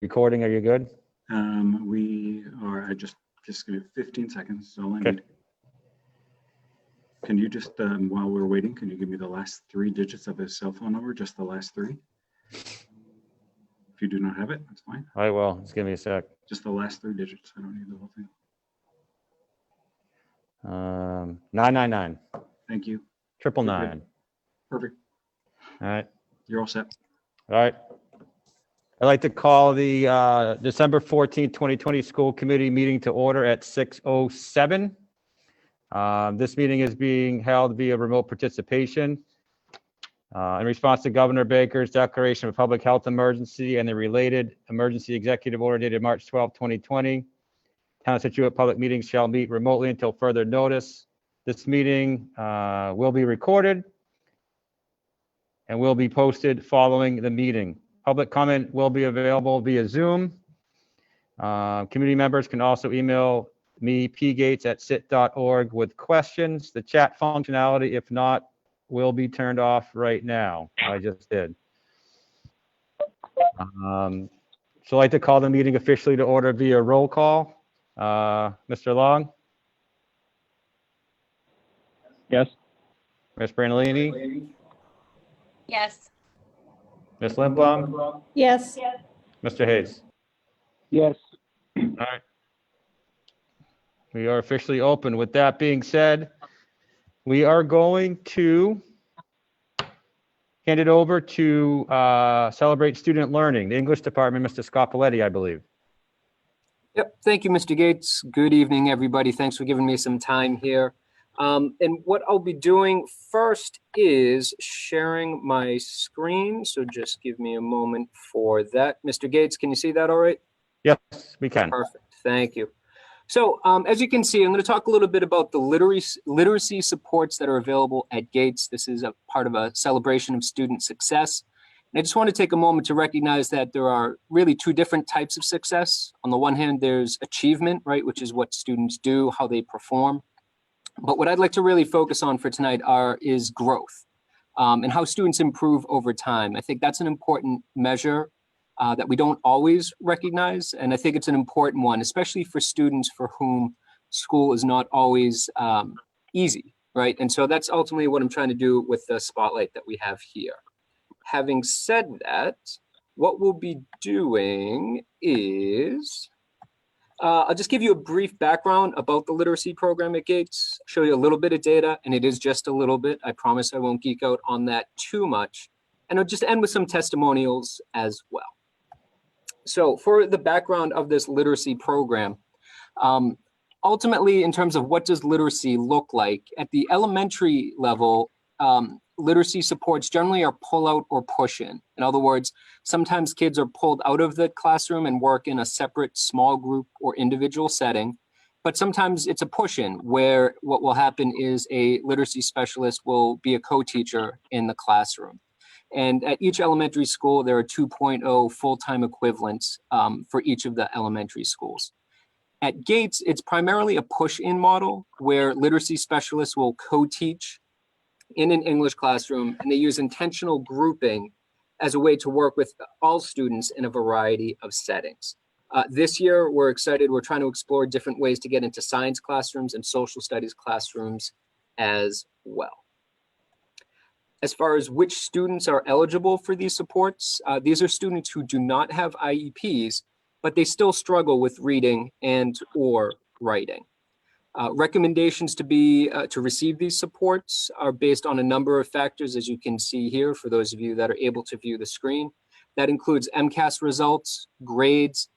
recording? Are you good? We are. Just give me 15 seconds. That's all I Okay. need. Can you just, while we're waiting, can you give me the last 3 digits of his cell phone number? Just the last 3. If you do not have it, that's fine. I will. Just give me a sec. Just the last 3 digits. I don't need the whole thing. 999. Thank you. 999. Perfect. All right. You're all set. All right. I'd like to call the December 14th, 2020 school committee meeting to order at 6:07. This meeting is being held via remote participation. In response to Governor Baker's declaration of public health emergency and the related emergency executive order dated March 12, 2020, Town of Scituate public meetings shall meet remotely until further notice. This meeting will be recorded and will be posted following the meeting. Public comment will be available via Zoom. Community members can also email me, pgates@cit.org, with questions. The chat functionality, if not, will be turned off right now. I just did. So I'd like to call the meeting officially to order via roll call. Mr. Long? Yes. Ms. Brandolini? Yes. Ms. Lindblom? Yes. Mr. Hayes? Yes. All right. We are officially open. With that being said, we are going to hand it over to Celebrate Student Learning, the English department, Mr. Scopoletti, I believe. Yep. Thank you, Mr. Gates. Good evening, everybody. Thanks for giving me some time here. And what I'll be doing first is sharing my screen. So just give me a moment for that. Mr. Gates, can you see that all right? Yes, we can. Perfect. Thank you. So as you can see, I'm going to talk a little bit about the literacy supports that are available at Gates. This is a part of a celebration of student success. And I just want to take a moment to recognize that there are really 2 different types of success. On the one hand, there's achievement, right, which is what students do, how they perform. But what I'd like to really focus on for tonight is growth and how students improve over time. I think that's an important measure that we don't always recognize. And I think it's an important one, especially for students for whom school is not always easy, right? And so that's ultimately what I'm trying to do with the spotlight that we have here. Having said that, what we'll be doing is, I'll just give you a brief background about the literacy program at Gates, show you a little bit of data, and it is just a little bit. I promise I won't geek out on that too much. And I'll just end with some testimonials as well. So for the background of this literacy program, ultimately in terms of what does literacy look like, at the elementary level, literacy supports generally are pull out or push in. In other words, sometimes kids are pulled out of the classroom and work in a separate small group or individual setting, but sometimes it's a push in where what will happen is a literacy specialist will be a co-teacher in the classroom. And at each elementary school, there are 2.0 full-time equivalents for each of the elementary schools. At Gates, it's primarily a push-in model where literacy specialists will co-teach in an English classroom, and they use intentional grouping as a way to work with all students in a variety of settings. This year, we're excited. We're trying to explore different ways to get into science classrooms and social studies classrooms as well. As far as which students are eligible for these supports, these are students who do not have IEPs, but they still struggle with reading and or writing. Recommendations to receive these supports are based on a number of factors, as you can see here, for those of you that are able to view the screen. That includes MCAS results, grades.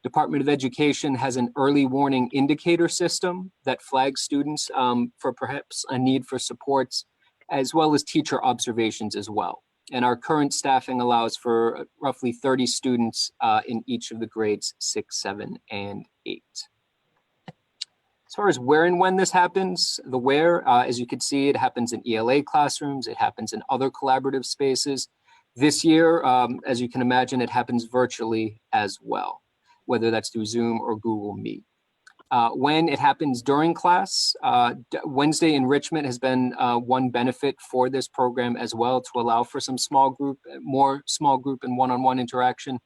Department of Education has an early warning indicator system that flags students for perhaps a need for supports, as well as teacher observations as well. And our current staffing allows for roughly 30 students in each of the grades 6, 7, and 8. As far as where and when this happens, the where, as you can see, it happens in ELA classrooms, it happens in other collaborative spaces. This year, as you can imagine, it happens virtually as well, whether that's through Zoom or Google Meet. When it happens during class, Wednesday enrichment has been one benefit for this program as well, to allow for some more small group and one-on-one interaction.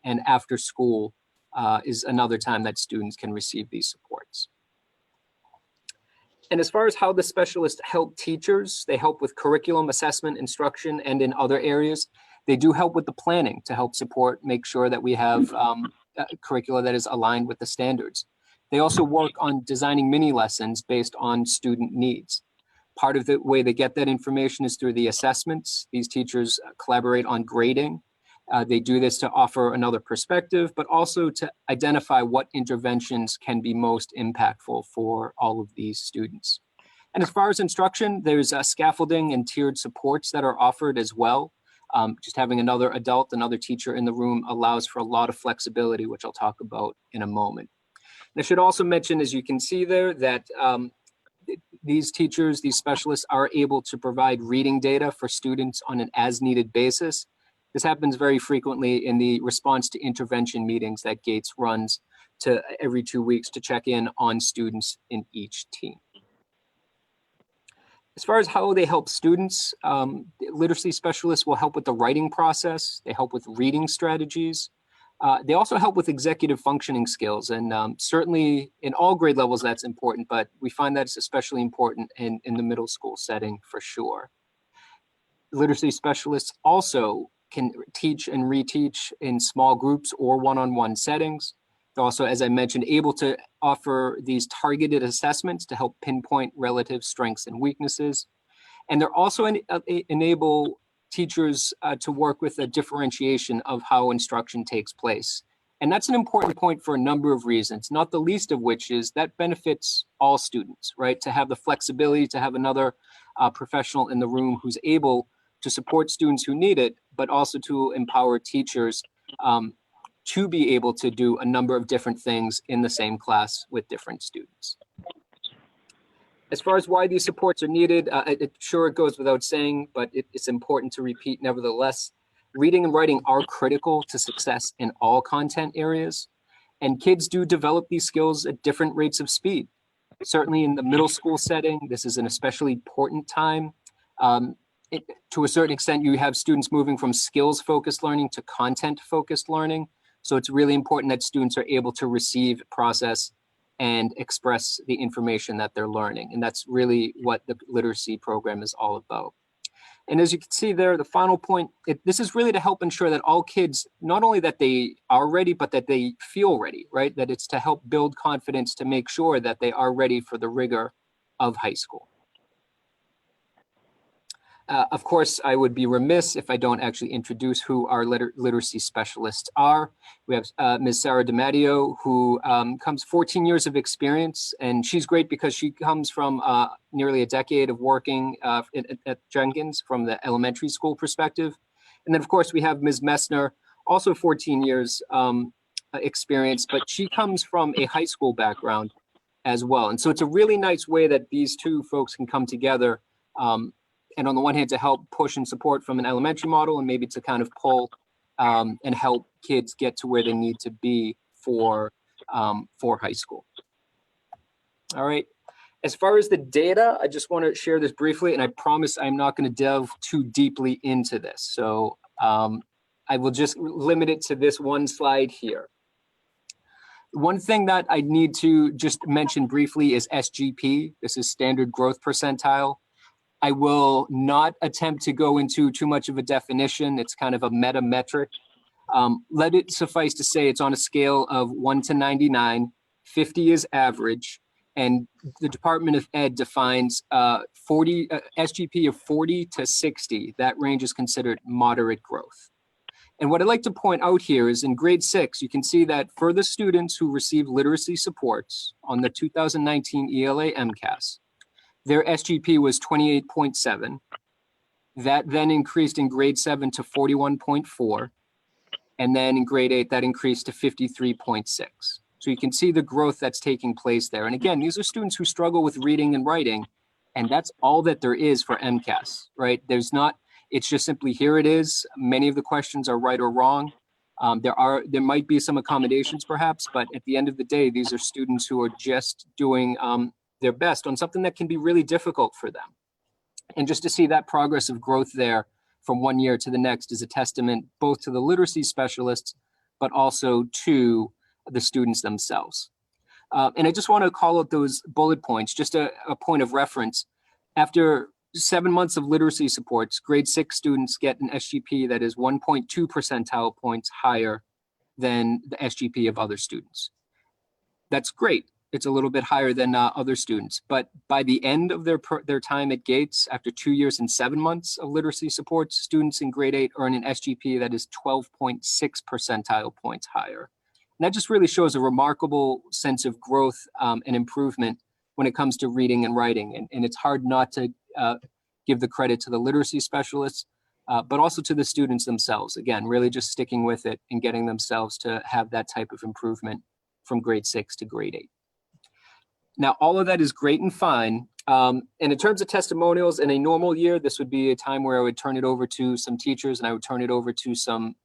and after school is another time that students can receive these supports. And as far as how the specialists help teachers, they help with curriculum, assessment, instruction, and in other areas. They do help with the planning to help support, make sure that we have curricula that is aligned with the standards. They also work on designing mini lessons based on student needs. Part of the way they get that information is through the assessments. These teachers collaborate on grading. They do this to offer another perspective, but also to identify what interventions can be most impactful for all of these students. And as far as instruction, there's scaffolding and tiered supports that are offered as well. Just having another adult, another teacher in the room allows for a lot of flexibility, which I'll talk about in a moment. And I should also mention, as you can see there, that these teachers, these specialists are able to provide reading data for students on an as-needed basis. This happens very frequently in the response to intervention meetings that Gates runs to every 2 weeks to check in on students in each team. As far as how they help students, literacy specialists will help with the writing process. They help with reading strategies. They also help with executive functioning skills. And certainly in all grade levels, that's important, but we find that it's especially important in the middle school setting for sure. Literacy specialists also can teach and reteach in small groups or one-on-one settings. They're also, as I mentioned, able to offer these targeted assessments to help pinpoint relative strengths and weaknesses. And they're also enable teachers to work with a differentiation of how instruction takes place. And that's an important point for a number of reasons, not the least of which is that benefits all students, right? To have the flexibility to have another professional in the room who's able to support students who need it, but also to empower teachers to be able to do a number of different things in the same class with different students. As far as why these supports are needed, sure it goes without saying, but it's important to repeat nevertheless. Reading and writing are critical to success in all content areas, and kids do develop these skills at different rates of speed. Certainly in the middle school setting, this is an especially important time. To a certain extent, you have students moving from skills-focused learning to content-focused learning. So it's really important that students are able to receive, process, and express the information that they're learning. And that's really what the literacy program is all about. And as you can see there, the final point, this is really to help ensure that all kids, not only that they are ready, but that they feel ready, right? That it's to help build confidence to make sure that they are ready for the rigor of high school. Of course, I would be remiss if I don't actually introduce who our literacy specialists are. We have Ms. Sarah DiMatteo, who comes 14 years of experience, and she's great because she comes from nearly a decade of working at Jenkins from the elementary school perspective. And then, of course, we have Ms. Messner, also 14 years experience, but she comes from a high school background as well. And so it's a really nice way that these two folks can come together and on the one hand, to help push and support from an elementary model and maybe to kind of pull and help kids get to where they need to be for high school. All right. As far as the data, I just want to share this briefly, and I promise I'm not going to delve too deeply into this. So I will just limit it to this one slide here. One thing that I need to just mention briefly is SGP. This is standard growth percentile. I will not attempt to go into too much of a definition. It's kind of a meta metric. Let it suffice to say it's on a scale of 1 to 99, 50 is average, and the Department of Ed defines SGP of 40 to 60. That range is considered moderate growth. And what I'd like to point out here is in grade 6, you can see that for the students who receive literacy supports on the 2019 ELA MCAS, their SGP was 28.7. That then increased in grade 7 to 41.4. And then in grade 8, that increased to 53.6. So you can see the growth that's taking place there. And again, these are students who struggle with reading and writing, and that's all that there is for MCAS, right? There's not, it's just simply here it is. Many of the questions are right or wrong. There might be some accommodations perhaps, but at the end of the day, these are students who are just doing their best on something that can be really difficult for them. And just to see that progress of growth there from one year to the next is a testament both to the literacy specialists, but also to the students themselves. And I just want to call out those bullet points, just a point of reference. After 7 months of literacy supports, grade 6 students get an SGP that is 1.2 percentile points higher than the SGP of other students. That's great. It's a little bit higher than other students, but by the end of their time at Gates, after 2 years and 7 months of literacy supports, students in grade 8 earn an SGP that is 12.6 percentile points higher. And that just really shows a remarkable sense of growth and improvement when it comes to reading and writing. And it's hard not to give the credit to the literacy specialists, but also to the students themselves. Again, really just sticking with it and getting themselves to have that type of improvement from grade 6 to grade 8. Now, all of that is great and fine. And in terms of testimonials, in a normal year, this would be a time where I would turn it over to some teachers and I would turn it over to some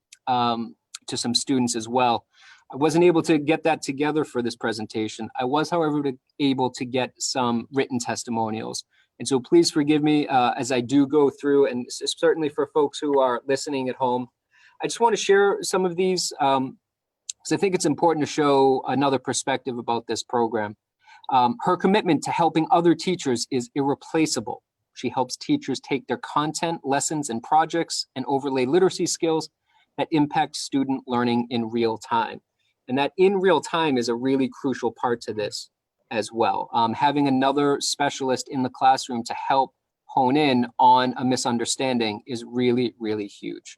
students as well. I wasn't able to get that together for this presentation. I was, however, able to get some written testimonials. And so please forgive me as I do go through, and certainly for folks who are listening at home. I just want to share some of these because I think it's important to show another perspective about this program. Her commitment to helping other teachers is irreplaceable. She helps teachers take their content, lessons, and projects and overlay literacy skills that impact student learning in real time. And that in real time is a really crucial part to this as well. Having another specialist in the classroom to help hone in on a misunderstanding is really, really huge.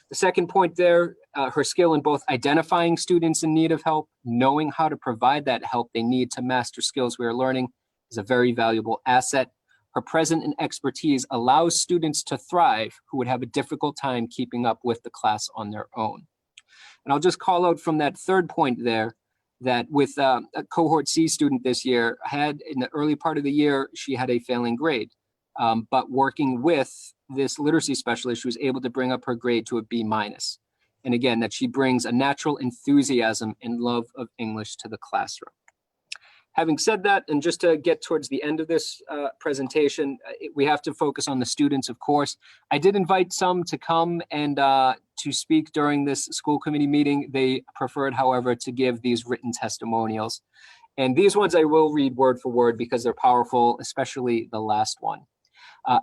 The second point there, her skill in both identifying students in need of help, knowing how to provide that help they need to master skills we are learning is a very valuable asset. Her presence and expertise allows students to thrive who would have a difficult time keeping up with the class on their own. And I'll just call out from that third point there that with a cohort C student this year, had in the early part of the year, she had a failing grade. But working with this literacy specialist, she was able to bring up her grade to a B-. And again, that she brings a natural enthusiasm and love of English to the classroom. Having said that, and just to get towards the end of this presentation, we have to focus on the students, of course. I did invite some to come and to speak during this school committee meeting. They preferred, however, to give these written testimonials. And these ones I will read word for word because they're powerful, especially the last one.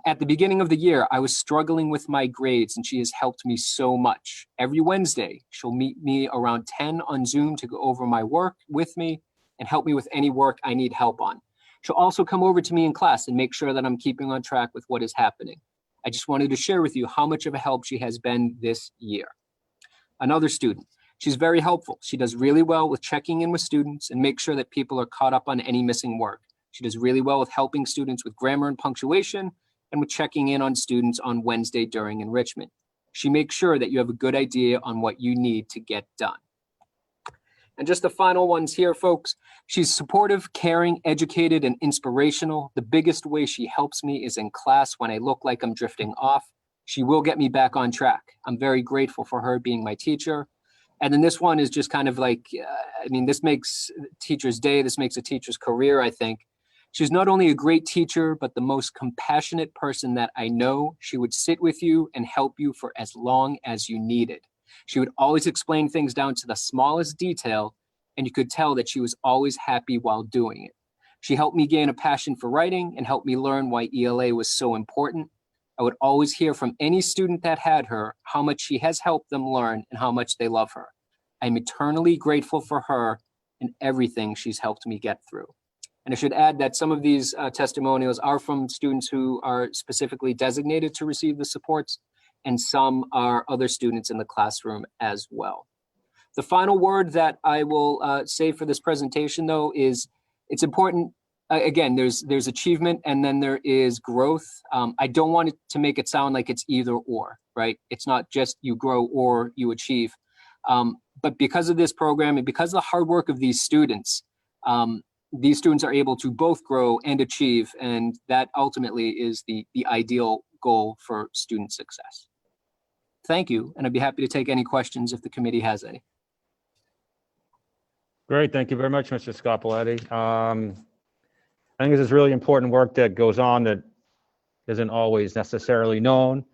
At the beginning of the year, I was struggling with my grades and she has helped me so much. Every Wednesday, she'll meet me around 10 on Zoom to go over my work with me and help me with any work I need help on. She'll also come over to me in class and make sure that I'm keeping on track with what is happening. I just wanted to share with you how much of a help she has been this year. Another student, she's very helpful. She does really well with checking in with students and make sure that people are caught up on any missing work. She does really well with helping students with grammar and punctuation and with checking in on students on Wednesday during enrichment. She makes sure that you have a good idea on what you need to get done. And just the final ones here, folks. She's supportive, caring, educated, and inspirational. The biggest way she helps me is in class when I look like I'm drifting off. She will get me back on track. I'm very grateful for her being my teacher. And then this one is just kind of like, I mean, this makes teacher's day. This makes a teacher's career, I think. She's not only a great teacher, but the most compassionate person that I know. She would sit with you and help you for as long as you needed. She would always explain things down to the smallest detail, and you could tell that she was always happy while doing it. She helped me gain a passion for writing and helped me learn why ELA was so important. I would always hear from any student that had her how much she has helped them learn and how much they love her. I'm eternally grateful for her and everything she's helped me get through. And I should add that some of these testimonials are from students who are specifically designated to receive the supports, and some are other students in the classroom as well. The final word that I will say for this presentation, though, is it's important. Again, there's achievement and then there is growth. I don't want it to make it sound like it's either or, right? It's not just you grow or you achieve. But because of this program and because of the hard work of these students are able to both grow and achieve, and that ultimately is the ideal goal for student success. Thank you, and I'd be happy to take any questions if the committee has any. Great, thank you very much, Mr. Scopoletti. I think this is really important work that goes on that isn't always necessarily known.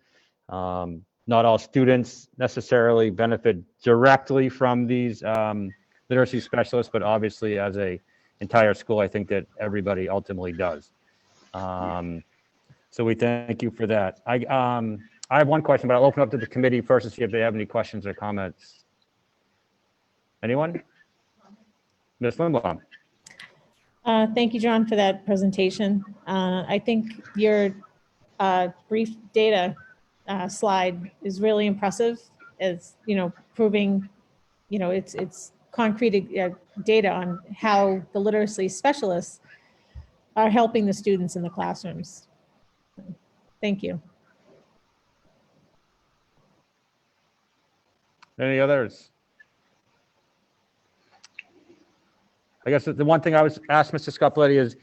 not all students necessarily benefit directly from these literacy specialists, but obviously as a entire school, I think that everybody ultimately does. So we thank you for that. I have one question, but I'll open up to the committee first to see if they have any questions or comments. Anyone? Ms. Lindblom? Thank you, John, for that presentation. I think your brief data slide is really impressive. As proving, it's concrete data on how the literacy specialists are helping the students in the classrooms. Thank you. Any others? I guess the one thing I was asked Mr. Scopoletti is,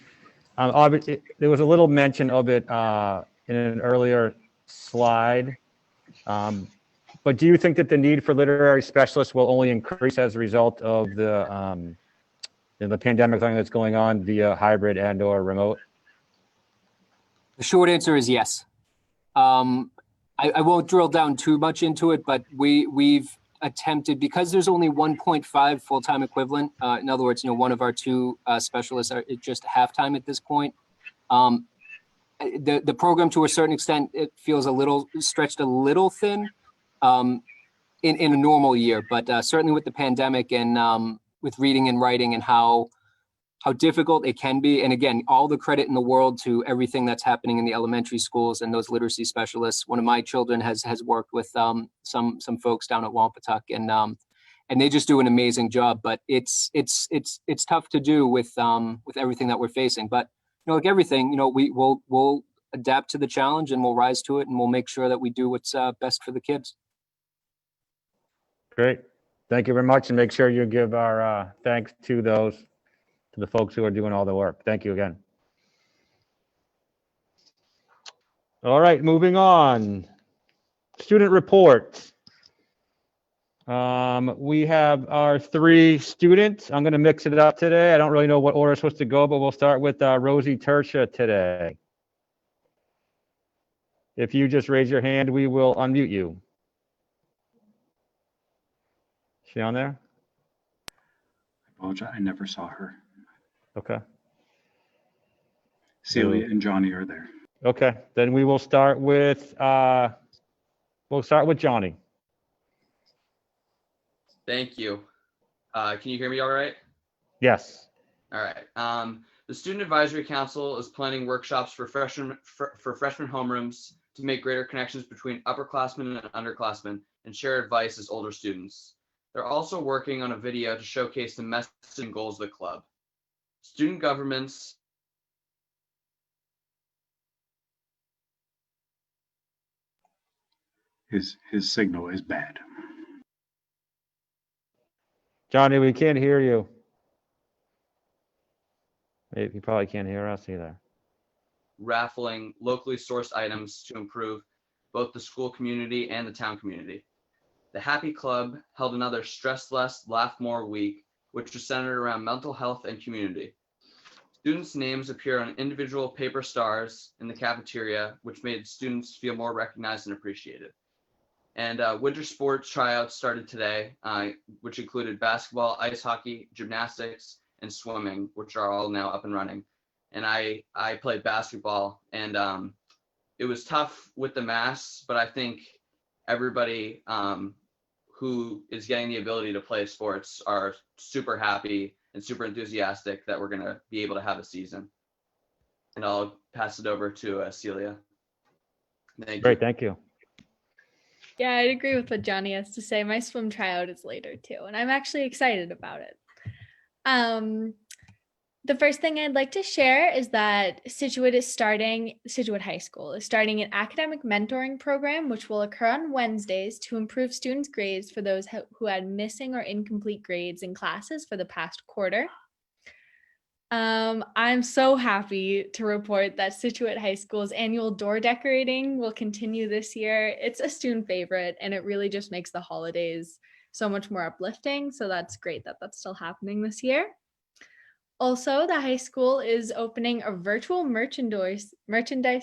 obviously, there was a little mention of it in an earlier slide. But do you think that the need for literary specialists will only increase as a result of the pandemic thing that's going on via hybrid and/or remote? The short answer is yes. I won't drill down too much into it, but we've attempted, because there's only 1.5 full-time equivalent. In other words, one of our two specialists are just half-time at this point. The program, to a certain extent, it feels a little stretched, a little thin in a normal year, but certainly with the pandemic and with reading and writing and how difficult it can be. And again, all the credit in the world to everything that's happening in the elementary schools and those literacy specialists. One of my children has worked with some folks down at Wampatuck, and they just do an amazing job. But it's tough to do with everything that we're facing. But like everything, we'll adapt to the challenge and we'll rise to it, and we'll make sure that we do what's best for the kids. Great. Thank you very much, and make sure you give our thanks to the folks who are doing all the work. Thank you again. All right, moving on. Student reports. We have our 3 students. I'm going to mix it up today. I don't really know what order it's supposed to go, but we'll start with Rosie Tersha today. If you just raise your hand, we will unmute you. Is she on there? I apologize, I never saw her. Okay. Celia and Johnny are there. Okay, then we will start with Johnny. Thank you. Can you hear me all right? Yes. All right. The Student Advisory Council is planning workshops for freshman homerooms to make greater connections between upperclassmen and underclassmen and share advice as older students. They're also working on a video to showcase the message and goals of the club. Student governments His signal is bad. Johnny, we can't hear you. Maybe you probably can't hear us either. raffling locally sourced items to improve both the school community and the town community. The Happy Club held another Stress Less, Laugh More week, which was centered around mental health and community. Students' names appear on individual paper stars in the cafeteria, which made students feel more recognized and appreciated. And winter sports tryouts started today, which included basketball, ice hockey, gymnastics, and swimming, which are all now up and running. And I played basketball, and it was tough with the masks, but I think everybody who is getting the ability to play sports are super happy and super enthusiastic that we're going to be able to have a season. And I'll pass it over to Celia. Thank you. Great, thank you. Yeah, I'd agree with what Johnny has to say. My swim tryout is later too, and I'm actually excited about it. The first thing I'd like to share is that Scituate High School is starting an academic mentoring program, which will occur on Wednesdays to improve students' grades for those who had missing or incomplete grades in classes for the past quarter. I'm so happy to report that Scituate High School's annual door decorating will continue this year. It's a student favorite, and it really just makes the holidays so much more uplifting. So that's great that that's still happening this year. Also, the high school is opening a virtual merchandise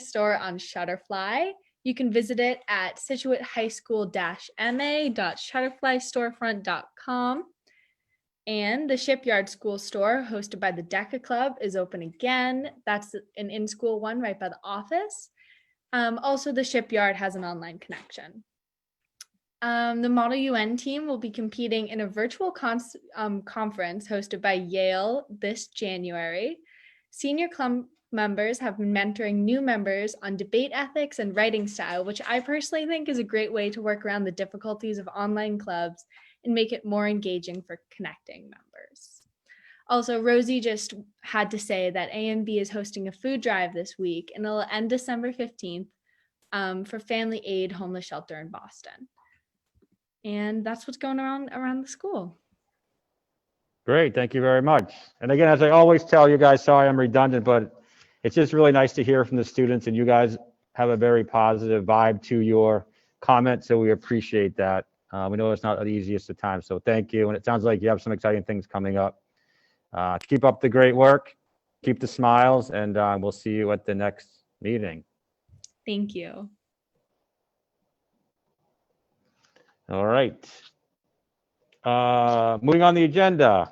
store on Shutterfly. You can visit it at situatehighschool-ma.shutterflystorefront.com. And the Shipyard School Store, hosted by the DECA Club, is open again. That's an in-school one right by the office. Also, the Shipyard has an online connection. The Model UN team will be competing in a virtual conference hosted by Yale this January. Senior club members have been mentoring new members on debate ethics and writing style, which I personally think is a great way to work around the difficulties of online clubs and make it more engaging for connecting members. Also, Rosie just had to say that AMB is hosting a food drive this week, and it'll end December 15th for Family Aid Homeless Shelter in Boston. And that's what's going on around the school. Great, thank you very much. And again, as I always tell you guys, sorry I'm redundant, but it's just really nice to hear from the students, and you guys have a very positive vibe to your comments, so we appreciate that. We know it's not the easiest of times, so thank you. And it sounds like you have some exciting things coming up. Keep up the great work, keep the smiles, and we'll see you at the next meeting. Thank you. All right. Moving on the agenda.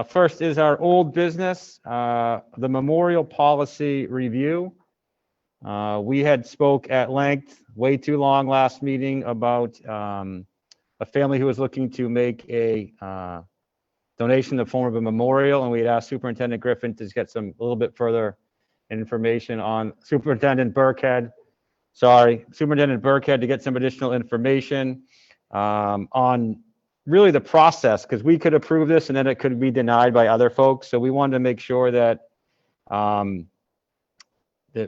First is our old business, the memorial policy review. We had spoke at length, way too long last meeting, about a family who was looking to make a donation in the form of a memorial, and we had asked Superintendent Griffin to get a little bit further information on Superintendent Burkhead to get some additional information on really the process, because we could approve this and then it could be denied by other folks. So we wanted to make sure that that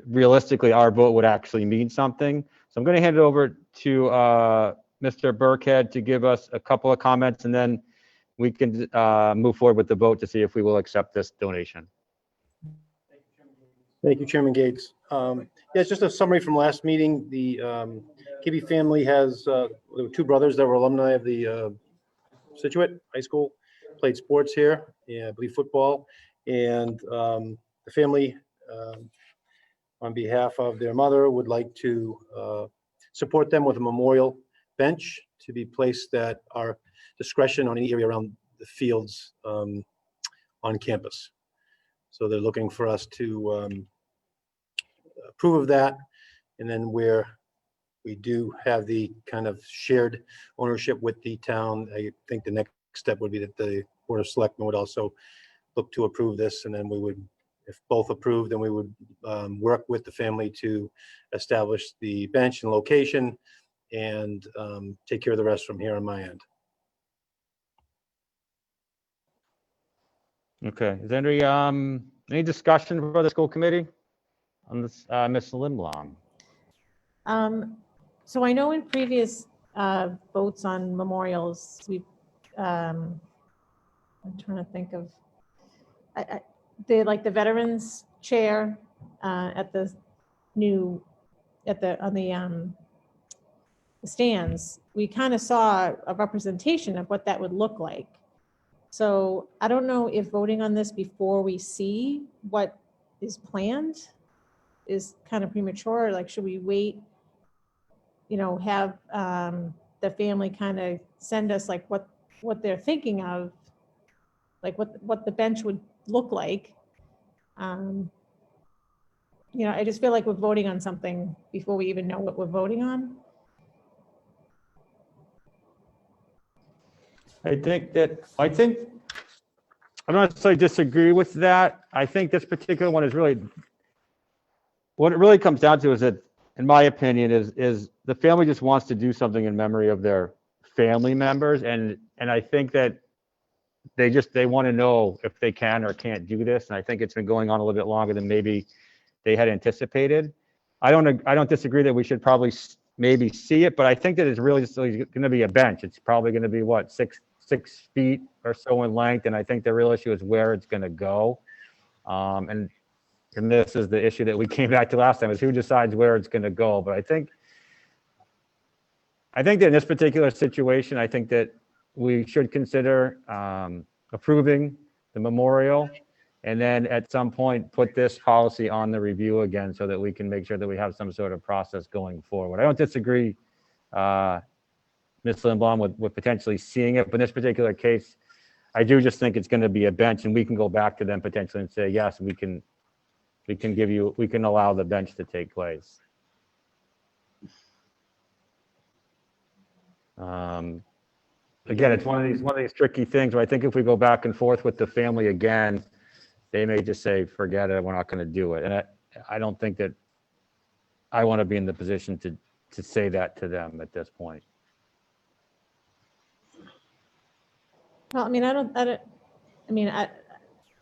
realistically our vote would actually mean something. So I'm going to hand it over to Mr. Burkhead to give us a couple of comments, and then we can move forward with the vote to see if we will accept this donation. Thank you, Chairman Gates. Yeah, it's just a summary from last meeting. The Kibbe family has there were two brothers that were alumni of the Scituate High School, played sports here, I believe football, and the family, on behalf of their mother, would like to support them with a memorial bench to be placed at our discretion on any area around the fields on campus. So they're looking for us to approve of that. And then where we do have the kind of shared ownership with the town, I think the next step would be that the Board of Selectmen would also look to approve this. And then we would, if both approved, then we would work with the family to establish the bench and location and take care of the rest from here on my end. Okay, is there any discussion for the school committee on this, Ms. Lindblom? So I know in previous votes on memorials, we've, I'm trying to think of, the veterans chair at the new, on the stands, we kind of saw a representation of what that would look like. So I don't know if voting on this before we see what is planned is kind of premature. Like, should we wait, have the family kind of send us like what they're thinking of, like what the bench would look like. I just feel like we're voting on something before we even know what we're voting on. I don't necessarily disagree with that. I think this particular one is really, what it really comes down to is that, in my opinion, is the family just wants to do something in memory of their family members. And I think that they want to know if they can or can't do this. And I think it's been going on a little bit longer than maybe they had anticipated. I don't disagree that we should probably maybe see it, but I think that it's really just going to be a bench. It's probably going to be what, six feet or so in length. And I think the real issue is where it's going to go. And this is the issue that we came back to last time, is who decides where it's going to go. But I think that in this particular situation, I think that we should consider approving the memorial. And then at some point, put this policy on the review again so that we can make sure that we have some sort of process going forward. I don't disagree, Ms. Lindblom, with potentially seeing it, but in this particular case, I do just think it's going to be a bench, and we can go back to them potentially and say, yes, we can allow the bench to take place. Again, it's one of these tricky things where I think if we go back and forth with the family again, they may just say, forget it, we're not going to do it. And I don't think that I want to be in the position to say that to them at this point. Well, I mean, I don't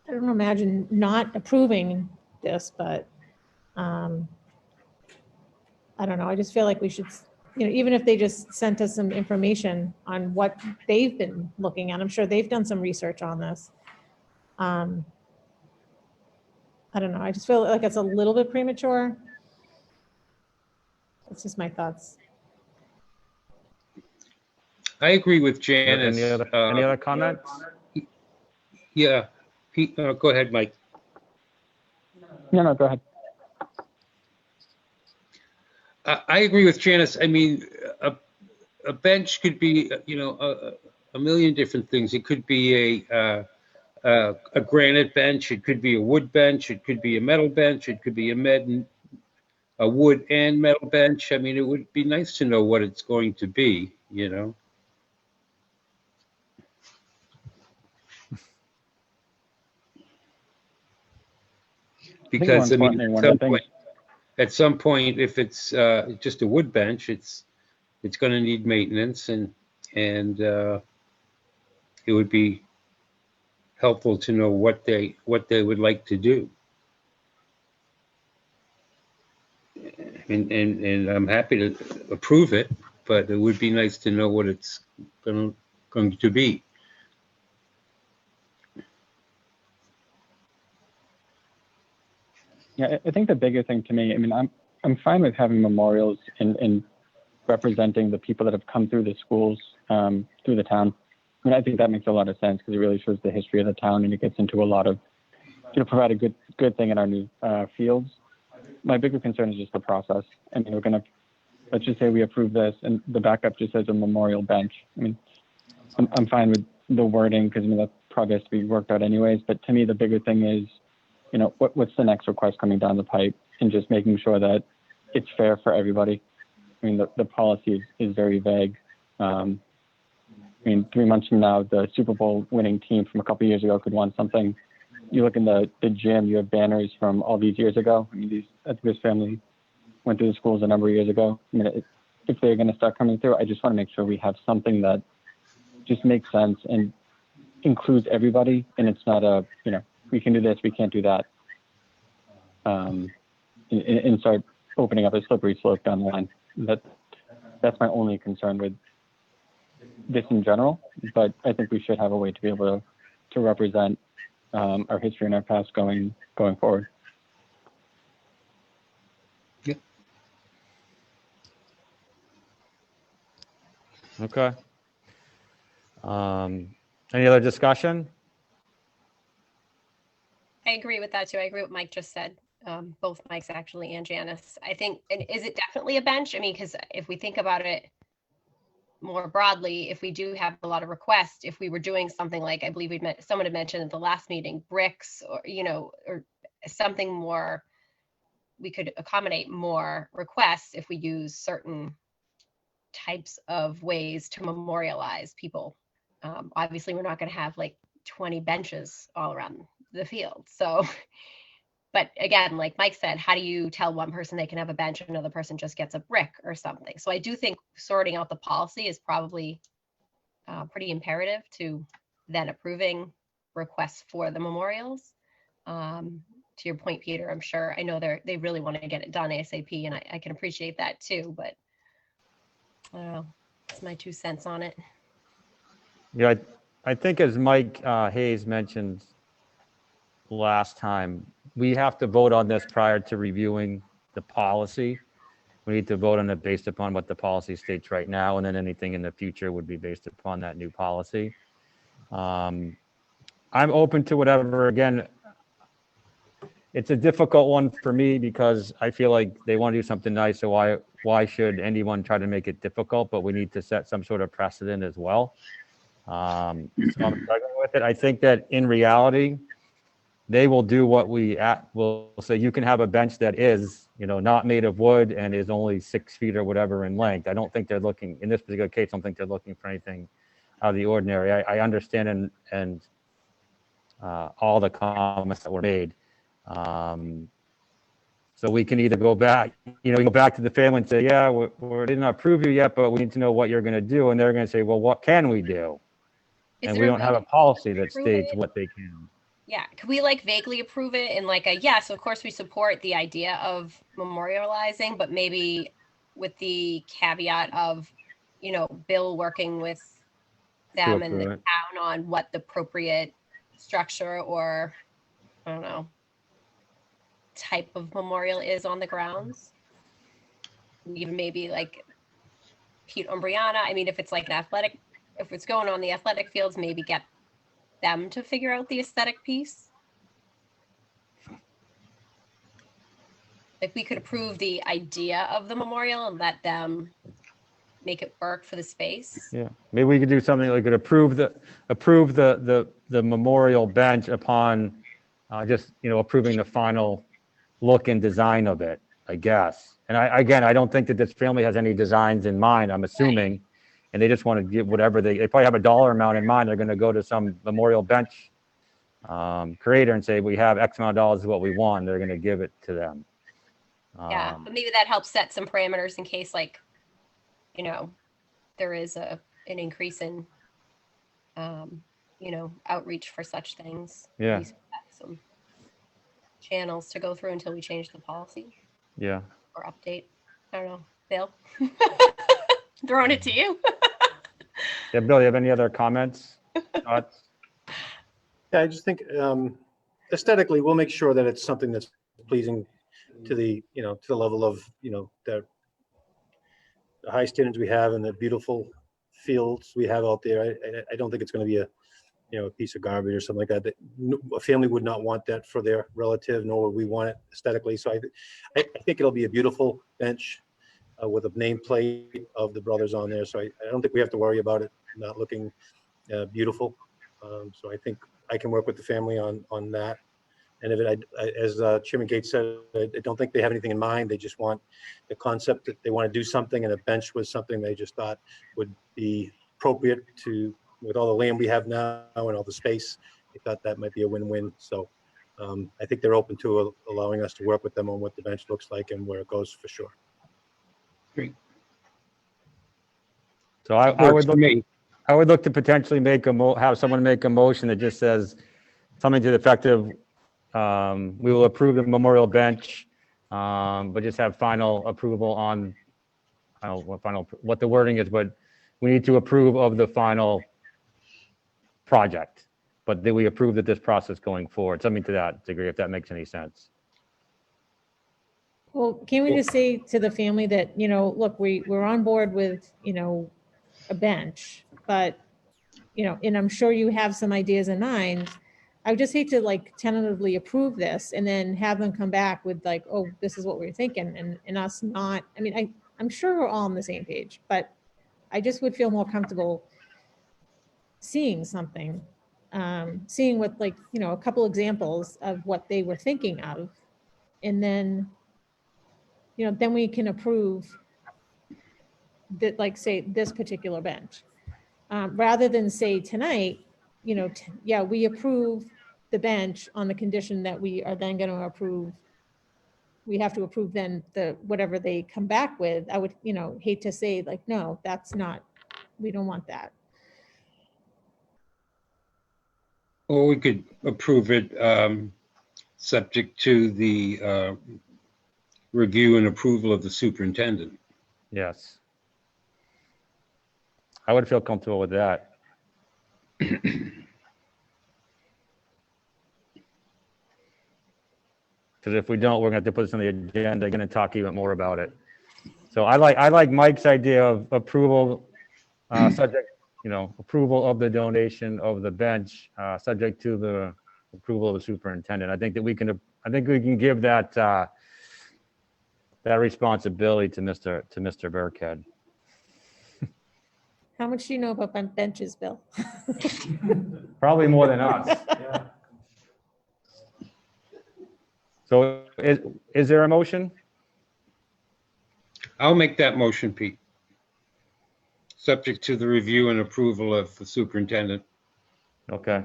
imagine not approving this, but I don't know. I just feel like we should, even if they just sent us some information on what they've been looking at, I'm sure they've done some research on this. I don't know. I just feel like it's a little bit premature. That's just my thoughts. I agree with Janice. Any other comments? Yeah, Pete, go ahead, Mike. No, go ahead. I agree with Janice. I mean, a bench could be, a million different things. It could be a granite bench. It could be a wood bench. It could be a metal bench. It could be a wood and metal bench. I mean, it would be nice to know what it's going to be, Because I mean, at some point, if it's just a wood bench, it's going to need maintenance, and it would be helpful to know what they would like to do. And I'm happy to approve it, but it would be nice to know what it's going to be. Yeah, I think the bigger thing to me, I mean, I'm fine with having memorials and representing the people that have come through the schools, through the town. I mean, I think that makes a lot of sense because it really shows the history of the town, and it gets into a lot of, provide a good thing in our new fields. My bigger concern is just the process. I mean, let's just say we approve this and the backup just says a memorial bench. I mean, I'm fine with the wording because, I mean, that probably has to be worked out anyways. But to me, the bigger thing is, what's the next request coming down the pipe, and just making sure that it's fair for everybody. I mean, the policy is very vague. I mean, 3 months from now, the Super Bowl winning team from a couple of years ago could want something. You look in the gym, you have banners from all these years ago. I mean, this family went through the schools a number of years ago. I mean, if they're going to start coming through, I just want to make sure we have something that just makes sense and includes everybody. And it's not we can do this, we can't do that. And start opening up a slippery slope down the line. That's my only concern with this in general, but I think we should have a way to be able to represent our history and our past going forward. Yeah. Okay. Any other discussion? I agree with that too. I agree with what Mike just said. Both Mikes actually and Janice. I think, and is it definitely a bench? I mean, because if we think about it more broadly, if we do have a lot of requests, if we were doing something like, I believe someone had mentioned at the last meeting, bricks or, or something more, we could accommodate more requests if we use certain types of ways to memorialize people. Obviously, we're not going to have like 20 benches all around the field. So, but again, like Mike said, how do you tell one person they can have a bench and another person just gets a brick or something? So I do think sorting out the policy is probably pretty imperative to then approving requests for the memorials. To your point, Peter, I'm sure, I know they really want to get it done ASAP, and I can appreciate that too, but I don't know, that's my 2 cents on it. Yeah, I think as Mike Hayes mentioned last time, we have to vote on this prior to reviewing the policy. We need to vote on it based upon what the policy states right now, and then anything in the future would be based upon that new policy. I'm open to whatever. Again, it's a difficult one for me because I feel like they want to do something nice. So why should anyone try to make it difficult? But we need to set some sort of precedent as well. So I'm struggling with it. I think that in reality, they will do what will say. You can have a bench that is, not made of wood and is only 6 feet or whatever in length. I don't think they're looking, in this particular case, I don't think they're looking for anything out of the ordinary. I understand and all the comments that were made. So we can either go back, go back to the family and say, yeah, we didn't approve you yet, but we need to know what you're going to do. And they're going to say, well, what can we do? And we don't have a policy that states what they can. Yeah, could we like vaguely approve it in like a, yes, of course we support the idea of memorializing, but maybe with the caveat of, Bill working with them and the town on what the appropriate structure or, I don't know, type of memorial is on the grounds. Even maybe like Pete Umbriana. I mean, if it's like if it's going on the athletic fields, maybe get them to figure out the aesthetic piece. Like we could approve the idea of the memorial and let them make it work for the space. Yeah, maybe we could do something like approve the memorial bench upon just approving the final look and design of it, I guess. And I don't think that this family has any designs in mind, I'm assuming. Right. And they just want to give whatever they probably have a dollar amount in mind. They're going to go to some memorial bench creator and say, we have X amount of dollars is what we want. They're going to give it to them. Yeah, but maybe that helps set some parameters in case there is an increase in, outreach for such things. Yeah. Some channels to go through until we change the policy. Yeah. Or update. I don't know. Bill? Throwing it to you. Yeah, Bill, you have any other comments? Thoughts? Yeah, I just think aesthetically, we'll make sure that it's something that's pleasing to the, to the level of, the high standards we have and the beautiful fields we have out there. I don't think it's going to be a piece of garbage or something like that. A family would not want that for their relative, nor would we want it aesthetically. So I think it'll be a beautiful bench with a nameplate of the brothers on there. So I don't think we have to worry about it not looking beautiful. So I think I can work with the family on that. And if as Chairman Gates said, I don't think they have anything in mind. They just want the concept that they want to do something, and a bench was something they just thought would be appropriate with all the land we have now and all the space. They thought that might be a win-win. So I think they're open to allowing us to work with them on what the bench looks like and where it goes for sure. Great. So I would look to potentially have someone make a motion that just says something to the effect of, we will approve the memorial bench, but just have final approval on, I don't know what the wording is, but we need to approve of the final project, but that we approve that this process going forward, something to that degree, if that makes any sense. Well, can we just say to the family that, look, we're on board with, a bench, but, and I'm sure you have some ideas in mind. I would just hate to tentatively approve this and then have them come back with oh, this is what we're thinking, and us not, I'm sure we're all on the same page, but I just would feel more comfortable seeing something, seeing what a couple examples of what they were thinking of, and then, then we can approve that, say this particular bench, rather than say tonight, yeah, we approve the bench on the condition that we are then going to approve. We have to approve then whatever they come back with. I would, hate to say no, that's not, we don't want that. Or we could approve it subject to the review and approval of the superintendent. Yes. I would feel comfortable with that. Because if we don't, we're going to have to put this on the agenda, going to talk even more about it. So I like Mike's idea of approval, subject, approval of the donation of the bench, subject to the approval of the superintendent. I think that I think we can give that that responsibility to Mr. Burkhead. How much do you know about benches, Bill? Probably more than us. So is there a motion? I'll make that motion, Pete. Subject to the review and approval of the superintendent. Okay.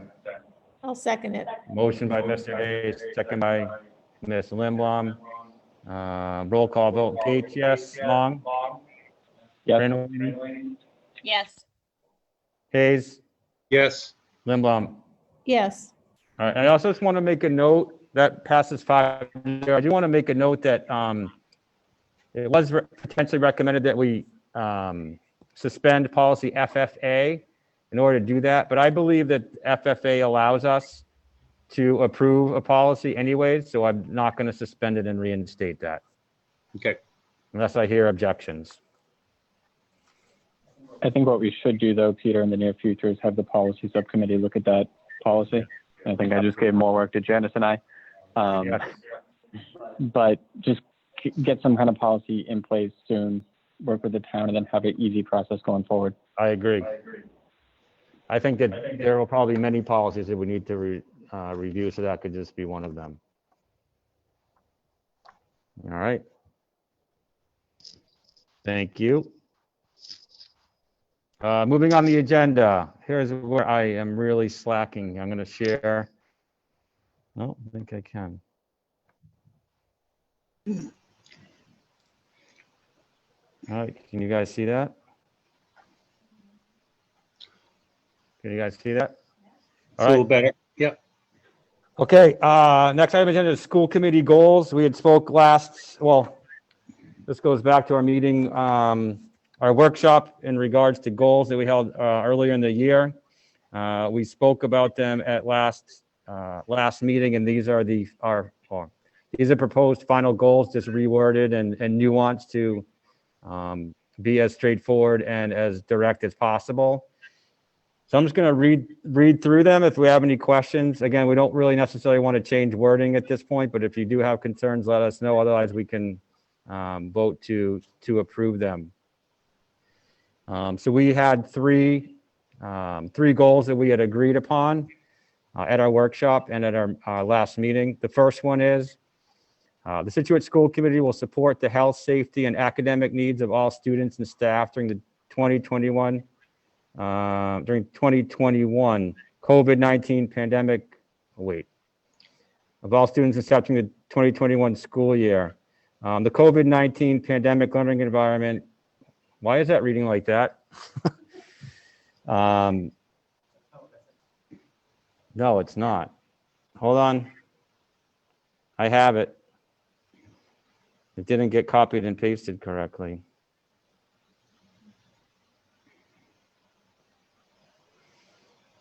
I'll second it. Motion by Mr. Hayes, second by Ms. Limblom. Roll call vote. Kate, yes. Long? Yes. Brandon? Yes. Hayes? Yes. Limblom? Yes. All right. I also just want to make a note that passes 5. I do want to make a note that it was potentially recommended that we suspend policy FFA in order to do that. But I believe that FFA allows us to approve a policy anyways, so I'm not going to suspend it and reinstate that Okay. unless I hear objections. I think what we should do though, Peter, in the near future is have the policy subcommittee look at that policy. I think I just gave more work to Janice and I. Yes. But just get some kind of policy in place soon, work with the town, and then have an easy process going forward. I agree. I think that there will probably be many policies that we need to review, so that could just be one of them. All right. Thank you. Moving on the agenda, here's where I am really slacking. I'm going to share. Oh, I think I can. All right, can you guys see that? Can you guys see that? It's a little better. Yep. Okay, next item on the agenda is school committee goals. We had spoke this goes back to our meeting, our workshop in regards to goals that we held earlier in the year. We spoke about them at last meeting, and these are these are proposed final goals, just reworded and nuanced to be as straightforward and as direct as possible. So I'm just going to read through them. If we have any questions, again, we don't really necessarily want to change wording at this point, but if you do have concerns, let us know. Otherwise, we can vote to approve them. So we had three goals that we had agreed upon at our workshop and at our last meeting. The first one is the Scituate School Committee will support the health, safety, and academic needs of all students and staff during the 2021 COVID-19 pandemic. Of all students and staff during the 2021 school year. The COVID-19 pandemic learning environment. Why is that reading like that? No, it's not. Hold on. I have it. It didn't get copied and pasted correctly.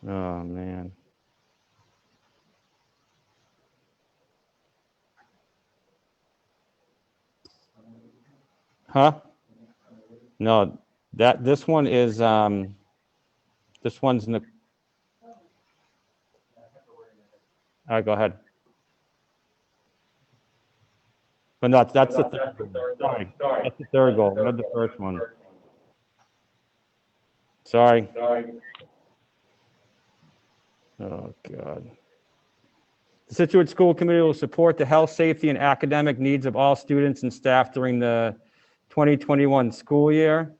Oh, man. Huh? No, this one is, this one's in the, all right, go ahead. But no, that's the third goal. Sorry, that's the third goal, not the first one. Sorry. Oh, God. The Scituate School Committee will support the health, safety, and academic needs of all students and staff during the 2021 school year.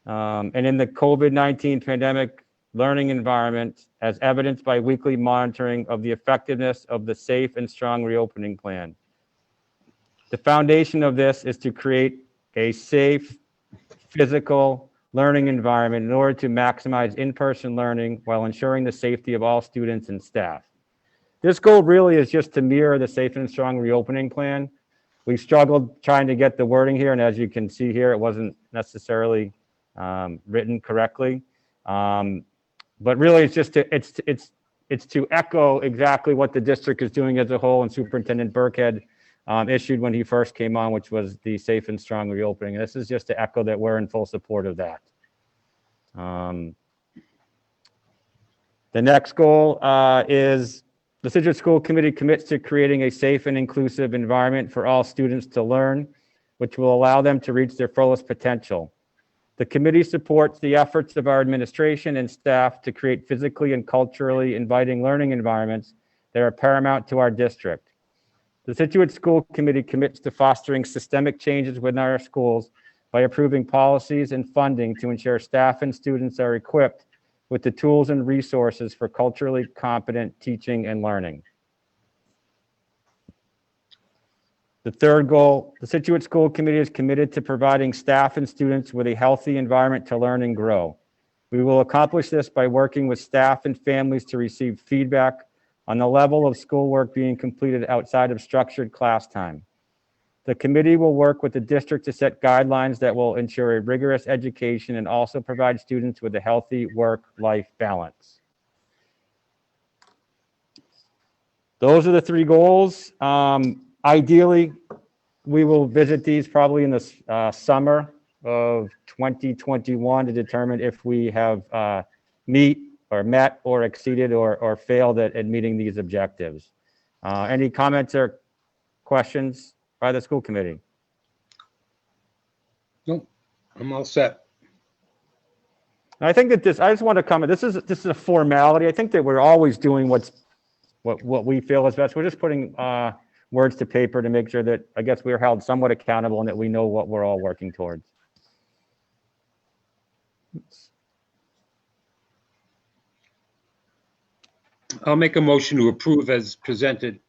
And in the COVID-19 pandemic learning environment, as evidenced by weekly monitoring of the effectiveness of the safe and strong reopening plan. The foundation of this is to create a safe, physical learning environment in order to maximize in-person learning while ensuring the safety of all students and staff. This goal really is just to mirror the safe and strong reopening plan. We struggled trying to get the wording here, and as you can see here, it wasn't necessarily written correctly. But really, it's just it's to echo exactly what the district is doing as a whole, and Superintendent Burkhead issued when he first came on, which was the safe and strong reopening. And this is just to echo that we're in full support of that. The next goal is The Scituate School Committee commits to creating a safe and inclusive environment for all students to learn, which will allow them to reach their fullest potential. The committee supports the efforts of our administration and staff to create physically and culturally inviting learning environments that are paramount to our district. The Scituate School Committee commits to fostering systemic changes within our schools by approving policies and funding to ensure staff and students are equipped with the tools and resources for culturally competent teaching and learning. The third goal, the Scituate School Committee is committed to providing staff and students with a healthy environment to learn and grow. We will accomplish this by working with staff and families to receive feedback on the level of schoolwork being completed outside of structured class time. The committee will work with the district to set guidelines that will ensure a rigorous education and also provide students with a healthy work-life balance. Those are the three goals. Ideally, we will visit these probably in the summer of 2021 to determine if we have met or exceeded or failed at meeting these objectives. Any comments or questions by the school committee? Nope, I'm all set. I think that I just want to comment, this is a formality. I think that we're always doing what we feel is best. We're just putting words to paper to make sure that, I guess, we're held somewhat accountable and that we know what we're all working towards. I'll make a motion to approve as presented.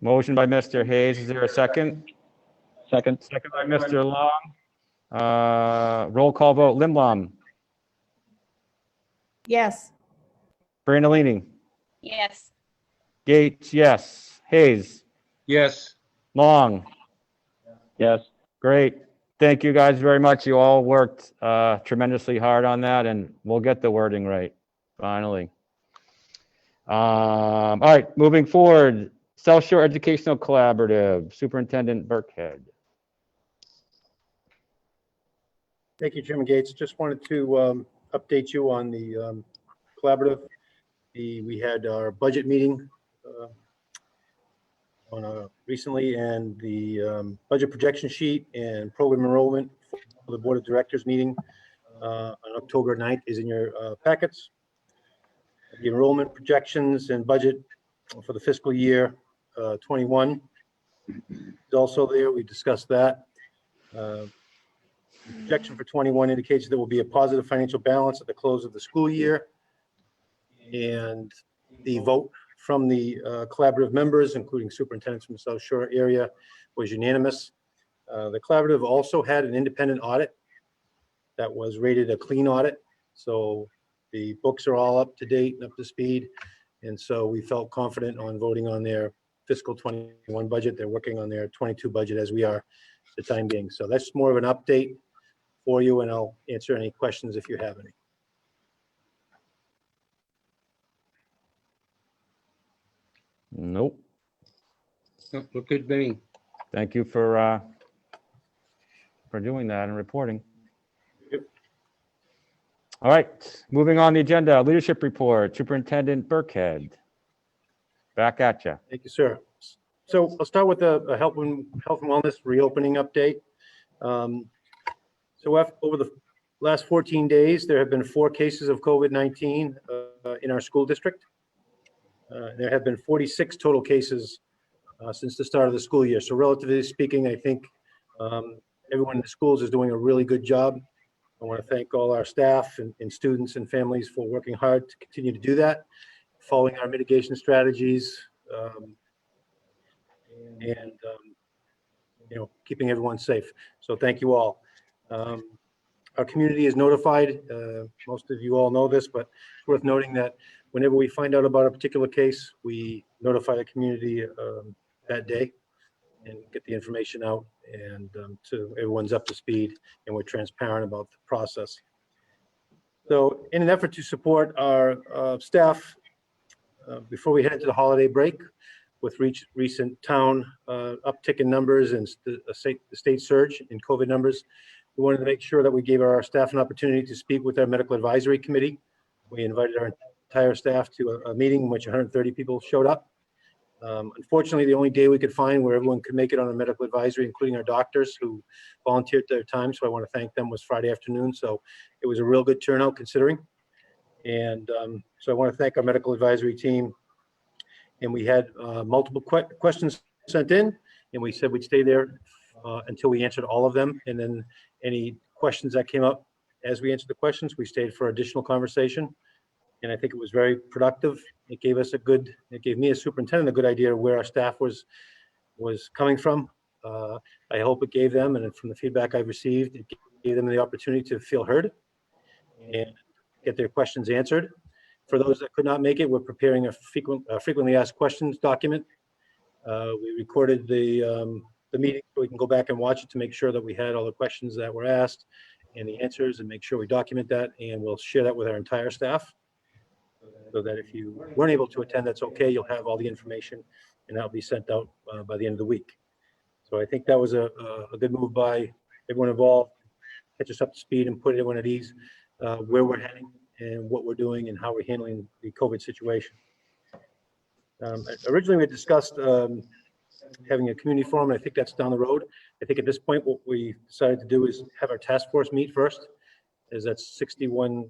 Motion by Mr. Hayes. Is there a second? Second. Second by Mr. Long. Roll call vote. Limblom. Yes. Brandolini. Yes. Gates, yes. Hayes. Yes. Long. Yes. Great. Thank you guys very much. You all worked tremendously hard on that, and we'll get the wording right, finally. All right, moving forward. South Shore Educational Collaborative, Superintendent Burkhead. Thank you, Chairman Gates. Just wanted to update you on the collaborative. We had our budget meeting recently, and the budget projection sheet and program enrollment for the Board of Directors meeting on October 9th is in your packets. The enrollment projections and budget for the fiscal year 21 is also there. We discussed that. The projection for 21 indicates there will be a positive financial balance at the close of the school year. And the vote from the collaborative members, including superintendents from the South Shore area, was unanimous. The collaborative also had an independent audit that was rated a clean audit. So the books are all up to date and up to speed. And so we felt confident on voting on their fiscal 21 budget. They're working on their 22 budget as we are at the time being. So that's more of an update for you, and I'll answer any questions if you have any. Nope. Nope, look good to me. Thank you for doing that and reporting. Yep. All right, moving on the agenda, leadership report, Superintendent Burkhead. Back at you. Thank you, sir. So I'll start with the health and wellness reopening update. So over the last 14 days, there have been 4 cases of COVID-19 in our school district. There have been 46 total cases since the start of the school year. So relatively speaking, I think everyone in the schools is doing a really good job. I want to thank all our staff and students and families for working hard to continue to do that, following our mitigation strategies, and keeping everyone safe. So thank you all. Our community is notified. Most of you all know this, but it's worth noting that whenever we find out about a particular case, we notify the community that day and get the information out, and so everyone's up to speed and we're transparent about the process. So in an effort to support our staff before we head into the holiday break, with recent town uptick in numbers and the state surge in COVID numbers, we wanted to make sure that we gave our staff an opportunity to speak with our medical advisory committee. We invited our entire staff to a meeting in which 130 people showed up. Unfortunately, the only day we could find where everyone could make it on a medical advisory, including our doctors who volunteered their time, so I want to thank them, was Friday afternoon. So it was a real good turnout considering. And so I want to thank our medical advisory team. And we had multiple questions sent in, and we said we'd stay there until we answered all of them. And then any questions that came up as we answered the questions, we stayed for additional conversation. And I think it was very productive. It gave me as superintendent a good idea of where our staff was coming from. I hope it gave them, and from the feedback I've received, it gave them the opportunity to feel heard and get their questions answered. For those that could not make it, we're preparing a frequently asked questions document. We recorded the meeting so we can go back and watch it to make sure that we had all the questions that were asked and the answers, and make sure we document that, and we'll share that with our entire staff. So that if you weren't able to attend, that's okay. You'll have all the information, and that'll be sent out by the end of the week. So I think that was a good move by everyone involved, catch us up to speed and put everyone at ease where we're heading and what we're doing and how we're handling the COVID situation. Originally, we had discussed having a community forum, and I think that's down the road. I think at this point, what we decided to do is have our task force meet first, as that's 61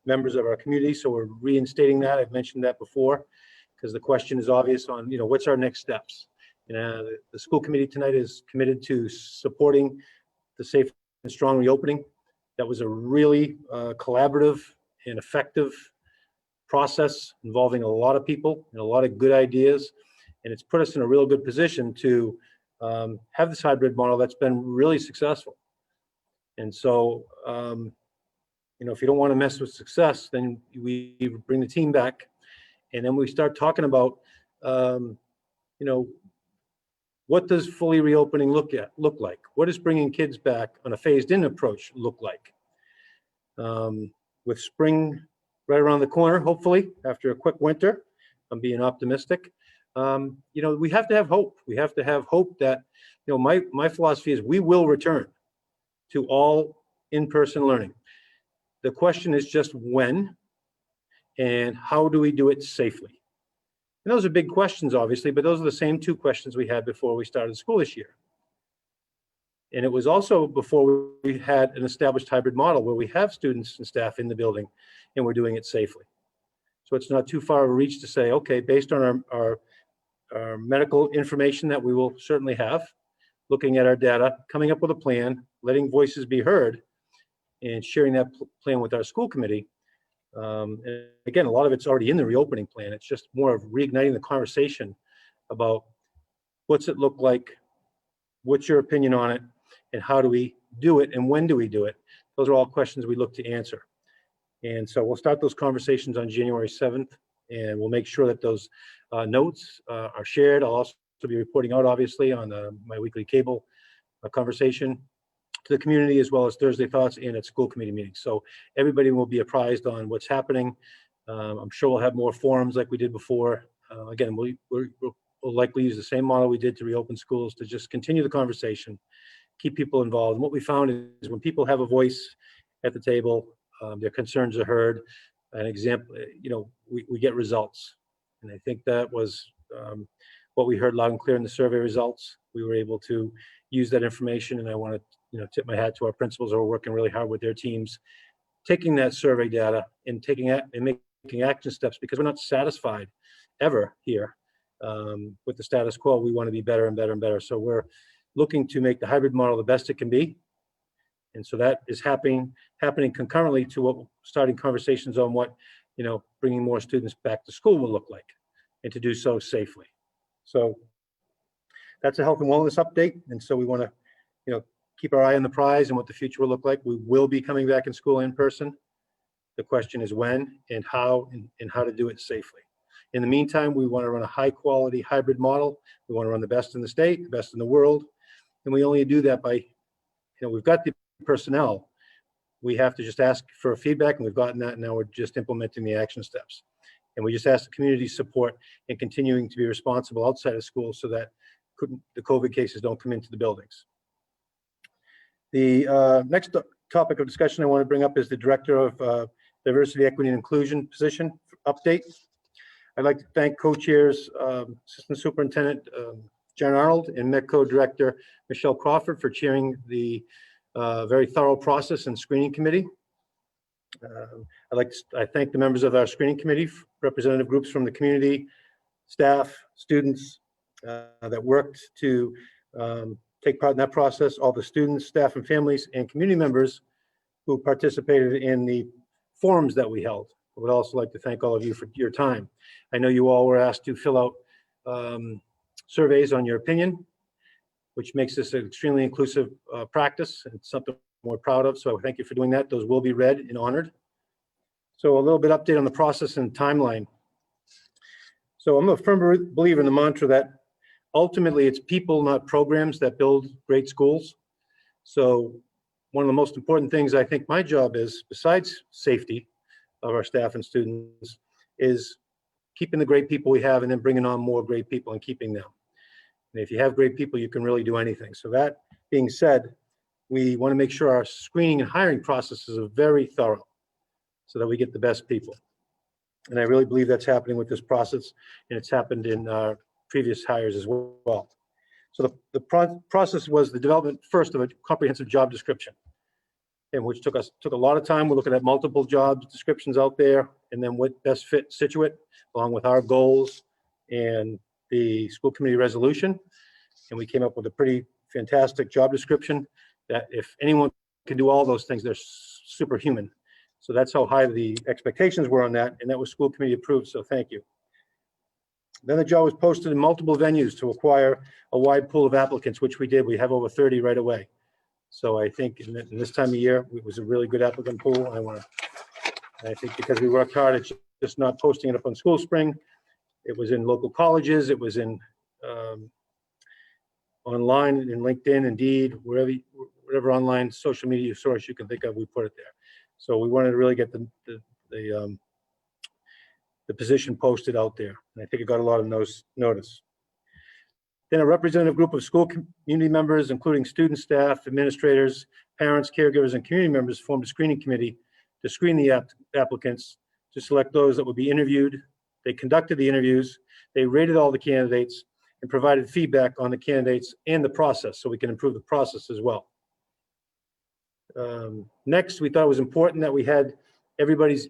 members of our community. So we're reinstating that. I've mentioned that before, because the question is obvious on, what's our next steps? The school committee tonight is committed to supporting the safe and strong reopening. That was a really collaborative and effective process involving a lot of people and a lot of good ideas. And it's put us in a real good position to have this hybrid model that's been really successful. And so, if you don't want to mess with success, then we bring the team back, and then we start talking about, what does fully reopening look like? What does bringing kids back on a phased-in approach look like? With spring right around the corner, hopefully, after a quick winter, I'm being optimistic. We have to have hope. We have to have hope that, my philosophy is we will return to all in-person learning. The question is just when and how do we do it safely? And those are big questions, obviously, but those are the same two questions we had before we started school this year. And it was also before we had an established hybrid model where we have students and staff in the building and we're doing it safely. So it's not too far of a reach to say, okay, based on our medical information that we will certainly have, looking at our data, coming up with a plan, letting voices be heard, and sharing that plan with our school committee. And again, a lot of it's already in the reopening plan. It's just more of reigniting the conversation about what's it look like, what's your opinion on it, and how do we do it, and when do we do it? Those are all questions we look to answer. And so we'll start those conversations on January 7th, and we'll make sure that those notes are shared. I'll also be reporting out, obviously, on my weekly cable conversation to the community, as well as Thursday Thoughts and at school committee meetings. So everybody will be apprised on what's happening. I'm sure we'll have more forums like we did before. Again, we'll likely use the same model we did to reopen schools to just continue the conversation, keep people involved. And what we found is when people have a voice at the table, their concerns are heard. An example, we get results. And I think that was what we heard loud and clear in the survey results. We were able to use that information, and I want to tip my hat to our principals who are working really hard with their teams, taking that survey data and making action steps, because we're not satisfied ever here with the status quo. We want to be better and better and better. So we're looking to make the hybrid model the best it can be. And so that is happening concurrently to starting conversations on what, bringing more students back to school will look like, and to do so safely. So that's a health and wellness update. And so we want to, keep our eye on the prize and what the future will look like. We will be coming back in school in person. The question is when and how, and how to do it safely. In the meantime, we want to run a high quality hybrid model. We want to run the best in the state, the best in the world. And we only do that by, we've got the personnel. We have to just ask for feedback, and we've gotten that. And now we're just implementing the action steps. And we just ask the community support and continuing to be responsible outside of school so that the COVID cases don't come into the buildings. The next topic of discussion I want to bring up is the Director of Diversity, Equity, and Inclusion position update. I'd like to thank co-chairs, Assistant Superintendent Jen Arnold and METCO Director Michelle Crawford for chairing the very thorough process and screening committee. I thank the members of our screening committee, representative groups from the community, staff, students that worked to take part in that process, all the students, staff, and families, and community members who participated in the forums that we held. I would also like to thank all of you for your time. I know you all were asked to fill out surveys on your opinion, which makes this an extremely inclusive practice and something we're proud of. So thank you for doing that. Those will be read and honored. So a little bit update on the process and timeline. So I'm a firm believer in the mantra that ultimately it's people, not programs, that build great schools. So one of the most important things I think my job is, besides safety of our staff and students, is keeping the great people we have and then bringing on more great people and keeping them. And if you have great people, you can really do anything. So that being said, we want to make sure our screening and hiring processes are very thorough so that we get the best people. And I really believe that's happening with this process, and it's happened in our previous hires as well. So the process was the development first of a comprehensive job description, and which took a lot of time. We're looking at multiple job descriptions out there, and then what best fit Scituate, along with our goals and the school committee resolution. And we came up with a pretty fantastic job description that if anyone can do all those things, they're superhuman. So that's how high the expectations were on that, and that was school committee approved, so thank you. Then the job was posted in multiple venues to acquire a wide pool of applicants, which we did. We have over 30 right away. So I think in this time of year, it was a really good applicant pool. I think because we worked hard, it's just not posting it up on School Spring. It was in local colleges. It was in online, in LinkedIn, Indeed, whatever online social media source you can think of, we put it there. So we wanted to really get the position posted out there. And I think it got a lot of notice. Then a representative group of school community members, including student, staff, administrators, parents, caregivers, and community members, formed a screening committee to screen the applicants to select those that would be interviewed. They conducted the interviews, they rated all the candidates, and provided feedback on the candidates and the process, so we can improve the process as well. Next, we thought it was important that we had everybody's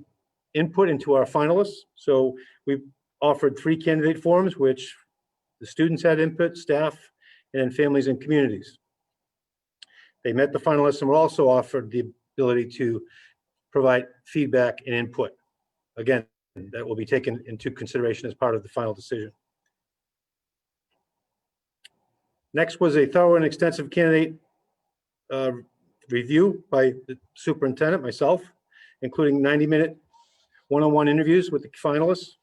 input into our finalists. So we offered 3 candidate forums, which the students had input, staff, and then families and communities. They met the finalists and were also offered the ability to provide feedback and input. Again, that will be taken into consideration as part of the final decision. Next was a thorough and extensive candidate review by the superintendent, myself, including 90-minute one-on-one interviews with the finalists,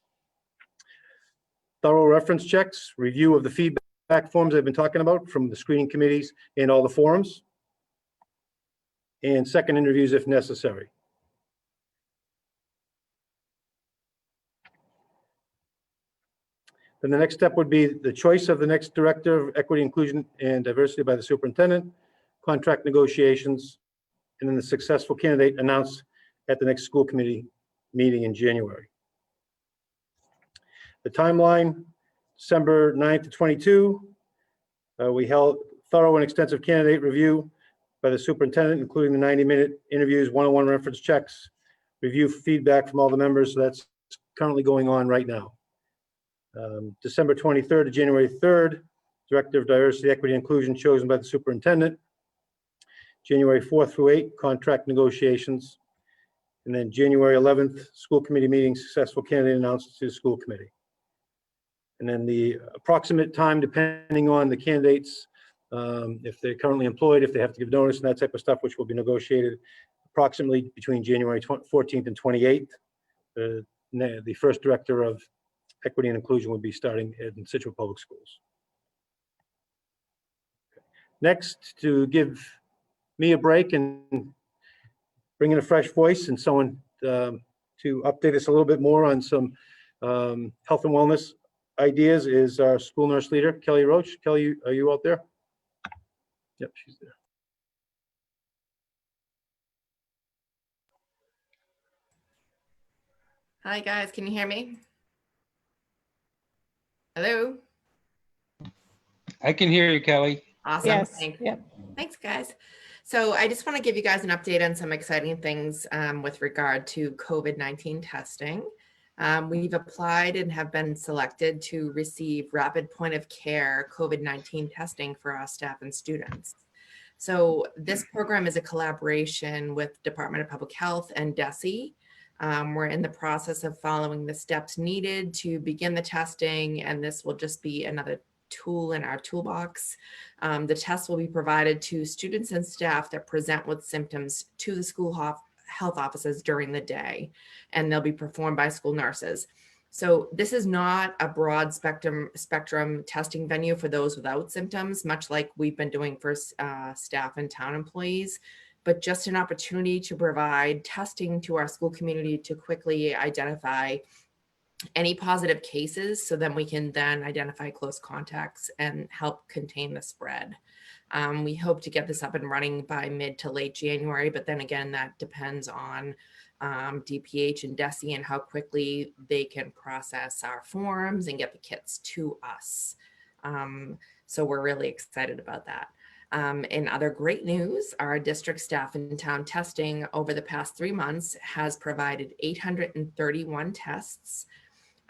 thorough reference checks, review of the feedback forms I've been talking about from the screening committees and all the forums, and second interviews if necessary. Then the next step would be the choice of the next director of equity, inclusion, and diversity by the superintendent, contract negotiations, and then the successful candidate announced at the next school committee meeting in January. The timeline, December 9th to 22, we held thorough and extensive candidate review by the superintendent, including the 90-minute interviews, one-on-one reference checks, review feedback from all the members. So that's currently going on right now. December 23rd to January 3rd, Director of Diversity, Equity, and Inclusion chosen by the superintendent. January 4th through 8th, contract negotiations. And then January 11th, school committee meeting, successful candidate announced to the school committee. And then the approximate time, depending on the candidates, if they're currently employed, if they have to give notice and that type of stuff, which will be negotiated approximately between January 14th and 28th. The first director of equity and inclusion would be starting in Scituate Public Schools. Next, to give me a break and bring in a fresh voice and someone to update us a little bit more on some health and wellness ideas is our school nurse leader, Kelly Roach. Kelly, are you out there? Yep, she's there. Hi, guys. Can you hear me? Hello? I can hear you, Kelly. Awesome. Yes, Thanks. yep. Thanks, guys. So I just want to give you guys an update on some exciting things with regard to COVID-19 testing. We've applied and have been selected to receive rapid point of care COVID-19 testing for our staff and students. So this program is a collaboration with Department of Public Health and DESE. We're in the process of following the steps needed to begin the testing, and this will just be another tool in our toolbox. The test will be provided to students and staff that present with symptoms to the school health offices during the day, and they'll be performed by school nurses. So this is not a broad spectrum testing venue for those without symptoms, much like we've been doing for staff and town employees, but just an opportunity to provide testing to our school community to quickly identify any positive cases, so then we can then identify close contacts and help contain the spread. We hope to get this up and running by mid to late January, but then again, that depends on DPH and DESE and how quickly they can process our forms and get the kits to us. So we're really excited about that. In other great news, our district staff in town testing over the past 3 months has provided 831 tests.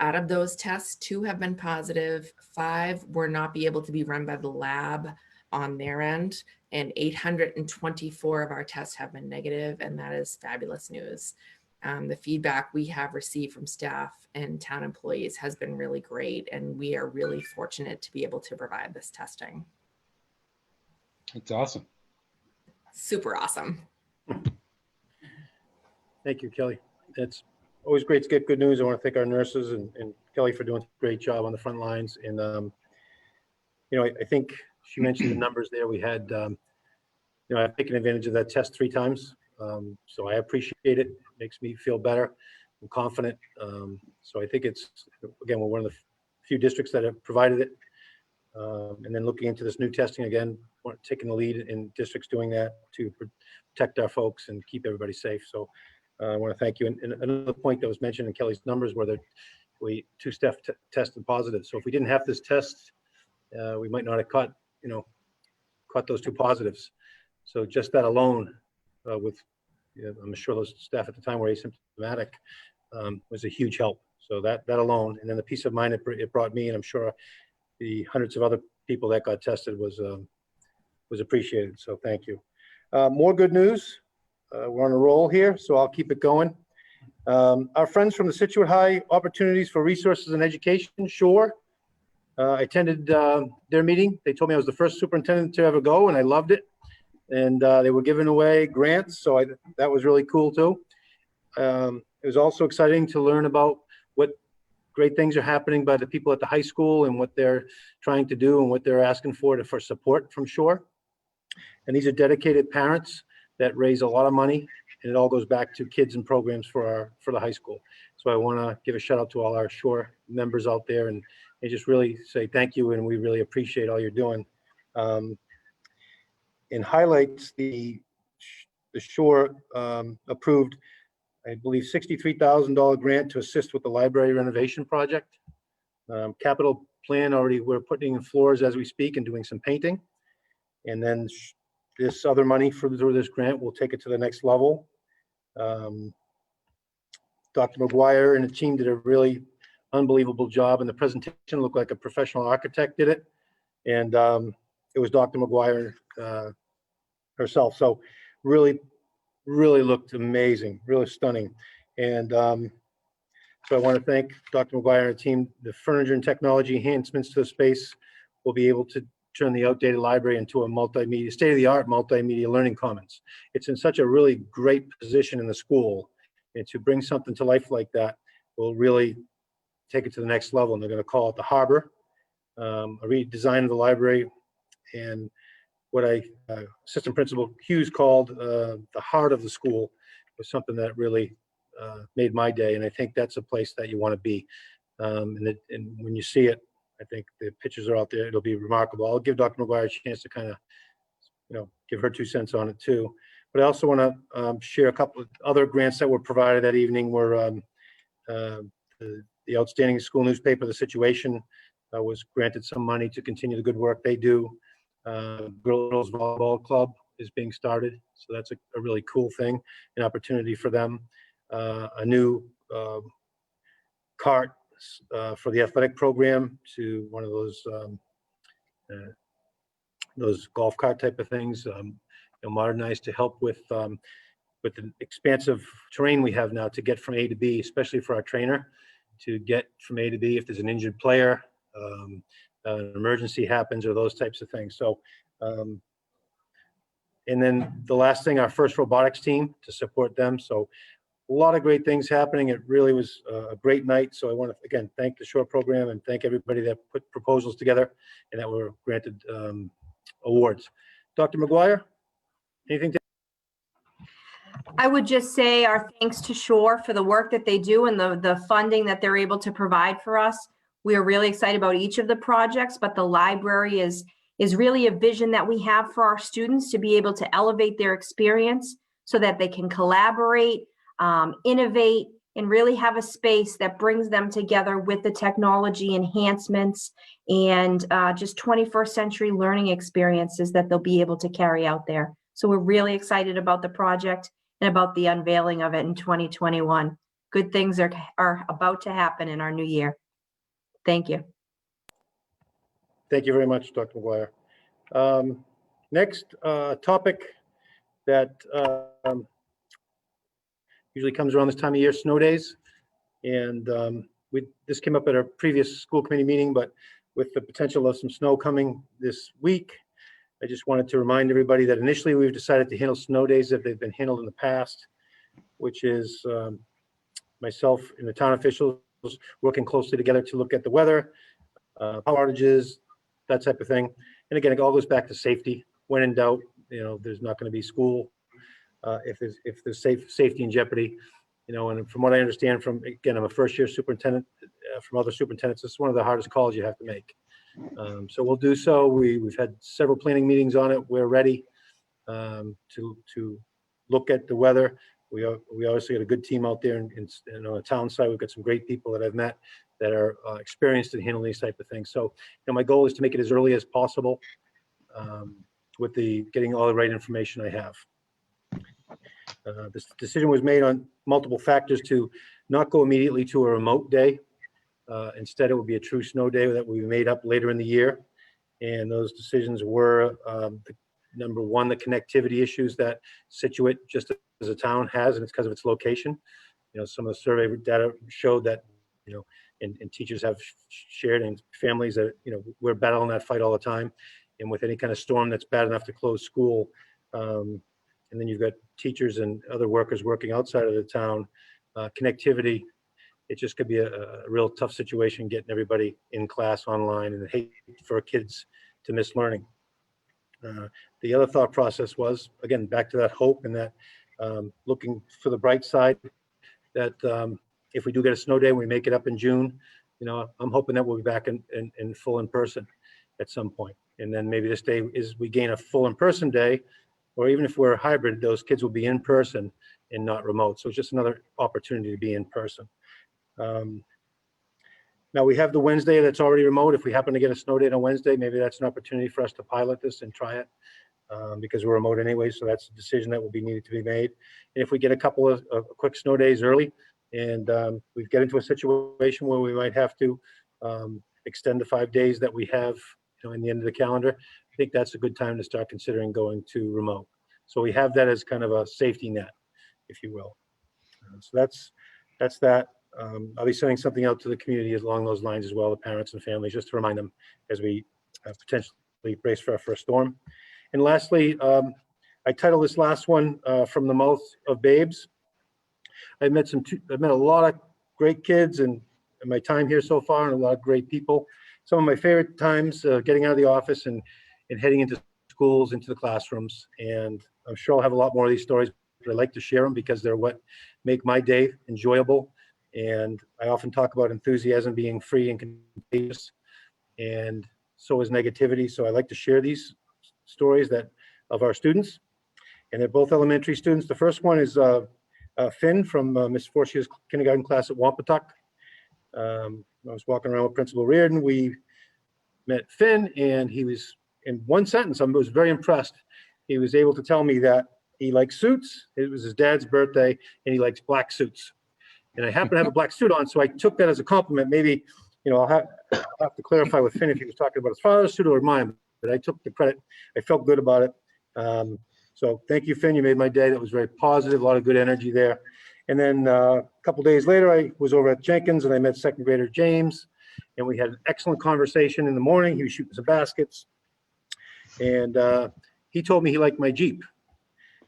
Out of those tests, 2 have been positive, 5 were not be able to be run by the lab on their end, and 824 of our tests have been negative, and that is fabulous news. The feedback we have received from staff and town employees has been really great, and we are really fortunate to be able to provide this testing. It's awesome. Super awesome. Thank you, Kelly. It's always great to get good news. I want to thank our nurses and Kelly for doing a great job on the front lines. And, you know, I think she mentioned the numbers there. We had, you know, I've taken advantage of that test 3 times. So I appreciate it. It makes me feel better and confident. So I think it's, again, we're one of the few districts that have provided it. And then looking into this new testing again, we're taking the lead in districts doing that to protect our folks and keep everybody safe. So I want to thank you. And another point that was mentioned in Kelly's numbers were that 2 staff tested positive. So if we didn't have this test, we might not have caught those 2 positives. So just that alone, I'm sure those staff at the time were asymptomatic, was a huge help. So that alone, and then the peace of mind it brought me, and I'm sure the hundreds of other people that got tested was appreciated. So thank you. More good news. We're on a roll here, so I'll keep it going. Our friends from the Scituate High Opportunities for Resources and Education, SURE, I attended their meeting. They told me I was the first superintendent to ever go, and I loved it. And they were giving away grants, so that was really cool too. It was also exciting to learn about what great things are happening by the people at the high school and what they're trying to do and what they're asking for support from SURE. And these are dedicated parents that raise a lot of money, and it all goes back to kids and programs for the high school. So I want to give a shout out to all our SURE members out there and just really say thank you, and we really appreciate all you're doing. In highlights, the SURE approved, I believe, $63,000 grant to assist with the library renovation project. Capital plan already, we're putting in floors as we speak and doing some painting. And then this other money through this grant will take it to the next level. Dr. McGuire and the team did a really unbelievable job, and the presentation looked like a professional architect did it. And it was Dr. McGuire herself. So really looked amazing, really stunning. And so I want to thank Dr. McGuire and the team. The furniture and technology enhancements to the space will be able to turn the outdated library into a multimedia, state-of-the-art multimedia learning commons. It's in such a really great position in the school, and to bring something to life like that will really take it to the next level. And they're going to call it the Harbor, a redesign of the library, and what Assistant Principal Hughes called the heart of the school was something that really made my day. And I think that's a place that you want to be. And when you see it, I think the pictures are out there. It'll be remarkable. I'll give Dr. McGuire a chance to kind of, give her 2 cents on it too. But I also want to share a couple of other grants that were provided that evening. Were the outstanding school newspaper, The Situation, was granted some money to continue the good work they do. Girls Volleyball Club is being started, so that's a really cool thing, an opportunity for them. A new cart for the athletic program, to one of those golf cart type of things, modernized to help with the expansive terrain we have now to get from A to B, especially for our trainer, to get from A to B if there's an injured player, an emergency happens, or those types of things. So, and then the last thing, our first robotics team, to support them. So a lot of great things happening. It really was a great night. So I want to, again, thank the short program and thank everybody that put proposals together and that were granted awards. Dr. McGuire, anything to? I would just say our thanks to Shore for the work that they do and the funding that they're able to provide for us. We are really excited about each of the projects, but the library is really a vision that we have for our students to be able to elevate their experience so that they can collaborate, innovate, and really have a space that brings them together with the technology enhancements and just 21st century learning experiences that they'll be able to carry out there. So we're really excited about the project and about the unveiling of it in 2021. Good things are about to happen in our new year. Thank you. Thank you very much, Dr. McGuire. Next topic that usually comes around this time of year, snow days. And this came up at our previous school committee meeting, but with the potential of some snow coming this week, I just wanted to remind everybody that initially we've decided to handle snow days as they've been handled in the past, which is myself and the town officials working closely together to look at the weather, power outages, that type of thing. And again, it all goes back to safety. When in doubt, there's not going to be school if there's safety in jeopardy. And from what I understand from, again, I'm a first-year superintendent. From other superintendents, it's one of the hardest calls you have to make. So we'll do so. We've had several planning meetings on it. We're ready to look at the weather. We obviously got a good team out there, and on the town side, we've got some great people that I've met that are experienced in handling these type of things. So, my goal is to make it as early as possible with getting all the right information I have. This decision was made on multiple factors to not go immediately to a remote day. Instead, it would be a true snow day that will be made up later in the year. And those decisions were, number one, the connectivity issues that Scituate, just as a town, has, and it's because of its location. Some of the survey data showed that, and teachers have shared, and families that, we're battling that fight all the time. And with any kind of storm that's bad enough to close school, and then you've got teachers and other workers working outside of the town, connectivity, it just could be a real tough situation getting everybody in class online, and hate for kids to miss learning. The other thought process was, again, back to that hope and that looking for the bright side, that if we do get a snow day, we make it up in June, I'm hoping that we'll be back in full in person at some point. And then maybe this day we gain a full in person day, or even if we're hybrid, those kids will be in person and not remote. So it's just another opportunity to be in person. Now we have the Wednesday that's already remote. If we happen to get a snow day on Wednesday, maybe that's an opportunity for us to pilot this and try it because we're remote anyway. So that's a decision that will be needed to be made. And if we get a couple of quick snow days early and we get into a situation where we might have to extend the 5 days that we have in the end of the calendar, I think that's a good time to start considering going to remote. So we have that as kind of a safety net, if you will. So that's that. I'll be sending something out to the community along those lines as well, the parents and families, just to remind them as we potentially brace for our first storm. And lastly, I titled this last one From the Mouth of Babes. I've met a lot of great kids in my time here so far, and a lot of great people. Some of my favorite times getting out of the office and heading into schools, into the classrooms. And I'm sure I'll have a lot more of these stories, but I like to share them because they're what make my day enjoyable. And I often talk about enthusiasm being free and contagious, and so is negativity. So I like to share these stories of our students, and they're both elementary students. The first one is Finn from Miss Forcia's kindergarten class at Wampatuck. I was walking around with Principal Reardon. We met Finn, and he was, in one sentence, I was very impressed. He was able to tell me that he likes suits. It was his dad's birthday, and he likes black suits. And I happen to have a black suit on, so I took that as a compliment. Maybe, I'll have to clarify with Finn if he was talking about his father's suit or mine, but I took the credit. I felt good about it. So thank you, Finn. You made my day. That was very positive, a lot of good energy there. And then a couple days later, I was over at Jenkins, and I met second grader James, and we had an excellent conversation in the morning. He was shooting some baskets, and he told me he liked my Jeep.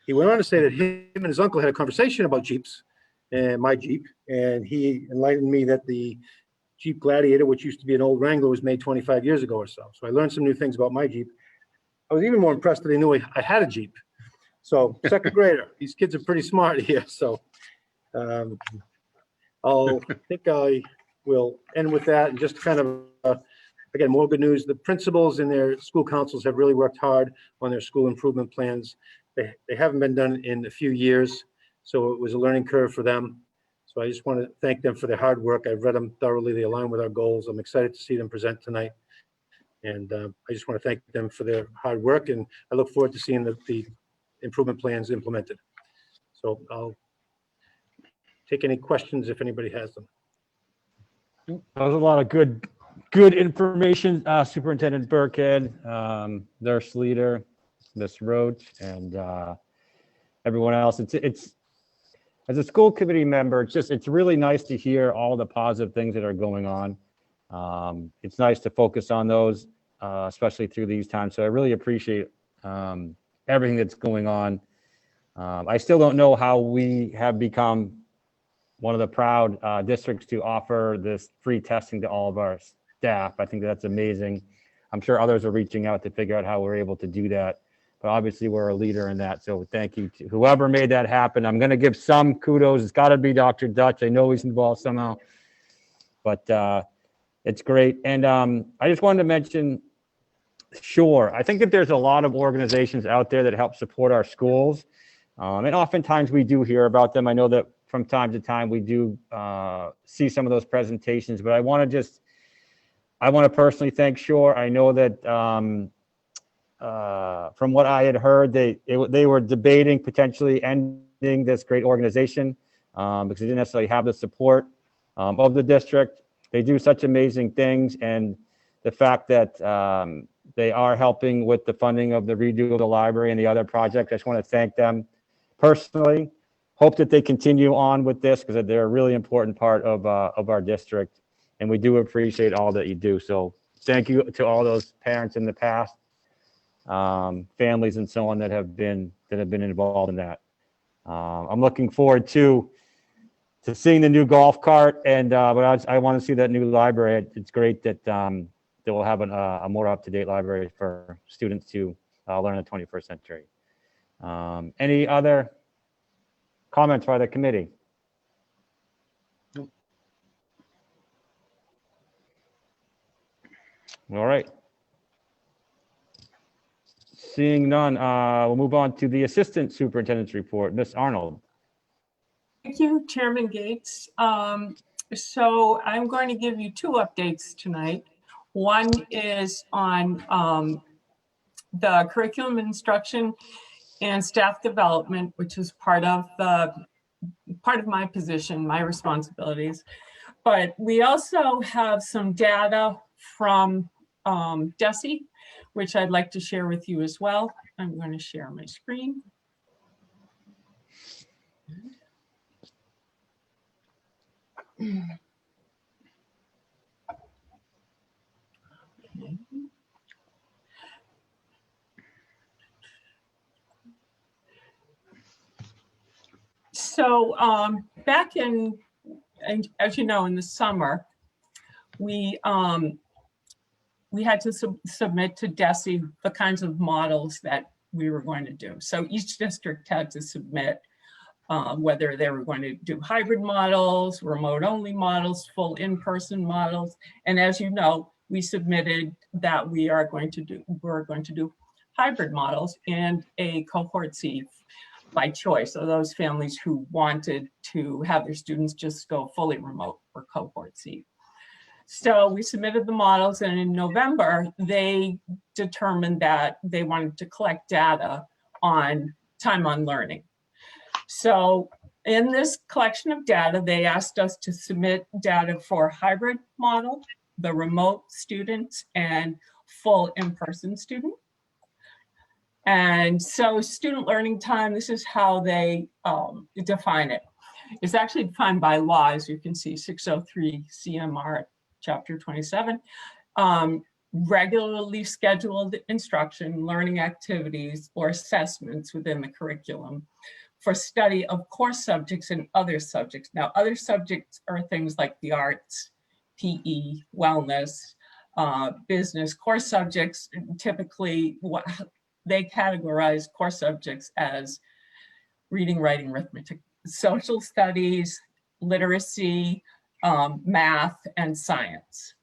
He went on to say that him and his uncle had a conversation about Jeeps and my Jeep, and he enlightened me that the Jeep Gladiator, which used to be an old Wrangler, was made 25 years ago or so. So I learned some new things about my Jeep. I was even more impressed that he knew I had a Jeep. So second grader, these kids are pretty smart here. So I think I will end with that, and just kind of, again, more good news. The principals and their school councils have really worked hard on their school improvement plans. They haven't been done in a few years, so it was a learning curve for them. So I just want to thank them for their hard work. I've read them thoroughly. They align with our goals. I'm excited to see them present tonight. And I just want to thank them for their hard work, and I look forward to seeing the improvement plans implemented. So I'll take any questions if anybody has them. That was a lot of good information, Superintendent Burkhead, nurse leader, Ms. Roach, and everyone else. It's as a school committee member, it's really nice to hear all the positive things that are going on. It's nice to focus on those, especially through these times. So I really appreciate everything that's going on. I still don't know how we have become one of the proud districts to offer this free testing to all of our staff. I think that's amazing. I'm sure others are reaching out to figure out how we're able to do that. But obviously, we're a leader in that. So thank you to whoever made that happen. I'm going to give some kudos. It's got to be Dr. Dutch. I know he's involved somehow. But it's great. And I just wanted to mention, sure, I think that there's a lot of organizations out there that help support our schools. And oftentimes we do hear about them. I know that from time to time we do see some of those presentations, but I want to personally thank Shore. I know that from what I had heard, they were debating potentially ending this great organization because they didn't necessarily have the support of the district. They do such amazing things, and the fact that they are helping with the funding of the redo of the library and the other projects, I just want to thank them personally. Hope that they continue on with this because they're a really important part of our district, and we do appreciate all that you do. So thank you to all those parents in the past, families and so on that have been involved in that. I'm looking forward to seeing the new golf cart, and but I want to see that new library. It's great that we'll have a more up-to-date library for students to learn the 21st century. Any other comments by the committee? All right. Seeing none, we'll move on to the Assistant Superintendent's report. Ms. Arnold. Thank you, Chairman Gates. So I'm going to give you two updates tonight. One is on the curriculum instruction and staff development, which is part of my position, my responsibilities. But we also have some data from DESE, which I'd like to share with you as well. I'm going to share my screen. So back in, and as you know, in the summer, we had to submit to DESE the kinds of models that we were going to do. So each district had to submit whether they were going to do hybrid models, remote only models, full in-person models. And as you know, we submitted that we're going to do hybrid models and a cohort C by choice. So those families who wanted to have their students just go fully remote for cohort C. So we submitted the models, and in November, they determined that they wanted to collect data on time on learning. So in this collection of data, they asked us to submit data for hybrid model, the remote students, and full in-person student. And so student learning time, this is how they define it. It's actually defined by law, as you can see, 603 CMR Chapter 27. Regularly scheduled instruction, learning activities, or assessments within the curriculum for study of core subjects and other subjects. Now, other subjects are things like the arts, PE, wellness, business. Core subjects, typically, what they categorize core subjects as reading, writing, arithmetic, social studies, literacy, math, and science.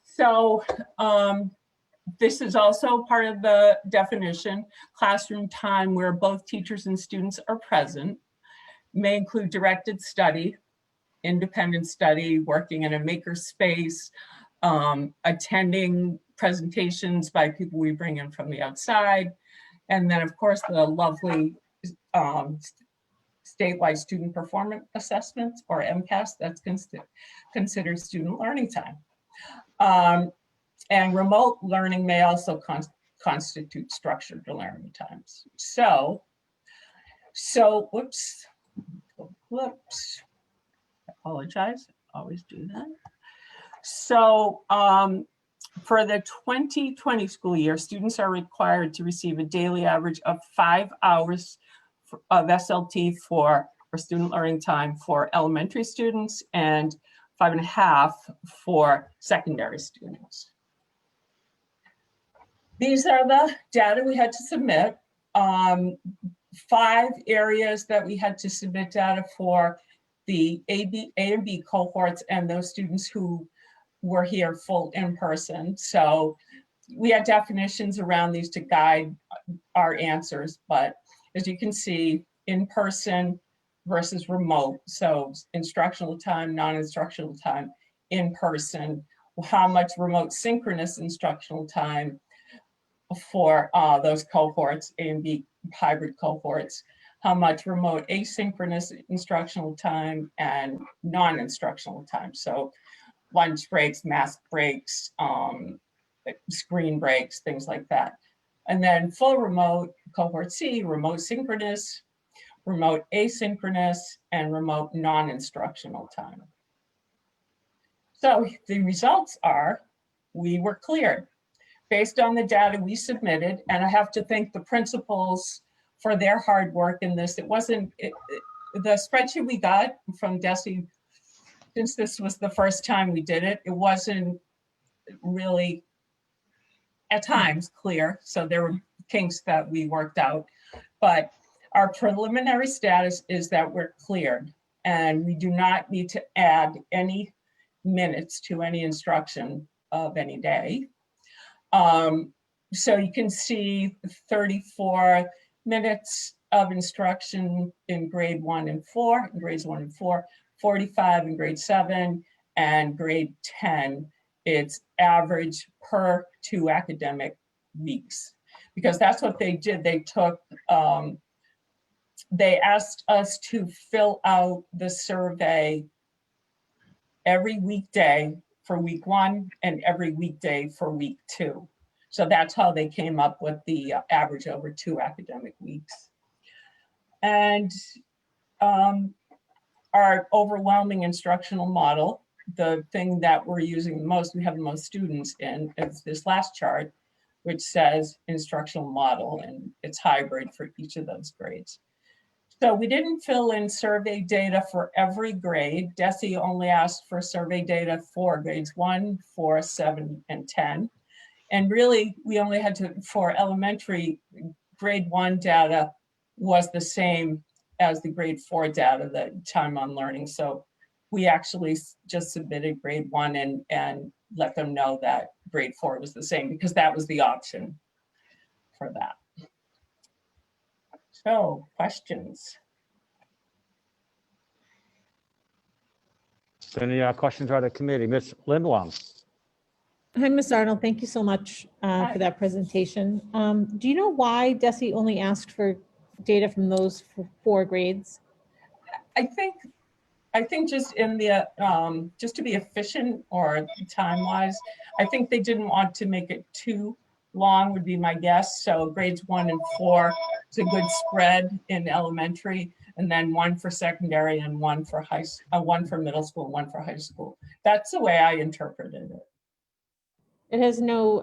So this is also part of the definition. Classroom time where both teachers and students are present may include directed study, independent study, working in a maker space, attending presentations by people we bring in from the outside, and then of course the lovely statewide student performance assessments, or MCAS, that's considered student learning time. And remote learning may also constitute structured learning times. So whoops, I apologize, always do that. So for the 2020 school year, students are required to receive a daily average of 5 hours of SLT for student learning time for elementary students and 5.5 for secondary students. These are the data we had to submit. 5 areas that we had to submit data for: the A and B cohorts and those students who were here full in person. So we had definitions around these to guide our answers, but as you can see, in person versus remote. So instructional time, non-instructional time, in person, how much remote synchronous instructional time for those cohorts, A and B hybrid cohorts, how much remote asynchronous instructional time and non-instructional time. So lunch breaks, mask breaks, screen breaks, things like that. And then full remote, cohort C, remote synchronous, remote asynchronous, and remote non-instructional time. So the results are, we were cleared based on the data we submitted, and I have to thank the principals for their hard work in this. It wasn't, the spreadsheet we got from Desi, since this was the first time we did it, it wasn't really at times clear. So there were kinks that we worked out, but our preliminary status is that we're cleared and we do not need to add any minutes to any instruction of any day. So you can see 34 minutes of instruction in grade 1 and 4, in grades 1 and 4, 45 in grade 7, and grade 10, it's average per 2 academic weeks. Because that's what they did. They took, they asked us to fill out the survey every weekday for week 1 and every weekday for week 2. So that's how they came up with the average over 2 academic weeks. And our overwhelming instructional model, the thing that we're using the most, we have the most students in, is this last chart, which says instructional model, and it's hybrid for each of those grades. So we didn't fill in survey data for every grade. Desi only asked for survey data for grades 1, 4, 7, and 10. And really, we only had to, for elementary, grade 1 data was the same as the grade 4 data, the time on learning. So we actually just submitted grade 1 and let them know that grade 4 was the same, because that was the option for that. So, questions? So any questions by the committee? Ms. Lindblom? Hi, Ms. Arnold. Thank you so much for that presentation. Do you know why DESI only asked for data from those 4 grades? I think just in the, just to be efficient or time-wise, I think they didn't want to make it too long would be my guess. So grades 1 and 4 is a good spread in elementary, and then 1 for secondary and 1 for one for middle school, 1 for high school. That's the way I interpreted it. It has no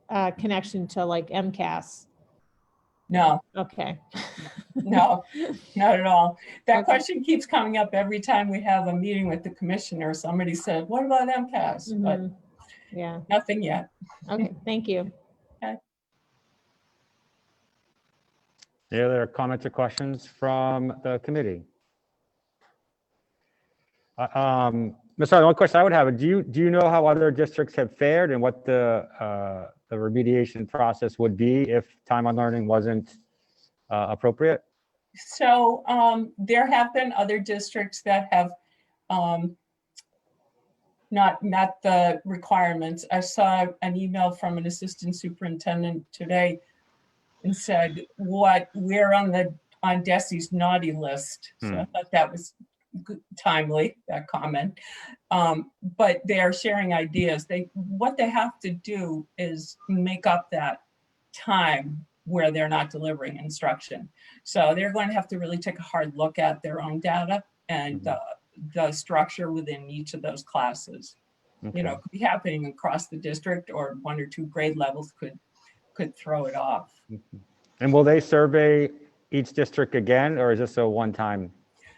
connection to like MCAS. No. Okay. No, not at all. That Okay. question keeps coming up every time we have a meeting with the commissioner. Somebody said, what about MCAS? But yeah, nothing yet. okay, thank you. Okay. Any other comments or questions from the committee? Ms. Arnold, one question I would have, do you know how other districts have fared and what the remediation process would be if time on learning wasn't appropriate? So there have been other districts that have not met the requirements. I saw an email from an assistant superintendent today and said, we're on DESI's naughty list. So I thought that was timely, that comment. But they are sharing ideas. What they have to do is make up that time where they're not delivering instruction. So they're going to have to really take a hard look at their own data and the structure within each of those classes. Okay. You know, it could be happening across the district, or 1 or 2 grade levels could throw it off. And will they survey each district again, or is this a one-time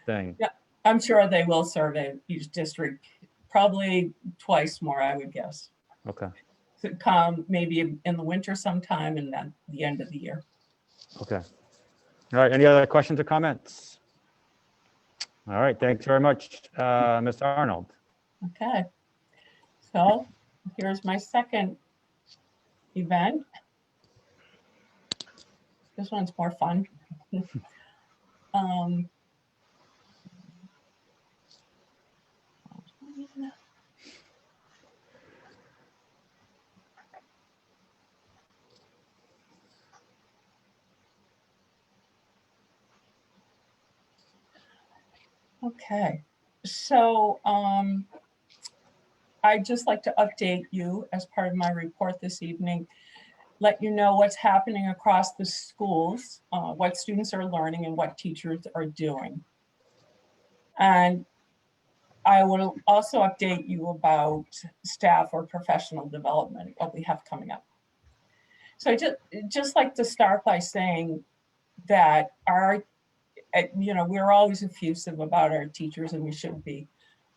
thing? Yeah, I'm sure they will survey each district, probably twice more, I would guess. Okay. To come maybe in the winter sometime and then the end of the year. Okay. All right. Any other questions or comments? All right. Thanks very much, Ms. Arnold. Okay. So here's my second event. This one's more fun. Okay, so I'd just like to update you as part of my report this evening, let you know what's happening across the schools, what students are learning and what teachers are doing. And I will also update you about staff or professional development, what we have coming up. So I just like to start by saying that we're always effusive about our teachers, and we should be.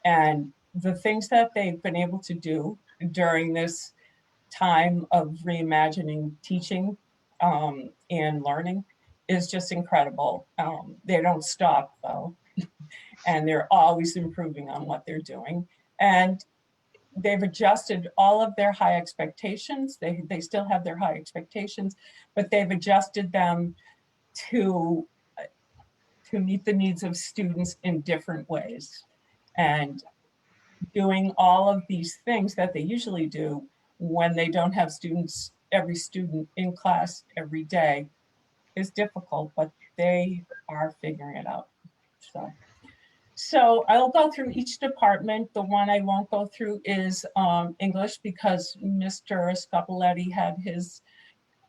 And the things that they've been able to do during this time of reimagining teaching and learning is just incredible. They don't stop though, and they're always improving on what they're doing. And they've adjusted all of their high expectations. They still have their high expectations, but they've adjusted them to meet the needs of students in different ways. And doing all of these things that they usually do when they don't have every student in class every day is difficult, but they are figuring it out. So I'll go through each department. The one I won't go through is English, because Mr. Scapoletti had his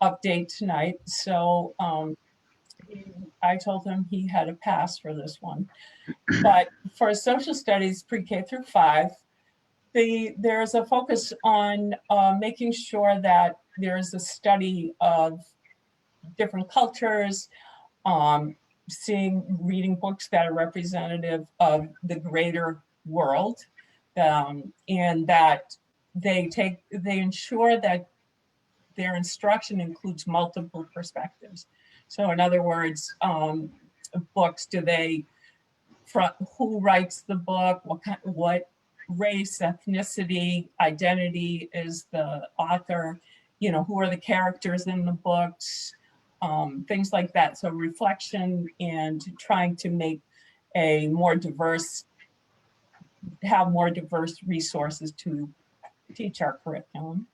update tonight. So I told him he had a pass for this one. But for social studies, pre-K through 5, there's a focus on making sure that there's a study of different cultures, reading books that are representative of the greater world, and that they ensure that their instruction includes multiple perspectives. So in other words, books, who writes the book, what race, ethnicity, identity is the author, who are the characters in the books, things like that. So reflection and trying to make a more diverse, have more diverse resources to teach our curriculum.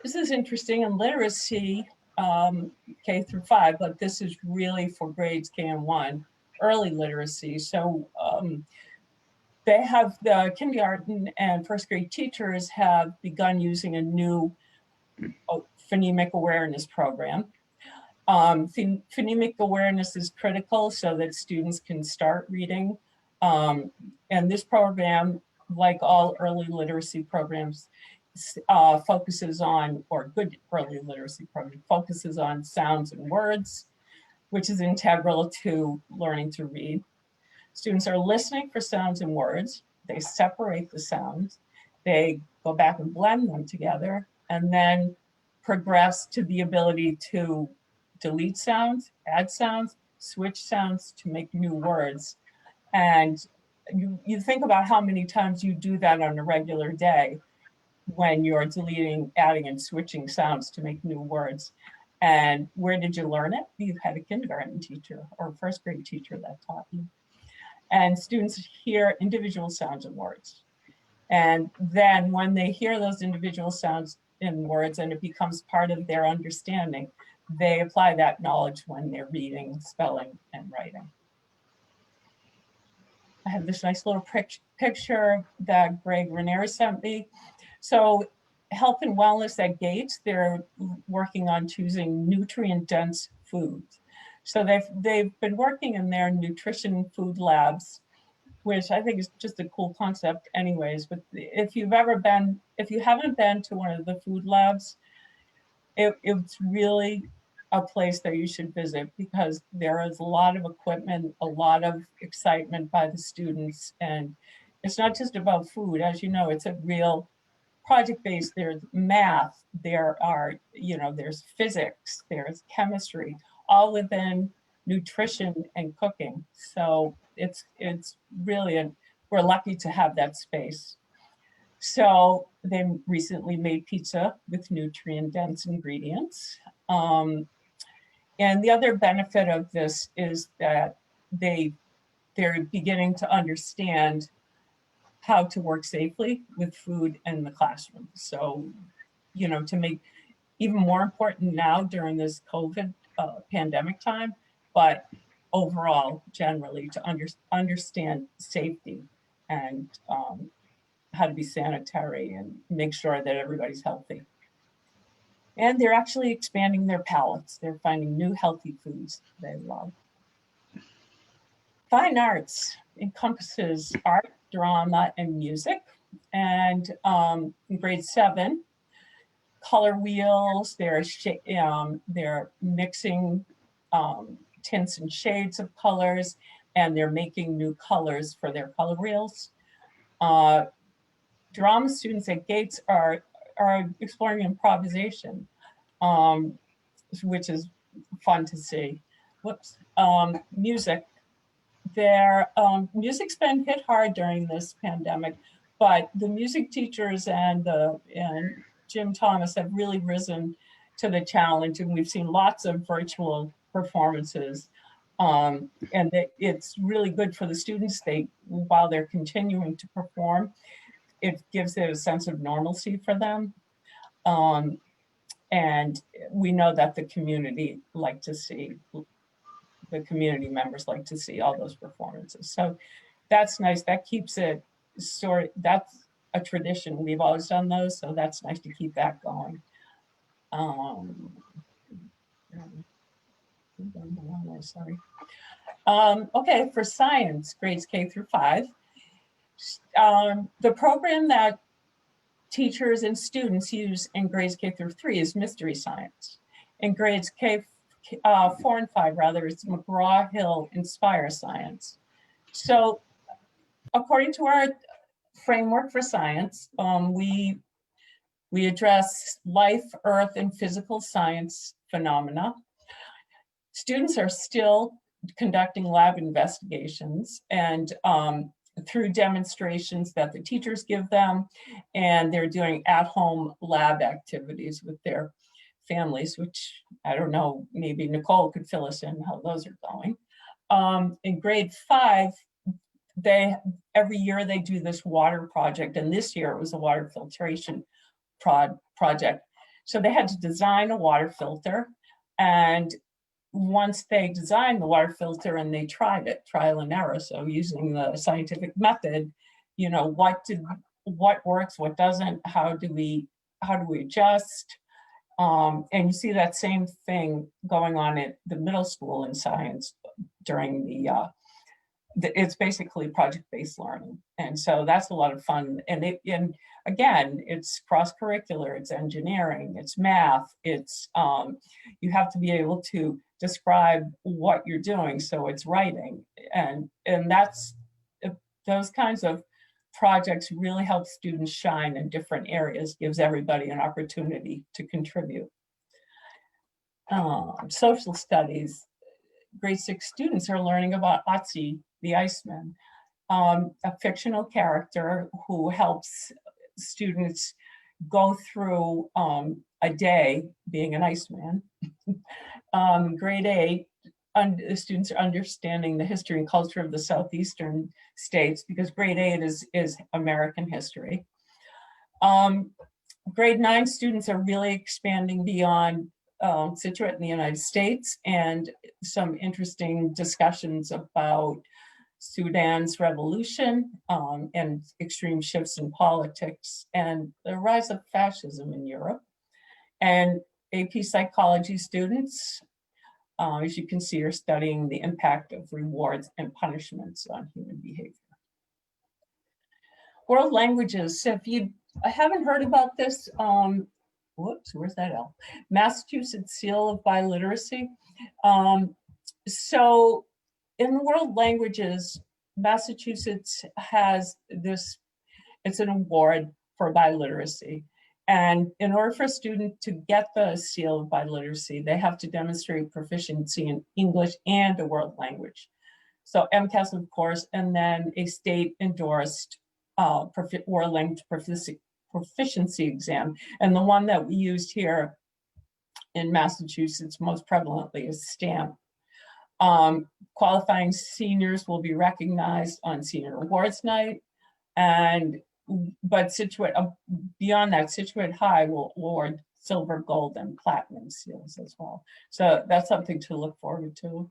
This is interesting in literacy, K through 5, but this is really for grades K and 1, early literacy. So they have the kindergarten and first grade teachers have begun using a new phonemic awareness program. Phonemic awareness is critical so that students can start reading. And this program, like all early literacy programs, focuses on, or good early literacy program, focuses on sounds and words, which is integral to learning to read. Students are listening for sounds and words. They separate the sounds. They go back and blend them together, and then progress to the ability to delete sounds, add sounds, switch sounds to make new words. And you think about how many times you do that on a regular day when you're deleting, adding, and switching sounds to make new words. And where did you learn it? You had a kindergarten teacher or a first grade teacher that taught you. And students hear individual sounds and words. And then when they hear those individual sounds and words and it becomes part of their understanding, they apply that knowledge when they're reading, spelling, and writing. I have this nice little picture that Greg Ranieri sent me. So health and wellness at Gates, they're working on choosing nutrient-dense foods. So they've been working in their nutrition food labs, which I think is just a cool concept anyways. But if you haven't been to one of the food labs, it's really a place that you should visit because there is a lot of equipment, a lot of excitement by the students. And it's not just about food. As you know, it's a real project-based. There's math, there are, there's physics, there's chemistry, all within nutrition and cooking. So it's really, we're lucky to have that space. So they recently made pizza with nutrient-dense ingredients. And the other benefit of this is that they're beginning to understand how to work safely with food in the classroom. So, to make even more important now during this COVID pandemic time, but overall, generally, to understand safety and how to be sanitary and make sure that everybody's healthy. And they're actually expanding their palates. They're finding new healthy foods they love. Fine arts encompasses art, drama, and music. And in grade 7, color wheels, they're mixing tints and shades of colors, and they're making new colors for their color wheels. Drama students at Gates are exploring improvisation, which is fun to see. Whoops. Music. Their music's been hit hard during this pandemic, but the music teachers and Jim Thomas have really risen to the challenge, and we've seen lots of virtual performances. And it's really good for the students. While they're continuing to perform, it gives it a sense of normalcy for them. And we know that the community members like to see all those performances. So that's nice. That keeps it that's a tradition. We've always done those, so that's nice to keep that going. Sorry. Okay, for science, grades K through 5. The program that teachers and students use in grades K through 3 is mystery science. In grades 4 and 5, rather, it's McGraw-Hill Inspire Science. So according to our framework for science, we address life, earth, and physical science phenomena. Students are still conducting lab investigations and through demonstrations that the teachers give them, and they're doing at-home lab activities with their families, which I don't know, maybe Nicole could fill us in how those are going. In grade 5, every year they do this water project, and this year it was a water filtration project. So they had to design a water filter, and once they designed the water filter and they tried it, trial and error, so using the scientific method, you know, what works, what doesn't, how do we adjust? And you see that same thing going on at the middle school in science during it's basically project-based learning. And so that's a lot of fun. And again, it's cross-curricular, it's engineering, it's math, it's, you have to be able to describe what you're doing. So it's writing. And that's, those kinds of projects really help students shine in different areas, gives everybody an opportunity to contribute. Social studies, grade 6 students are learning about Otzi, the Iceman, a fictional character who helps students go through a day being an Iceman. Grade 8, the students are understanding the history and culture of the Southeastern states, because grade 8 is American history. Grade 9 students are really expanding beyond Scituate in the United States, and some interesting discussions about Sudan's revolution and extreme shifts in politics and the rise of fascism in Europe. And AP psychology students, as you can see, are studying the impact of rewards and punishments on human behavior. World languages, so if you haven't heard about this, whoops, where's that L? Massachusetts Seal of Biliteracy. So in the world languages, Massachusetts has this, it's an award for biliteracy. And in order for a student to get the seal of biliteracy, they have to demonstrate proficiency in English and a world language. So MCAS, of course, and then a state endorsed world language proficiency exam. And the one that we used here in Massachusetts most prevalently is STAMP. Qualifying seniors will be recognized on Senior Awards Night, but Scituate, beyond that, Scituate High will award silver, gold, and platinum seals as well. So that's something to look forward to.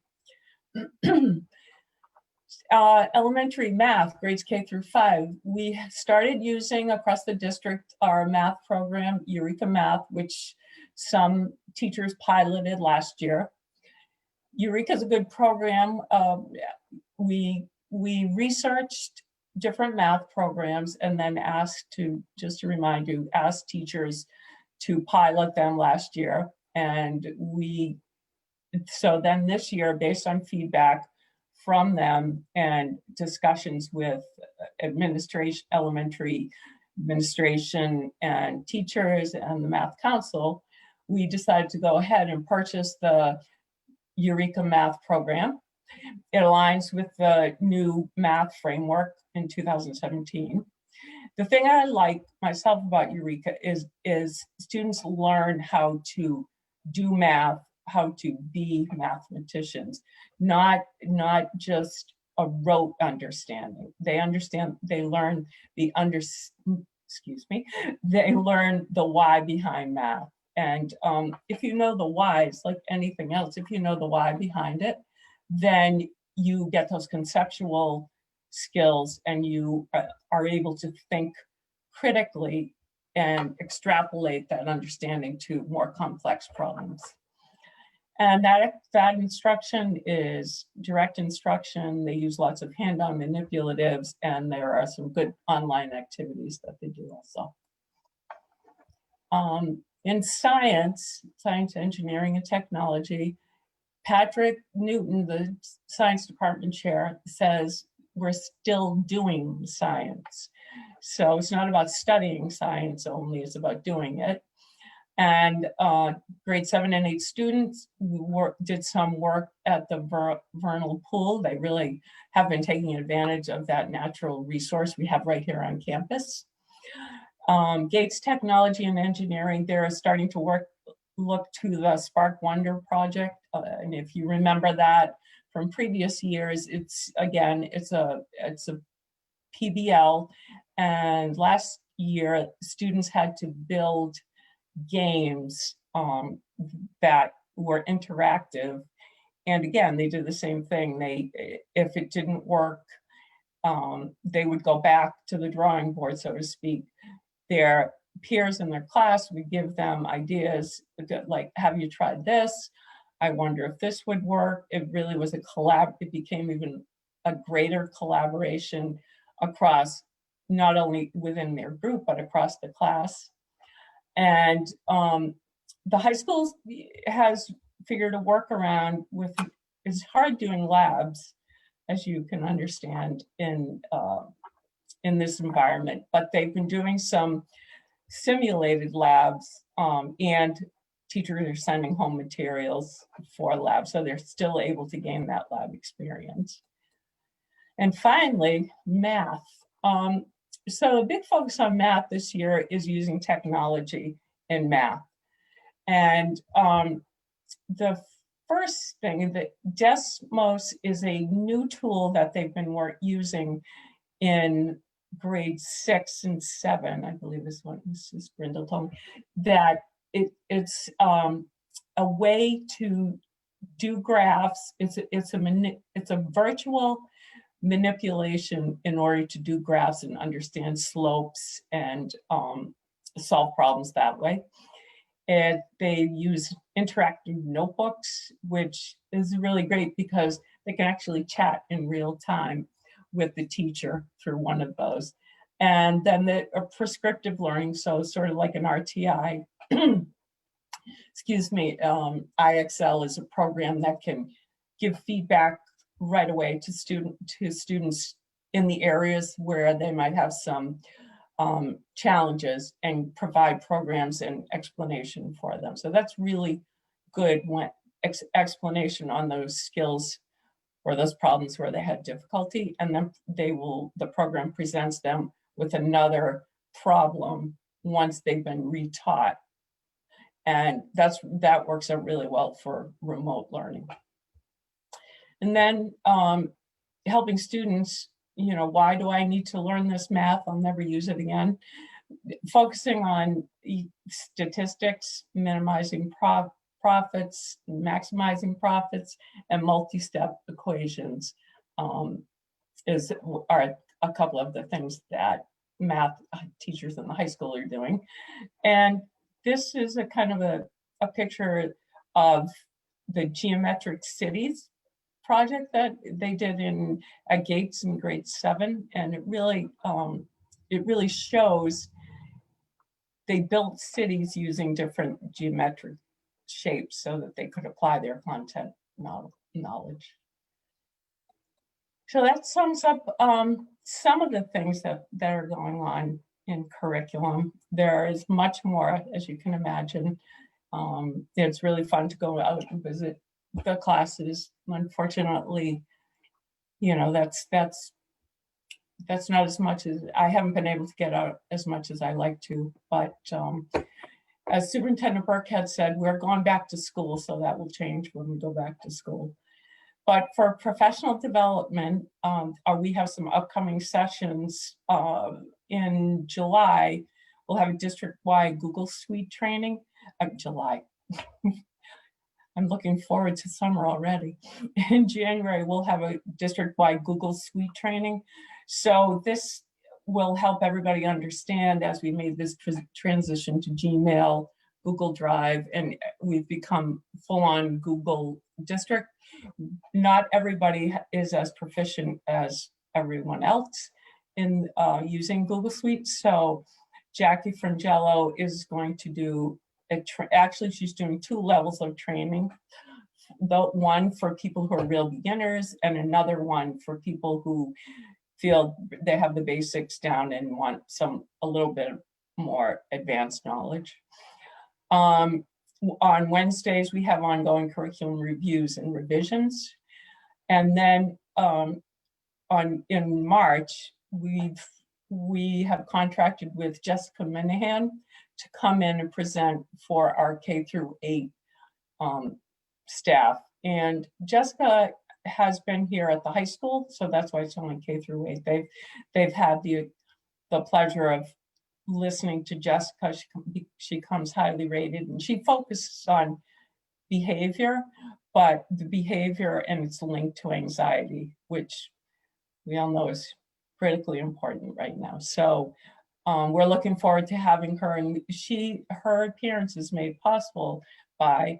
Elementary math, grades K through 5. We started using across the district our math program, Eureka Math, which some teachers piloted last year. Eureka is a good program. We researched different math programs and then asked to, just to remind you, asked teachers to pilot them last year. And so then this year, based on feedback from them and discussions with administration, elementary administration and teachers and the Math Council, we decided to go ahead and purchase the Eureka Math program. It aligns with the new math framework in 2017. The thing I like myself about Eureka is students learn how to do math, how to be mathematicians, not just a rote understanding. They learn they learn the why behind math. And if you know the why, it's like anything else. If you know the why behind it, then you get those conceptual skills and you are able to think critically and extrapolate that understanding to more complex problems. And that instruction is direct instruction. They use lots of hand-on manipulatives, and there are some good online activities that they do also. In science, engineering, and technology, Patrick Newton, the science department chair, says we're still doing science. So it's not about studying science only, it's about doing it. And grade 7 and 8 students did some work at the vernal pool. They really have been taking advantage of that natural resource we have right here on campus. Gates Technology and Engineering, they're starting to work look to the Spark Wonder project. And if you remember that from previous years, it's a PBL. And last year, students had to build games that were interactive. And again, they did the same thing. If it didn't work, they would go back to the drawing board, so to speak. Their peers in their class would give them ideas like, have you tried this? I wonder if this would work. It really was it became even a greater collaboration across, not only within their group, but across the class. And the high school has figured a workaround with, it's hard doing labs, as you can understand in this environment, but they've been doing some simulated labs, and teachers are sending home materials for labs, so they're still able to gain that lab experience. And finally, math. So a big focus on math this year is using technology in math. And the first thing, that Desmos is a new tool that they've been using in grades 6 and 7, I believe is what Mrs. Brindle told me, that it's a way to do graphs. It's a virtual manipulation in order to do graphs and understand slopes and solve problems that way. And they use interactive notebooks, which is really great because they can actually chat in real time with the teacher through one of those. And then the prescriptive learning, so sort of like an RTI, excuse me, IXL is a program that can give feedback right away to students in the areas where they might have some challenges and provide programs and explanation for them. So that's really good explanation on those skills or those problems where they had difficulty, and then the program presents them with another problem once they've been retaught. And that works out really well for remote learning. And then helping students, why do I need to learn this math? I'll never use it again. Focusing on statistics, minimizing profits, maximizing profits, and multi-step equations are a couple of the things that math teachers in the high school are doing. And this is a kind of a picture of the geometric cities project that they did at Gates in grade 7, and it really shows they built cities using different geometric shapes so that they could apply their content knowledge. So that sums up some of the things that are going on in curriculum. There is much more, as you can imagine. It's really fun to go out and visit the classes. Unfortunately, that's not as much as I haven't been able to get out as much as I like to. But as Superintendent Burke had said, we're going back to school, so that will change when we go back to school. But for professional development, we have some upcoming sessions in July. We'll have a district-wide Google Suite training. July. I'm looking forward to summer already. In January, we'll have a district-wide Google Suite training. So this will help everybody understand as we made this transition to Gmail, Google Drive, and we've become full-on Google district. Not everybody is as proficient as everyone else in using Google Suite. So Jackie Frangello is going to do actually, she's doing 2 levels of training. One for people who are real beginners, and another one for people who feel they have the basics down and want a little bit more advanced knowledge. On Wednesdays, we have ongoing curriculum reviews and revisions. And then in March, we have contracted with Jessica Minahan to come in and present for our K through 8 staff. And Jessica has been here at the high school, so that's why it's only K through 8. They've had the pleasure of listening to Jessica. She comes highly rated, and she focuses on behavior, but the behavior and it's linked to anxiety, which we all know is critically important right now. So we're looking forward to having her, and her appearance is made possible by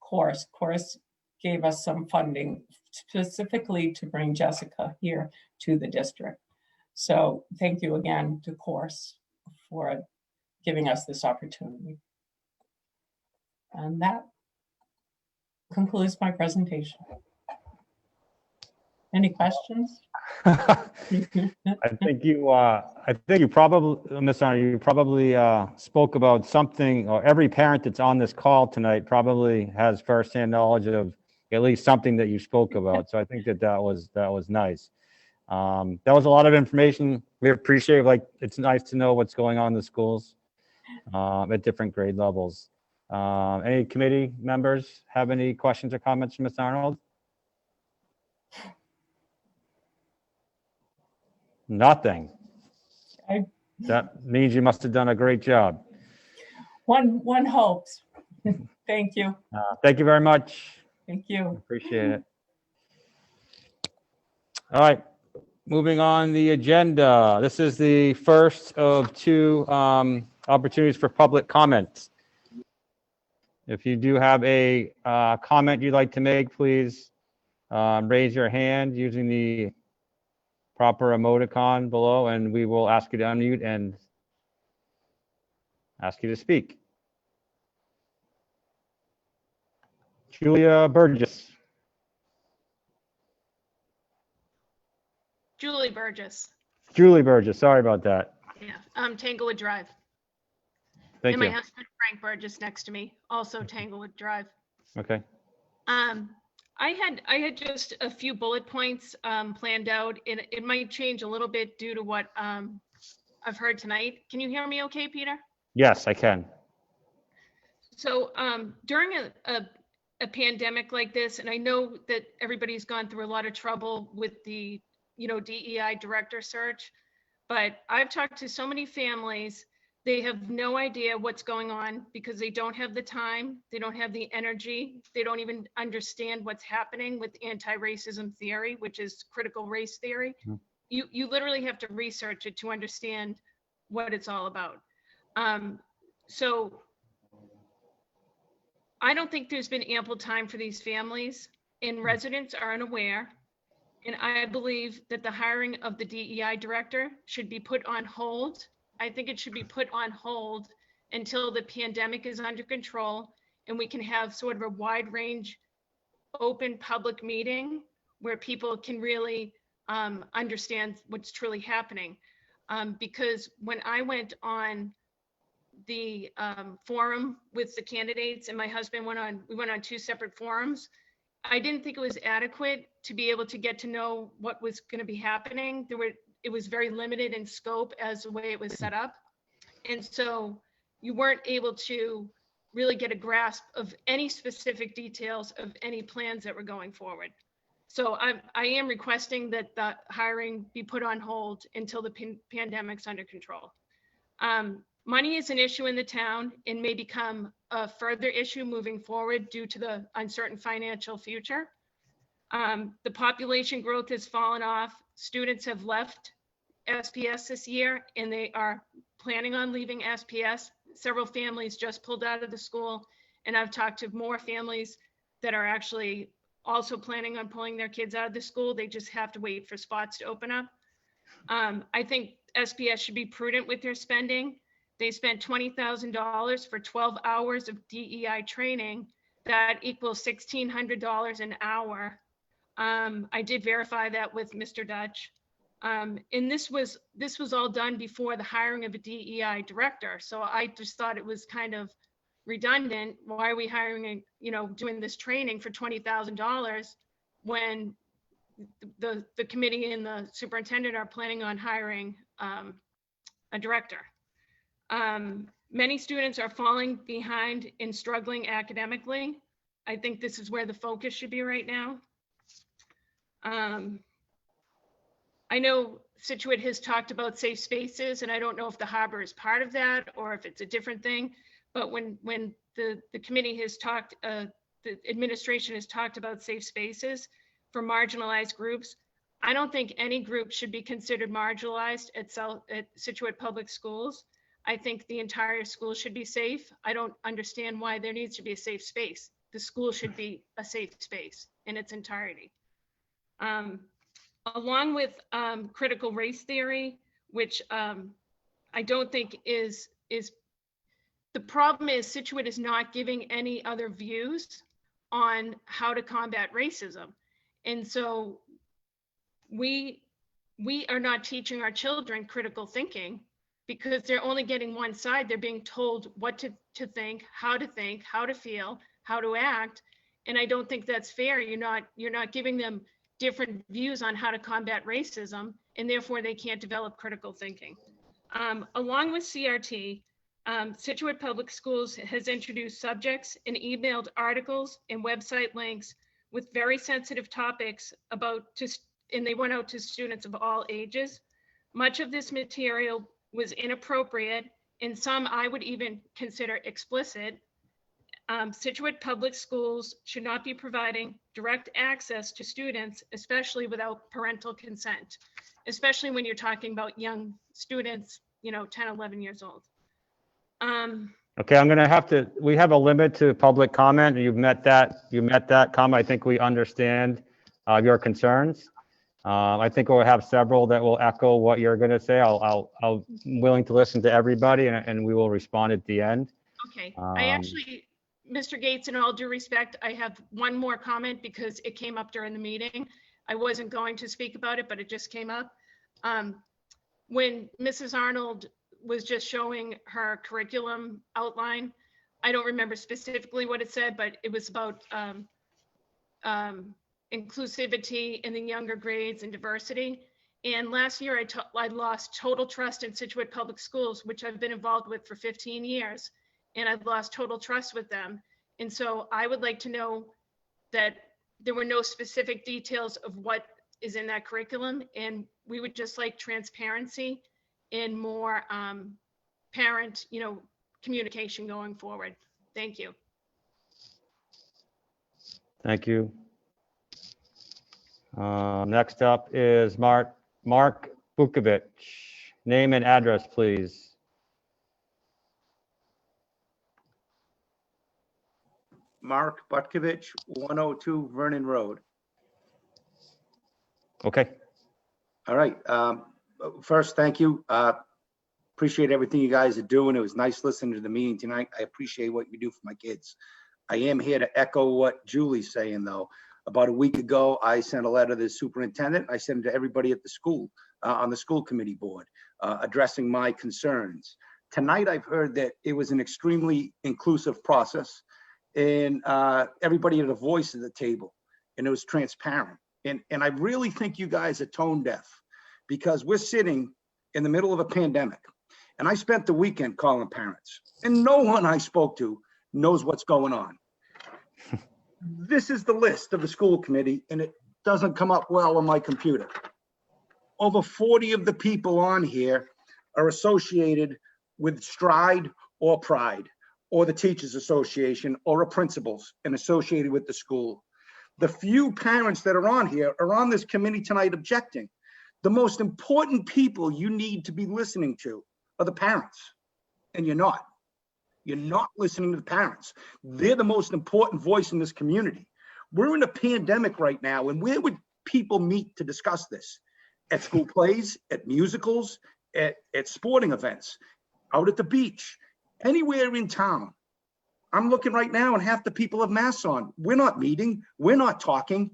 Course. Course gave us some funding specifically to bring Jessica here to the district. So thank you again to Course for giving us this opportunity. And that concludes my presentation. Any questions? I think you probably, Ms. Arner, you probably spoke about something, or every parent that's on this call tonight probably has firsthand knowledge of at least something that you spoke about. So I think that was nice. That was a lot of information. We appreciate, like, it's nice to know what's going on in the schools at different grade levels. Any committee members have any questions or comments for Ms. Arnold? Nothing. Okay. That means you must have done a great job. One hopes. Thank you. Thank you very much. Thank you. Appreciate it. All right, moving on the agenda. This is the first of 2 opportunities for public comments. If you do have a comment you'd like to make, please raise your hand using the proper emoticon below, and we will ask you to unmute and ask you to speak. Julia Burgess. Julie Burgess. Julie Burgess, sorry about that. Yeah, Tanglewood Drive. Thank and you. my husband Frank Burgess next to me, also Tanglewood Drive. Okay. I had just a few bullet points planned out, and it might change a little bit due to what I've heard tonight. Can you hear me okay, Peter? Yes, I can. So during a pandemic like this, and I know that everybody's gone through a lot of trouble with the DEI director search, but I've talked to so many families. They have no idea what's going on because they don't have the time, they don't have the energy, they don't even understand what's happening with anti-racism theory, which is critical race theory. Mm-hmm. You literally have to research it to understand what it's all about. So I don't think there's been ample time for these families, and residents are unaware. And I believe that the hiring of the DEI director should be put on hold. I think it should be put on hold until the pandemic is under control and we can have sort of a wide range, open public meeting where people can really understand what's truly happening. Because when I went on the forum with the candidates and my husband we went on 2 separate forums, I didn't think it was adequate to be able to get to know what was going to be happening. It was very limited in scope as the way it was set up. And so you weren't able to really get a grasp of any specific details of any plans that were going forward. So I am requesting that the hiring be put on hold until the pandemic's under control. Money is an issue in the town and may become a further issue moving forward due to the uncertain financial future. The population growth has fallen off. Students have left SPS this year and they are planning on leaving SPS. Several families just pulled out of the school, and I've talked to more families that are actually also planning on pulling their kids out of the school. They just have to wait for spots to open up. I think SPS should be prudent with their spending. They spent $20,000 for 12 hours of DEI training. That equals $1,600 an hour. I did verify that with Mr. Dutch. And this was all done before the hiring of a DEI director. So I just thought it was kind of redundant. Why are we hiring doing this training for $20,000 when the committee and the superintendent are planning on hiring a director. Many students are falling behind and struggling academically. I think this is where the focus should be right now. I know Scituate has talked about safe spaces, and I don't know if the harbor is part of that or if it's a different thing. But when the committee has talked, the administration has talked about safe spaces for marginalized groups, I don't think any group should be considered marginalized at Scituate Public Schools. I think the entire school should be safe. I don't understand why there needs to be a safe space. The school should be a safe space in its entirety. Along with critical race theory, which I don't think is the problem is Scituate is not giving any other views on how to combat racism. And so we are not teaching our children critical thinking because they're only getting one side. They're being told what to think, how to feel, how to act. And I don't think that's fair. You're not giving them different views on how to combat racism, and therefore they can't develop critical thinking. Along with CRT, Scituate Public Schools has introduced subjects and emailed articles and website links with very sensitive topics and they went out to students of all ages. Much of this material was inappropriate, and some I would even consider explicit. Scituate Public Schools should not be providing direct access to students, especially without parental consent, especially when you're talking about young students, 10, 11 years old. Okay, I'm gonna have to, we have a limit to public comment, and you met that comment. I think we understand your concerns. I think we'll have several that will echo what you're gonna say. I'm willing to listen to everybody, and we will respond at the end. Okay, I actually, Mr. Gates, in all due respect, I have one more comment because it came up during the meeting. I wasn't going to speak about it, but it just came up. When Mrs. Arnold was just showing her curriculum outline, I don't remember specifically what it said, but it was about inclusivity in the younger grades and diversity. And last year, I lost total trust in Scituate Public Schools, which I've been involved with for 15 years. And I've lost total trust with them. And so I would like to know that there were no specific details of what is in that curriculum. And we would just like transparency and more parent, communication going forward. Thank you. Thank you. Next up is Mark Bukovic. Name and address, please. Mark Butkovich, 102 Vernon Road. Okay. All right. First, thank you. Appreciate everything you guys are doing. It was nice listening to the meeting tonight. I appreciate what you do for my kids. I am here to echo what Julie's saying, though. About a week ago, I sent a letter to the superintendent. I sent it to everybody at the school, on the school committee board, addressing my concerns. Tonight, I've heard that it was an extremely inclusive process, and everybody had a voice at the table, and it was transparent. And I really think you guys are tone deaf, because we're sitting in the middle of a pandemic. And I spent the weekend calling parents, and no one I spoke to knows what's going on. This is the list of the school committee, and it doesn't come up well on my computer. Over 40 of the people on here are associated with Stride or Pride, or the Teachers Association, or principals and associated with the school. The few parents that are on here are on this committee tonight objecting. The most important people you need to be listening to are the parents, and you're not. You're not listening to the parents. They're the most important voice in this community. We're in a pandemic right now, and where would people meet to discuss this? At school plays, at musicals, at sporting events, out at the beach, anywhere in town. I'm looking right now and half the people have masks on. We're not meeting, we're not talking.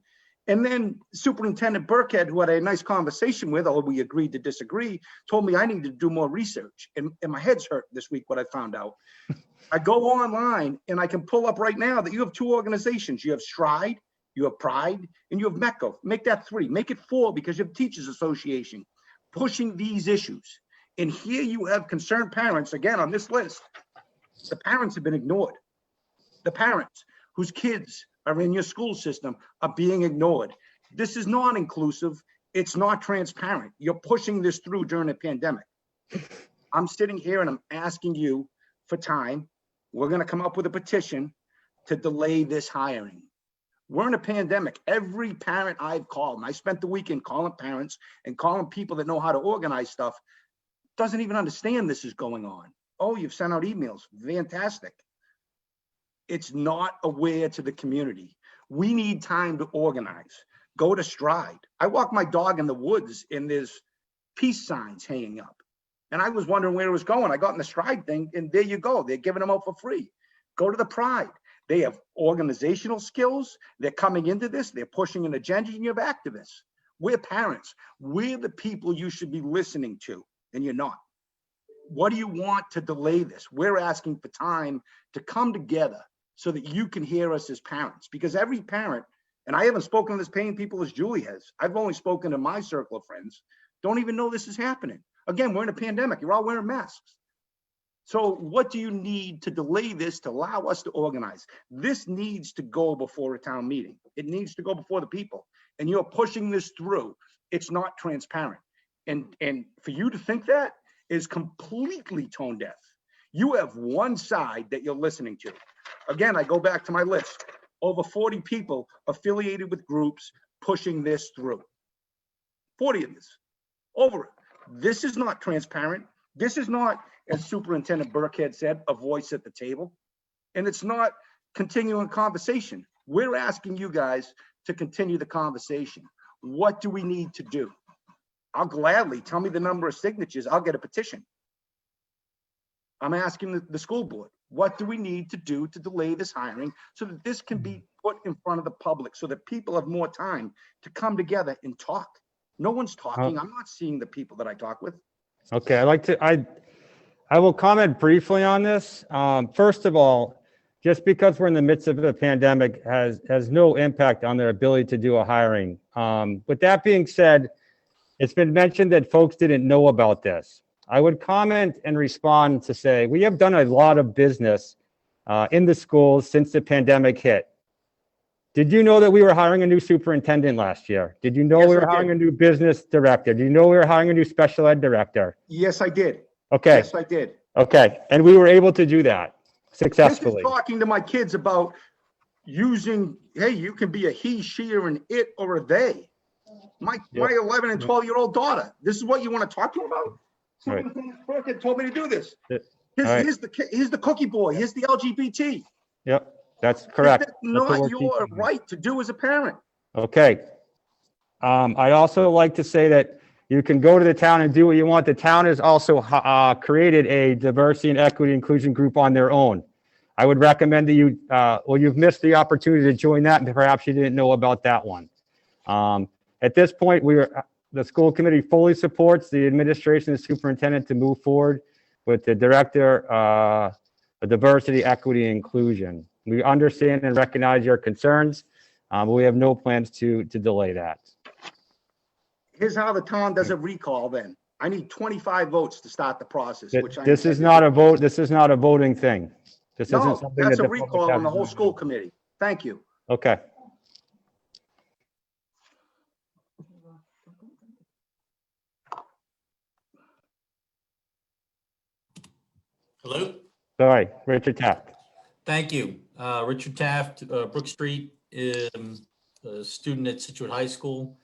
And then Superintendent Burkhead, who I had a nice conversation with, although we agreed to disagree, told me I needed to do more research. And my head's hurt this week, what I found out. I go online and I can pull up right now that you have two organizations. You have Stride, you have Pride, and you have MECO. Make that 3, make it 4, because you have Teachers Association. pushing these issues. And here you have concerned parents, again, on this list. The parents have been ignored. The parents whose kids are in your school system are being ignored. This is not inclusive. It's not transparent. You're pushing this through during a pandemic. I'm sitting here and I'm asking you for time. We're going to come up with a petition to delay this hiring. We're in a pandemic. Every parent I've called, and I spent the weekend calling parents and calling people that know how to organize stuff, doesn't even understand this is going on. Oh, you've sent out emails. Fantastic. It's not aware to the community. We need time to organize. Go to Stride. I walk my dog in the woods and there's peace signs hanging up. And I was wondering where it was going. I got in the Stride thing and there you go. They're giving them out for free. Go to the Pride. They have organizational skills. They're coming into this. They're pushing an agenda, and you have activists. We're parents. We're the people you should be listening to, and you're not. What do you want to delay this? We're asking for time to come together so that you can hear us as parents, because every parent, and I haven't spoken to as many people as Julie has. I've only spoken to my circle of friends, don't even know this is happening. Again, we're in a pandemic. You're all wearing masks. So what do you need to delay this to allow us to organize? This needs to go before a town meeting. It needs to go before the people. And you're pushing this through. It's not transparent. And for you to think that is completely tone deaf. You have one side that you're listening to. Again, I go back to my list. Over 40 people affiliated with groups pushing this through. 40 of this. Over it. This is not transparent. This is not, as Superintendent Burkhead said, a voice at the table. And it's not continuing conversation. We're asking you guys to continue the conversation. What do we need to do? I'll gladly tell me the number of signatures. I'll get a petition. I'm asking the school board, what do we need to do to delay this hiring so that this can be put in front of the public so that people have more time to come together and talk? No one's talking. I'm not seeing the people that I talk with. Okay, I will comment briefly on this. First of all, just because we're in the midst of a pandemic has no impact on their ability to do a hiring. With that being said, it's been mentioned that folks didn't know about this. I would comment and respond to say, we have done a lot of business in the schools since the pandemic hit. Did you know that we were hiring a new superintendent last year? Did you know Yes, we were I hiring did. a new business director? Did you know we were hiring a new special ed director? Yes, I did. Okay. Yes, I did. Okay, and we were able to do that This successfully. is talking to my kids about using, hey, you can be a he, she, or an it, or a they. My 11 and 12-year-old daughter. This is what you want to talk to them about? Right. Superintendent Burkett told me to do this. All right. Here's the cookie boy. Here's the LGBT. Yep, that's correct. That's That's what not we're your teaching. right to do as a parent. Okay. I also like to say that you can go to the town and do what you want. The town has also created a diversity and equity inclusion group on their own. I would recommend that you, well, you've missed the opportunity to join that, and perhaps you didn't know about that one. At this point, the school committee fully supports the administration and superintendent to move forward with the director of diversity, equity, and inclusion. We understand and recognize your concerns, but we have no plans to delay that. Here's how the town does a recall then. I need 25 votes to start the process, which I This is intend to not do. a vote. This is not a voting thing. This isn't No, something that's that a the public recall has on the whole to school do. committee. Thank you. Okay. Hello? Sorry, Richard Taft. Thank you. Richard Taft, Brook Street, a student at Scituate High School.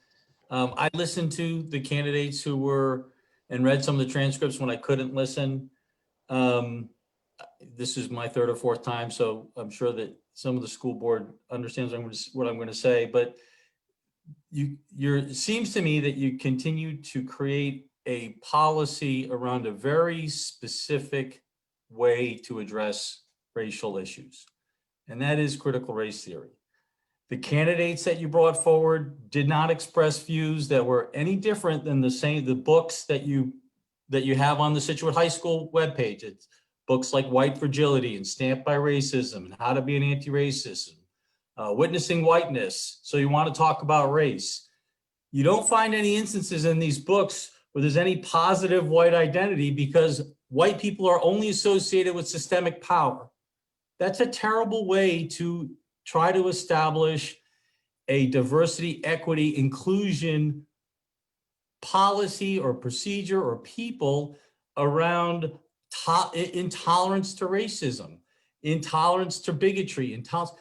I listened to the candidates who were and read some of the transcripts when I couldn't listen. This is my third or fourth time, so I'm sure that some of the school board understands what I'm going to say, but it seems to me that you continue to create a policy around a very specific way to address racial issues, and that is critical race theory. The candidates that you brought forward did not express views that were any different than the books that you have on the Scituate High School webpage. It's books like White Fragility and Stamped by Racism and How to Be an Anti-Racist, Witnessing Whiteness. So you want to talk about race. You don't find any instances in these books where there's any positive white identity because white people are only associated with systemic power. That's a terrible way to try to establish a diversity, equity, inclusion policy or procedure or people around intolerance to racism, intolerance to bigotry, intolerance.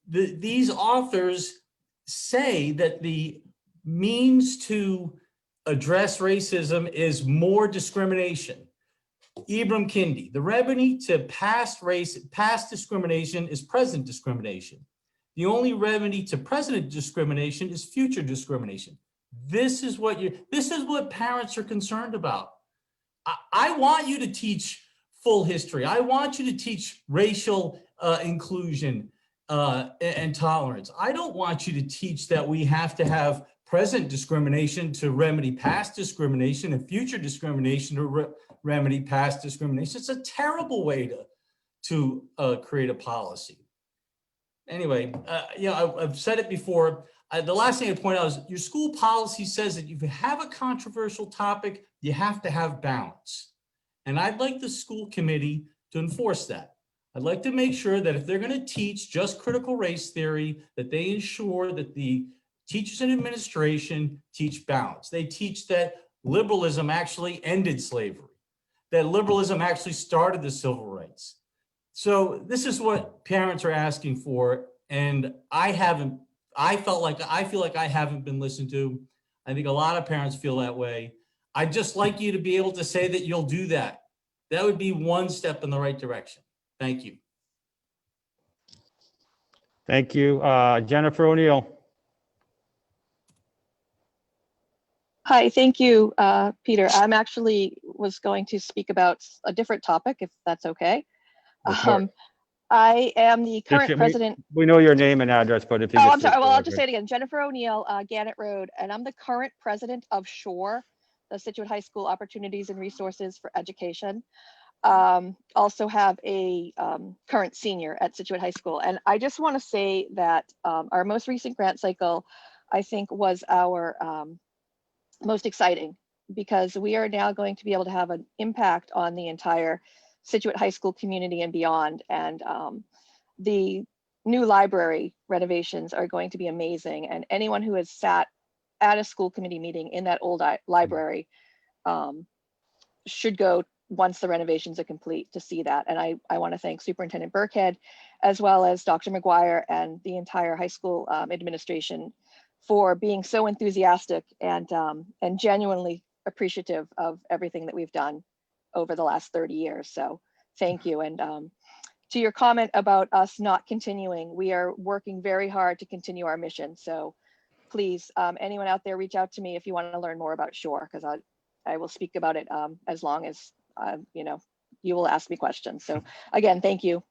These authors say that the means to address racism is more discrimination. Ibram Kendi, the remedy to past discrimination is present discrimination. The only remedy to present discrimination is future discrimination. This is what parents are concerned about. I want you to teach full history. I want you to teach racial inclusion and tolerance. I don't want you to teach that we have to have present discrimination to remedy past discrimination and future discrimination to remedy past discrimination. It's a terrible way to create a policy. Anyway, I've said it before. The last thing I'd point out is your school policy says that if you have a controversial topic, you have to have balance. And I'd like the school committee to enforce that. I'd like to make sure that if they're going to teach just critical race theory, that they ensure that the teachers and administration teach balance. They teach that liberalism actually ended slavery, that liberalism actually started the civil rights. So this is what parents are asking for. And I feel like I haven't been listened to. I think a lot of parents feel that way. I'd just like you to be able to say that you'll do that. That would be one step in the right direction. Thank you. Thank you. Jennifer O'Neill. Hi, thank you, Peter. I'm actually was going to speak about a different topic, if that's okay. I am the current president. We know your name and address, but if you I'm sorry. Well, I'll just say it again. Jennifer O'Neill, Gannett Road, and I'm the current president of SHORE, the Scituate High School Opportunities and Resources for Education. Also have a current senior at Scituate High School. And I just want to say that our most recent grant cycle, I think, was our most exciting, because we are now going to be able to have an impact on the entire Scituate High School community and beyond. And the new library renovations are going to be amazing. And anyone who has sat at a school committee meeting in that old library should go once the renovations are complete to see that. And I want to thank Superintendent Burkhead, as well as Dr. McGuire and the entire high school administration for being so enthusiastic and genuinely appreciative of everything that we've done over the last 30 years. So thank you. And to your comment about us not continuing, we are working very hard to continue our mission. So please, anyone out there, reach out to me if you want to learn more about SHORE, because I will speak about it as long as you will ask me questions. So again, thank you.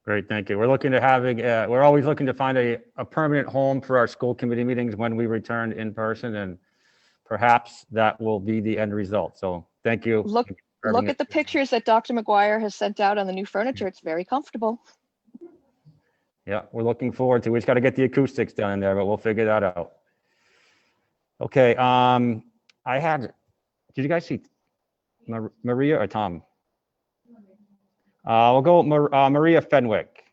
Great, thank you. We're looking to we're always looking to find a permanent home for our school committee meetings when we return in person, and perhaps that will be the end result. So thank you. Look at the pictures that Dr. McGuire has sent out on the new furniture. It's very comfortable. Yeah, we're looking forward to it. We just got to get the acoustics done in there, but we'll figure that out. Okay, did you guys see Maria or Tom? We'll go Maria Fenwick.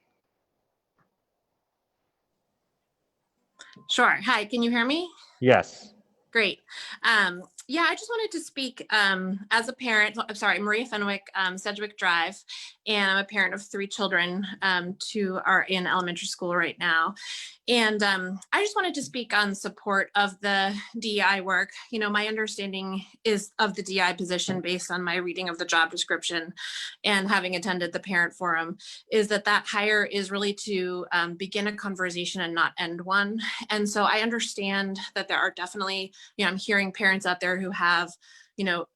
Sure. Hi, can you hear me? Yes. Great. Yeah, I just wanted to speak as a parent. I'm sorry, Maria Fenwick, Sedgwick Drive, and I'm a parent of 3 children. 2 are in elementary school right now. And I just wanted to speak on support of the DEI work. You know, my understanding is of the DEI position, based on my reading of the job description and having attended the parent forum, is that hire is really to begin a conversation and not end one. And so I understand that there are definitely, I'm hearing parents out there who have,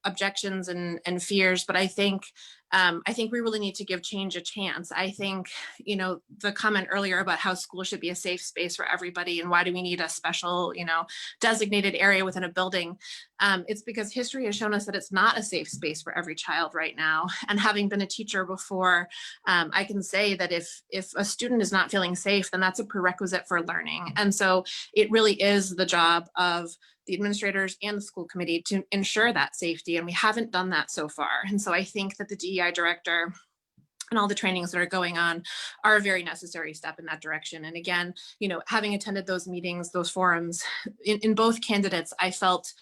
objections and fears, but I think we really need to give change a chance. I think, the comment earlier about how school should be a safe space for everybody and why do we need a special, designated area within a building. It's because history has shown us that it's not a safe space for every child right now. And having been a teacher before, I can say that if a student is not feeling safe, then that's a prerequisite for learning. And so it really is the job of the administrators and the school committee to ensure that safety. And we haven't done that so far. And so I think that the DEI director and all the trainings that are going on are a very necessary step in that direction. And again, having attended those meetings, those forums, in both candidates, I felt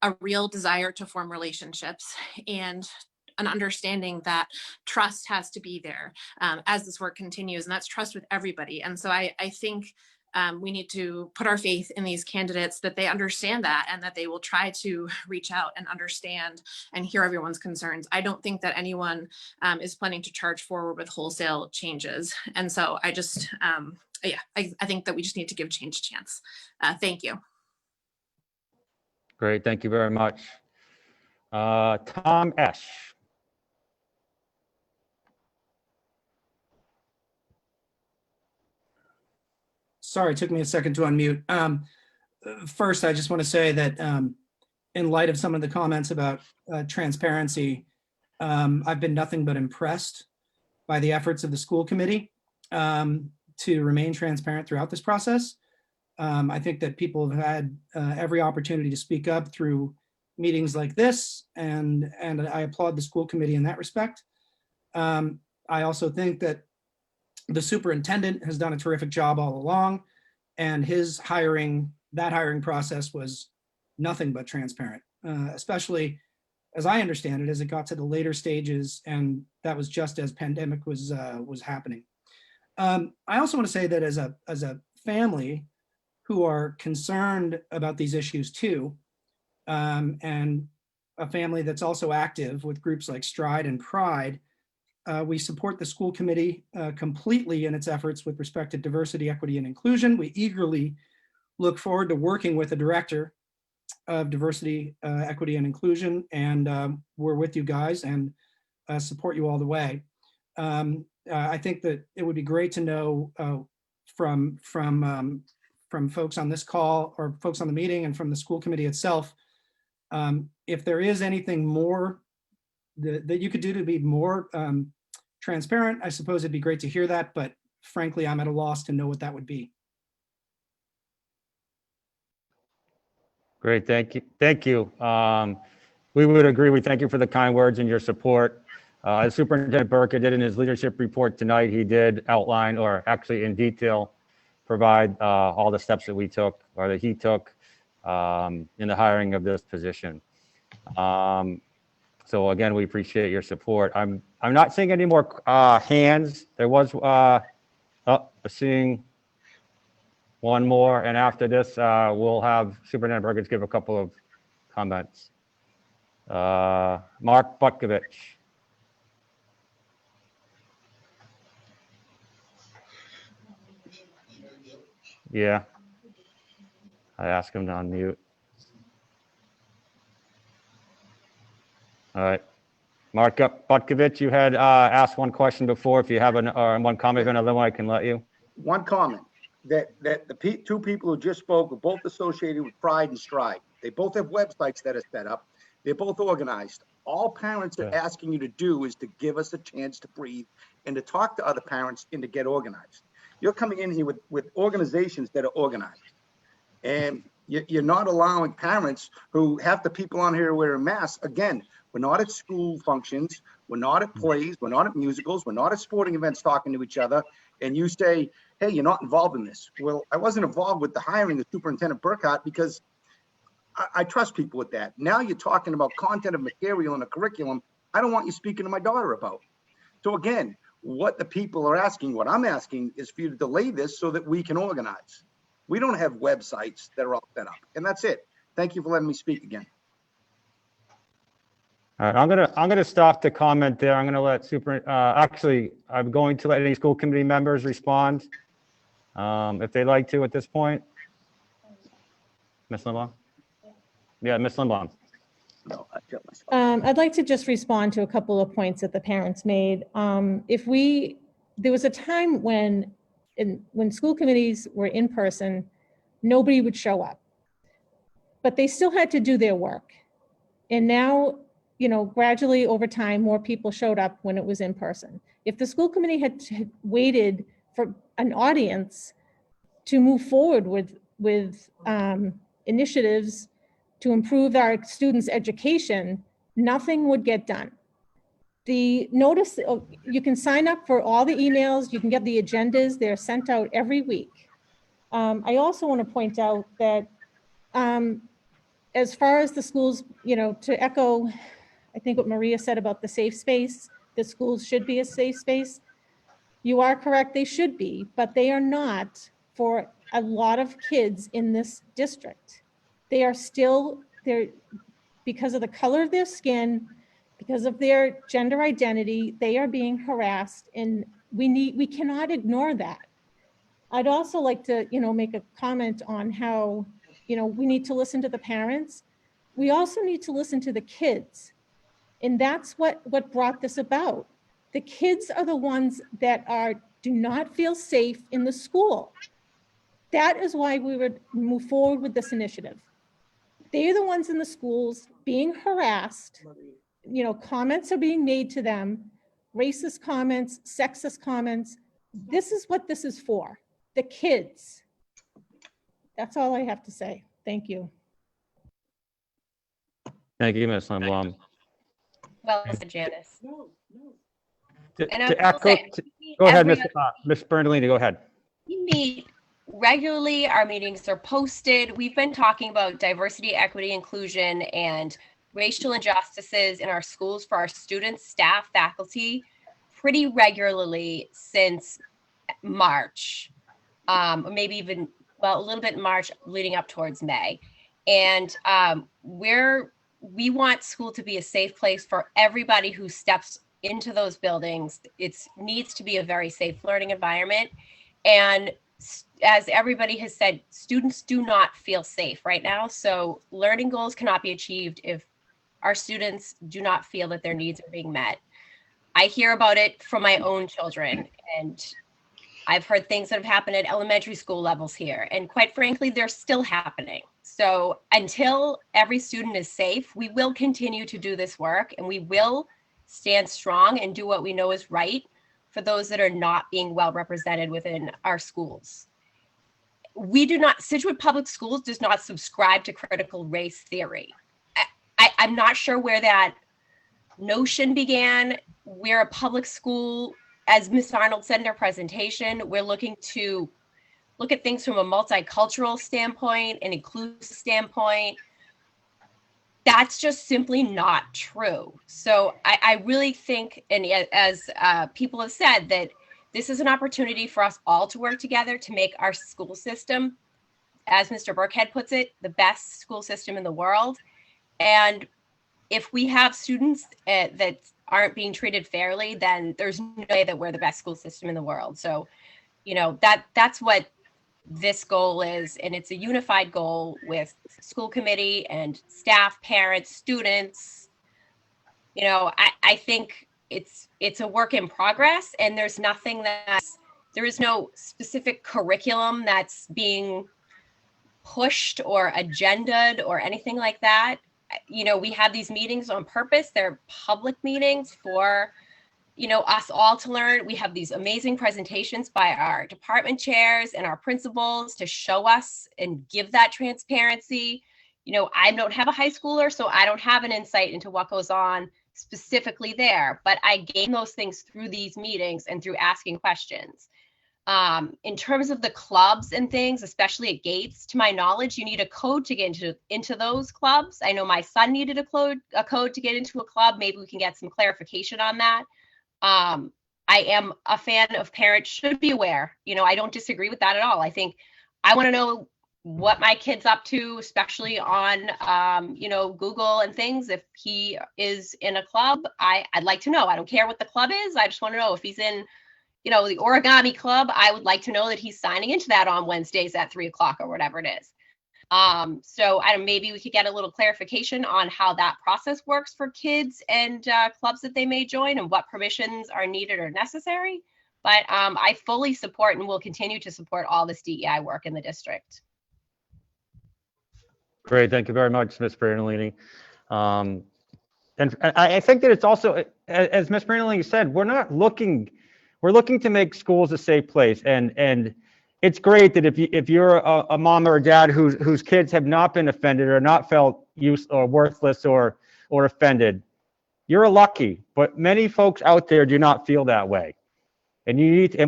a real desire to form relationships and an understanding that trust has to be there as this work continues, and that's trust with everybody. And so I think we need to put our faith in these candidates that they understand that and that they will try to reach out and understand and hear everyone's concerns. I don't think that anyone is planning to charge forward with wholesale changes. And so I just, I think that we just need to give change a chance. Thank you. Great, thank you very much. Tom Esch. Sorry, it took me a second to unmute. First, I just want to say that in light of some of the comments about transparency, I've been nothing but impressed by the efforts of the school committee to remain transparent throughout this process. I think that people have had every opportunity to speak up through meetings like this, and I applaud the school committee in that respect. I also think that the superintendent has done a terrific job all along, and his hiring process was nothing but transparent, especially as I understand it, as it got to the later stages, and that was just as pandemic was happening. I also want to say that as a family who are concerned about these issues too, and a family that's also active with groups like Stride and Pride, we support the school committee completely in its efforts with respect to diversity, equity, and inclusion. We eagerly look forward to working with the director of diversity, equity, and inclusion, and we're with you guys and support you all the way. I think that it would be great to know from folks on this call or folks on the meeting and from the school committee itself, if there is anything more that you could do to be more transparent. I suppose it'd be great to hear that, but frankly, I'm at a loss to know what that would be. Great, thank you. Thank you. We would agree. We thank you for the kind words and your support. As Superintendent Burka did in his leadership report tonight, he did outline, or actually in detail, provide all the steps that we took or that he took in the hiring of this position. So again, we appreciate your support. I'm not seeing any more hands. There was seeing one more, and after this, we'll have Superintendent Burgess give a couple of comments. Mark Butkovich. Yeah, I asked him to unmute. All right. Mark Butkovich, you had asked one question before. If you have one comment, another one, I can let you. One comment, that the two people who just spoke are both associated with Pride and Stride. They both have websites that are set up. They're both organized. All parents are asking you to do is to give us a chance to breathe and to talk to other parents and to get organized. You're coming in here with organizations that are organized. And you're not allowing parents who have the people on here wearing masks. Again, we're not at school functions. We're not at plays. We're not at musicals. We're not at sporting events talking to each other. And you say, hey, you're not involved in this. Well, I wasn't involved with the hiring of Superintendent Burkhardt because I trust people with that. Now you're talking about content of material and a curriculum I don't want you speaking to my daughter about. So again, what the people are asking, what I'm asking is for you to delay this so that we can organize. We don't have websites that are all set up, and that's it. Thank you for letting me speak again. All right, I'm gonna stop the comment there. I'm gonna let actually, I'm going to let any school committee members respond if they'd like to at this point. Ms. Limbaugh? Yeah, Ms. Limbaugh. No, I'd like to just respond to a couple of points that the parents made. There was a time when school committees were in person, nobody would show up. but they still had to do their work. And now, you know, gradually over time, more people showed up when it was in person. If the school committee had waited for an audience to move forward with initiatives to improve our students' education, nothing would get done. The notice, you can sign up for all the emails, you can get the agendas, they're sent out every week. I also want to point out that as far as the schools, you know, to echo, I think what Maria said about the safe space, the schools should be a safe space. You are correct, they should be, but they are not for a lot of kids in this district. They are still, they're, because of the color of their skin, because of their gender identity, they are being harassed, and we cannot ignore that. I'd also like to, you know, make a comment on how, you know, we need to listen to the parents. We also need to listen to the kids. And that's what brought this about. The kids are the ones that do not feel safe in the school. That is why we would move forward with this initiative. They're the ones in the schools being harassed. You know, comments are being made to them, racist comments, sexist comments. This is what this is for, the kids. That's all I have to say. Thank you. Thank you, Ms. Lamblom. Well said, Janice. And I To will echo, say, go ahead, every Ms. Bernardini, go ahead. We meet regularly. Our meetings are posted. We've been talking about diversity, equity, inclusion, and racial injustices in our schools for our students, staff, faculty pretty regularly since March, or maybe even, well, a little bit in March leading up towards May. And we want school to be a safe place for everybody who steps into those buildings. It needs to be a very safe learning environment. And as everybody has said, students do not feel safe right now. So learning goals cannot be achieved if our students do not feel that their needs are being met. I hear about it from my own children, and I've heard things that have happened at elementary school levels here. And quite frankly, they're still happening. So until every student is safe, we will continue to do this work, and we will stand strong and do what we know is right for those that are not being well represented within our schools. Scituate Public Schools does not subscribe to critical race theory. I'm not sure where that notion began. We're a public school, as Ms. Arnold said in her presentation, we're looking to look at things from a multicultural standpoint, an inclusive standpoint. That's just simply not true. So I really think, and as people have said, that this is an opportunity for us all to work together to make our school system, as Mr. Burkhead puts it, the best school system in the world. And if we have students that aren't being treated fairly, then there's no way that we're the best school system in the world. So, you know, that's what this goal is, and it's a unified goal with school committee and staff, parents, students. You know, I think it's a work in progress, and there is no specific curriculum that's being pushed or agenda'd or anything like that. You know, we have these meetings on purpose. They're public meetings for, you know, us all to learn. We have these amazing presentations by our department chairs and our principals to show us and give that transparency. You know, I don't have a high schooler, so I don't have an insight into what goes on specifically there, but I gain those things through these meetings and through asking questions. In terms of the clubs and things, especially at Gates, to my knowledge, you need a code to get into those clubs. I know my son needed a code to get into a club. Maybe we can get some clarification on that. I am a fan of parents should be aware. You know, I don't disagree with that at all. I think I want to know what my kid's up to, especially on, you know, Google and things. If he is in a club, I'd like to know. I don't care what the club is. I just want to know if he's in, you know, the origami club. I would like to know that he's signing into that on Wednesdays at 3:00 or whatever it is. So maybe we could get a little clarification on how that process works for kids and clubs that they may join and what permissions are needed or necessary. But I fully support and will continue to support all this DEI work in the district. Great, thank you very much, Ms. Brandolini. And I think that it's also, as Ms. Brandolini said, we're looking to make schools a safe place. And it's great that if you're a mom or a dad whose kids have not been offended or not felt useless or worthless or offended, you're lucky. But many folks out there do not feel that way. And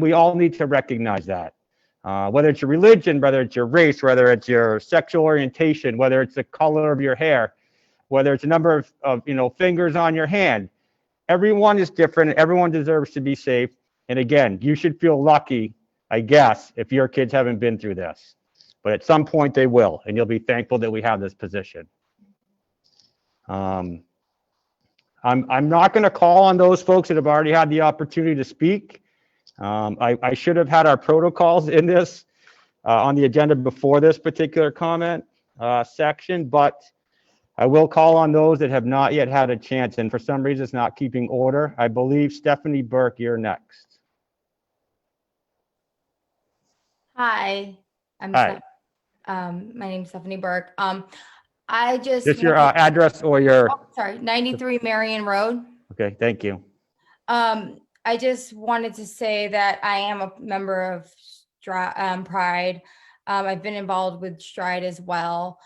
we all need to recognize that. Whether it's your religion, whether it's your race, whether it's your sexual orientation, whether it's the color of your hair, whether it's a number of fingers on your hand, everyone is different. Everyone deserves to be safe. And again, you should feel lucky, I guess, if your kids haven't been through this. But at some point they will, and you'll be thankful that we have this position. I'm not going to call on those folks that have already had the opportunity to speak. I should have had our protocols in this on the agenda before this particular comment section, but I will call on those that have not yet had a chance, and for some reason it's not keeping order. I believe Stephanie Burke, you're next. Hi, Hi. my name's Stephanie Burke. I just Just your wanted- address or your... Oh, sorry, 93 Marion Road. Okay, thank you. I just wanted to say that I am a member of Pride. I've been involved with Stride as well.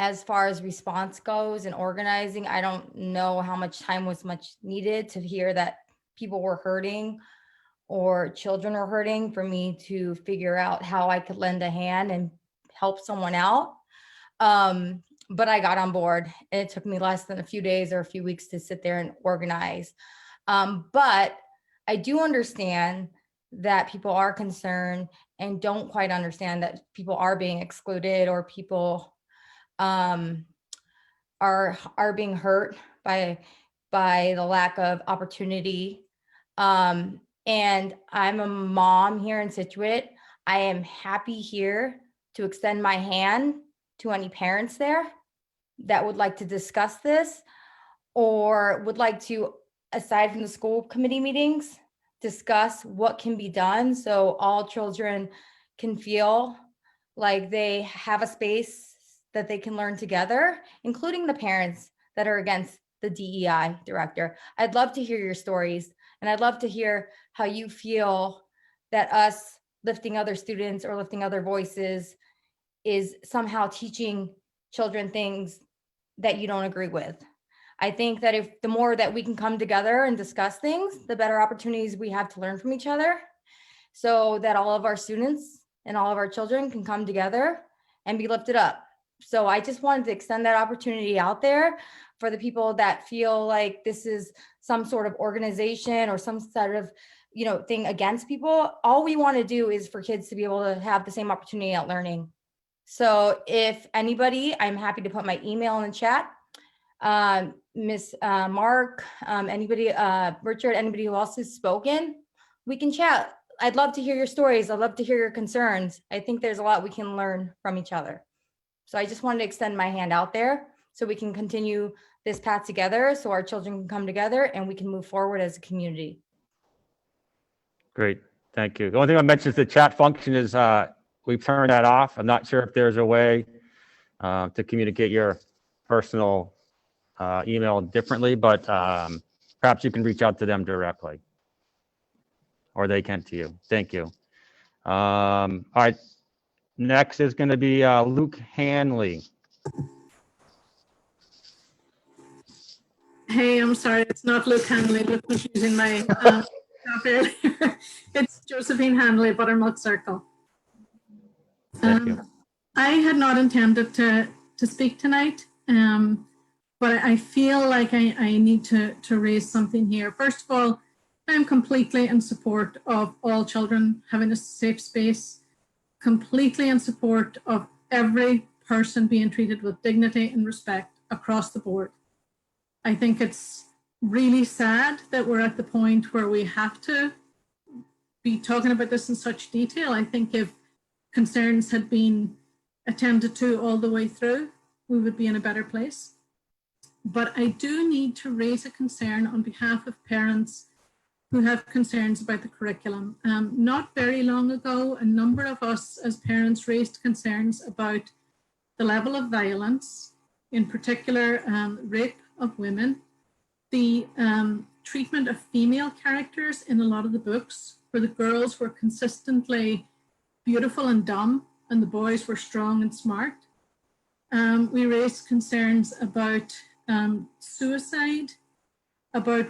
As far as response goes and organizing, I don't know how much time was needed to hear that people were hurting or children are hurting for me to figure out how I could lend a hand and help someone out. But I got on board, and it took me less than a few days or a few weeks to sit there and organize. But I do understand that people are concerned and don't quite understand that people are being excluded or people are being hurt by the lack of opportunity. And I'm a mom here in Scituate. I am happy here to extend my hand to any parents there that would like to discuss this or would like to, aside from the school committee meetings, discuss what can be done so all children can feel like they have a space that they can learn together, including the parents that are against the DEI director. I'd love to hear your stories, and I'd love to hear how you feel that us lifting other students or lifting other voices is somehow teaching children things that you don't agree with. I think that if the more that we can come together and discuss things, the better opportunities we have to learn from each other, so that all of our students and all of our children can come together and be lifted up. So I just wanted to extend that opportunity out there for the people that feel like this is some sort of organization or some sort of, thing against people. All we want to do is for kids to be able to have the same opportunity at learning. So if anybody, I'm happy to put my email in the chat. Miss Mark, anybody, Richard, anybody who else has spoken, we can chat. I'd love to hear your stories. I'd love to hear your concerns. I think there's a lot we can learn from each other. So I just wanted to extend my hand out there so we can continue this path together, so our children can come together and we can move forward as a community. Great, thank you. The only thing I mentioned is the chat function is we've turned that off. I'm not sure if there's a way to communicate your personal email differently, but perhaps you can reach out to them directly, or they can to you. Thank you. All right, next is going to be Luke Hanley. Hey, I'm sorry, it's not Luke Hanley. Luke was using my It's Josephine Hanley, Buttermilk Circle. Thank you. I had not intended to speak tonight, but I feel like I need to raise something here. First of all, I'm completely in support of all children having a safe space, completely in support of every person being treated with dignity and respect across the board. I think it's really sad that we're at the point where we have to be talking about this in such detail. I think if concerns had been attended to all the way through, we would be in a better place. But I do need to raise a concern on behalf of parents who have concerns about the curriculum. Not very long ago, a number of us as parents raised concerns about the level of violence, in particular rape of women, the treatment of female characters in a lot of the books, where the girls were consistently beautiful and dumb and the boys were strong and smart. We raised concerns about suicide, about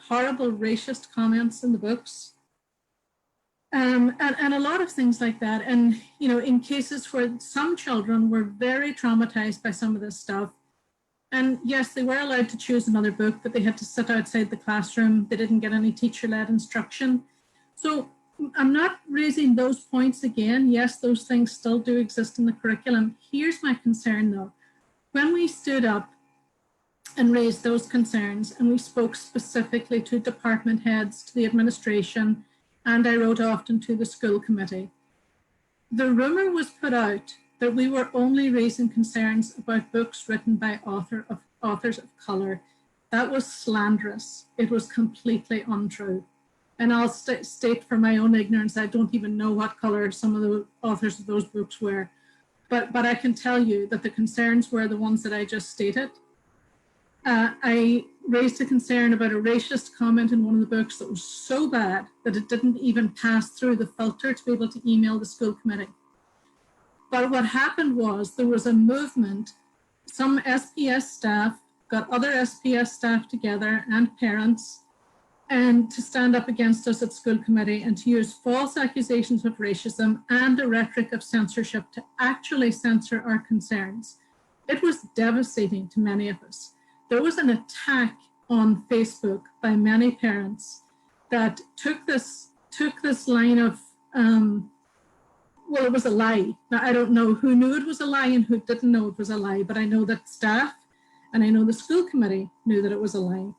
horrible racist comments in the books, and a lot of things like that. And, you know, in cases where some children were very traumatized by some of this stuff, and yes, they were allowed to choose another book, but they had to sit outside the classroom. They didn't get any teacher-led instruction. So I'm not raising those points again. Yes, those things still do exist in the curriculum. Here's my concern though. When we stood up and raised those concerns, and we spoke specifically to department heads, to the administration, and I wrote often to the school committee, the rumor was put out that we were only raising concerns about books written by authors of color. That was slanderous. It was completely untrue. And I'll state for my own ignorance, I don't even know what color some of the authors of those books were. But I can tell you that the concerns were the ones that I just stated. I raised a concern about a racist comment in one of the books that was so bad that it didn't even pass through the filter to be able to email the school committee. But what happened was there was a movement. Some SPS staff got other SPS staff together and parents, and to stand up against us at school committee and to use false accusations of racism and a rhetoric of censorship to actually censor our concerns. It was devastating to many of us. There was an attack on Facebook by many parents that took this line of, well, it was a lie. Now, I don't know who knew it was a lie and who didn't know it was a lie, but I know that staff and I know the school committee knew that it was a lie.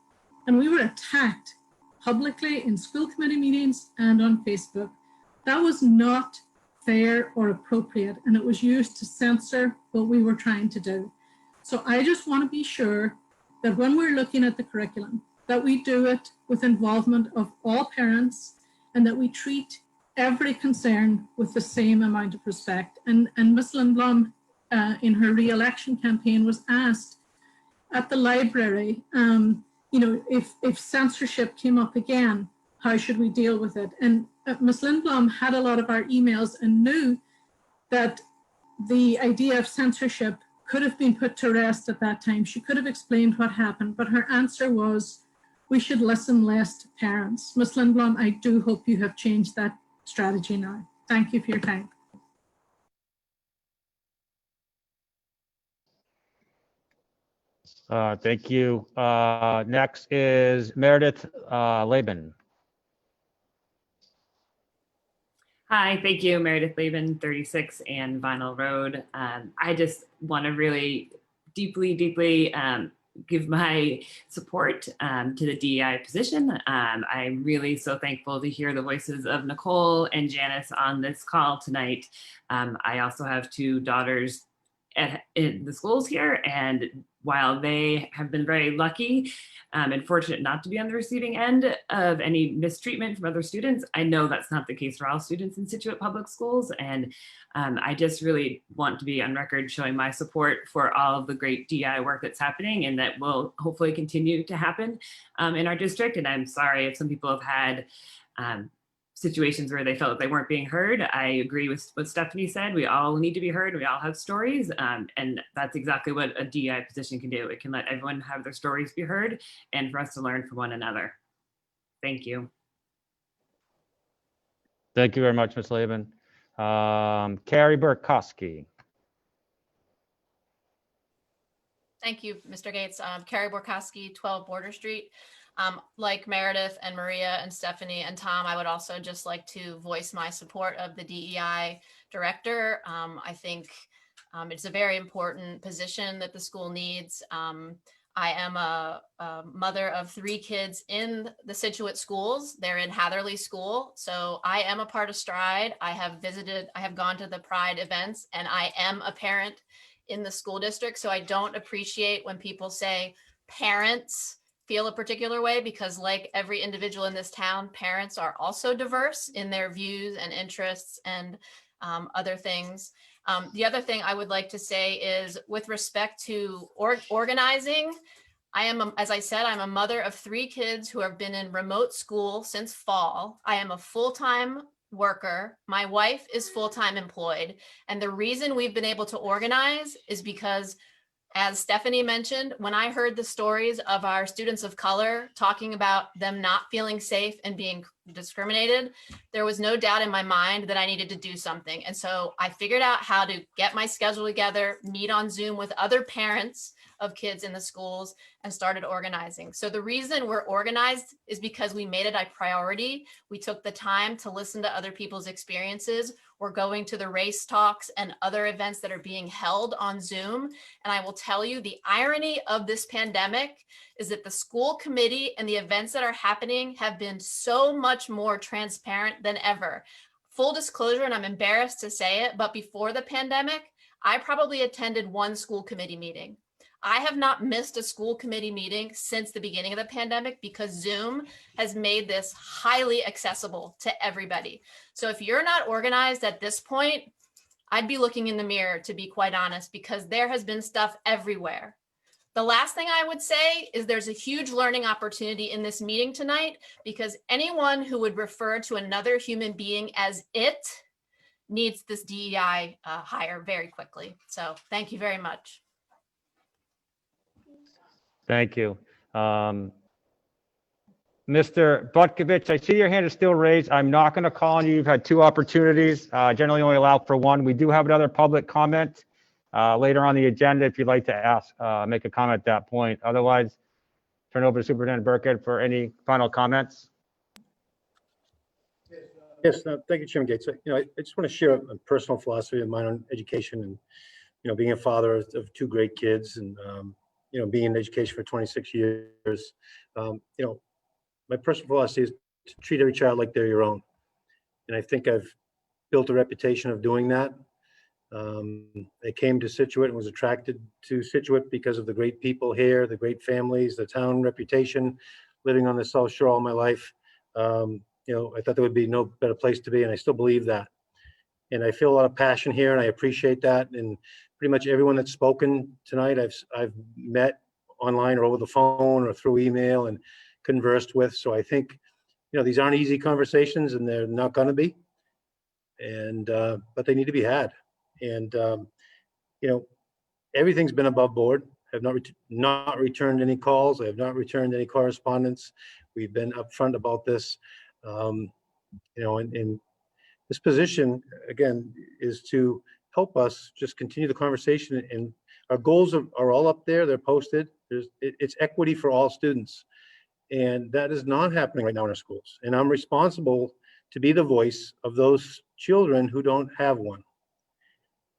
And we were attacked publicly in school committee meetings and on Facebook. That was not fair or appropriate, and it was used to censor what we were trying to do. So I just want to be sure that when we're looking at the curriculum, that we do it with involvement of all parents and that we treat every concern with the same amount of respect. And Ms. Lindblom, in her re-election campaign, was asked at the library, you know, if censorship came up again, how should we deal with it? And Ms. Lindblom had a lot of our emails and knew that the idea of censorship could have been put to rest at that time. She could have explained what happened, but her answer was, we should listen less to parents. Ms. Lindblom, I do hope you have changed that strategy now. Thank you for your time. Thank you. Next is Meredith Laban. Hi, thank you, Meredith Laban, 36 and Vinyl Road. I just want to really deeply give my support to the DEI position. I'm really so thankful to hear the voices of Nicole and Janice on this call tonight. I also have two daughters in the schools here, and while they have been very lucky and fortunate not to be on the receiving end of any mistreatment from other students, I know that's not the case for all students in Scituate Public Schools. And I just really want to be on record showing my support for all of the great DI work that's happening and that will hopefully continue to happen in our district. And I'm sorry if some people have had situations where they felt they weren't being heard. I agree with what Stephanie said. We all need to be heard. We all have stories. And that's exactly what a DI position can do. It can let everyone have their stories be heard and for us to learn from one another. Thank you. Thank you very much, Ms. Laban. Carrie Burkowski. Thank you, Mr. Gates. Carrie Borkowski, 12 Border Street. Like Meredith and Maria and Stephanie and Tom, I would also just like to voice my support of the DEI director. I think it's a very important position that the school needs. I am a mother of 3 kids in the Scituate schools. They're in Hatherley School. So I am a part of Stride. I have gone to the Pride events, and I am a parent in the school district. So I don't appreciate when people say parents feel a particular way, because like every individual in this town, parents are also diverse in their views and interests and other things. The other thing I would like to say is with respect to organizing, as I said, I'm a mother of 3 kids who have been in remote school since fall. I am a full-time worker. My wife is full-time employed. And the reason we've been able to organize is because, as Stephanie mentioned, when I heard the stories of our students of color talking about them not feeling safe and being discriminated, there was no doubt in my mind that I needed to do something. And so I figured out how to get my schedule together, meet on Zoom with other parents of kids in the schools, and started organizing. So the reason we're organized is because we made it a priority. We took the time to listen to other people's experiences. We're going to the race talks and other events that are being held on Zoom. And I will tell you, the irony of this pandemic is that the school committee and the events that are happening have been so much more transparent than ever. Full disclosure, and I'm embarrassed to say it, but before the pandemic, I probably attended 1 school committee meeting. I have not missed a school committee meeting since the beginning of the pandemic because Zoom has made this highly accessible to everybody. So if you're not organized at this point, I'd be looking in the mirror, to be quite honest, because there has been stuff everywhere. The last thing I would say is there's a huge learning opportunity in this meeting tonight, because anyone who would refer to another human being as it needs this DEI hire very quickly. So thank you very much. Thank you. Mr. Butkovich, I see your hand is still raised. I'm not going to call on you. You've had 2 opportunities. Generally only allow for 1. We do have another public comment later on the agenda if you'd like to ask, make a comment at that point. Otherwise, turn over to Superintendent Burkhead for any final comments. Yes, thank you, Chairman Gates. I just want to share a personal philosophy of mine on education and, being a father of 2 great kids and, being in education for 26 years. My personal philosophy is to treat every child like they're your own. And I think I've built a reputation of doing that. I came to Scituate and was attracted to Scituate because of the great people here, the great families, the town reputation, living on the South Shore all my life. I thought there would be no better place to be, and I still believe that. And I feel a lot of passion here, and I appreciate that. And pretty much everyone that's spoken tonight, I've met online or over the phone or through email and conversed with. So I think, these aren't easy conversations, and they're not going to be. And but they need to be had. And everything's been above board. I have not returned any calls. I have not returned any correspondence. We've been upfront about this. And this position, again, is to help us just continue the conversation. And our goals are all up there. They're posted. It's equity for all students. And that is not happening right now in our schools. And I'm responsible to be the voice of those children who don't have one.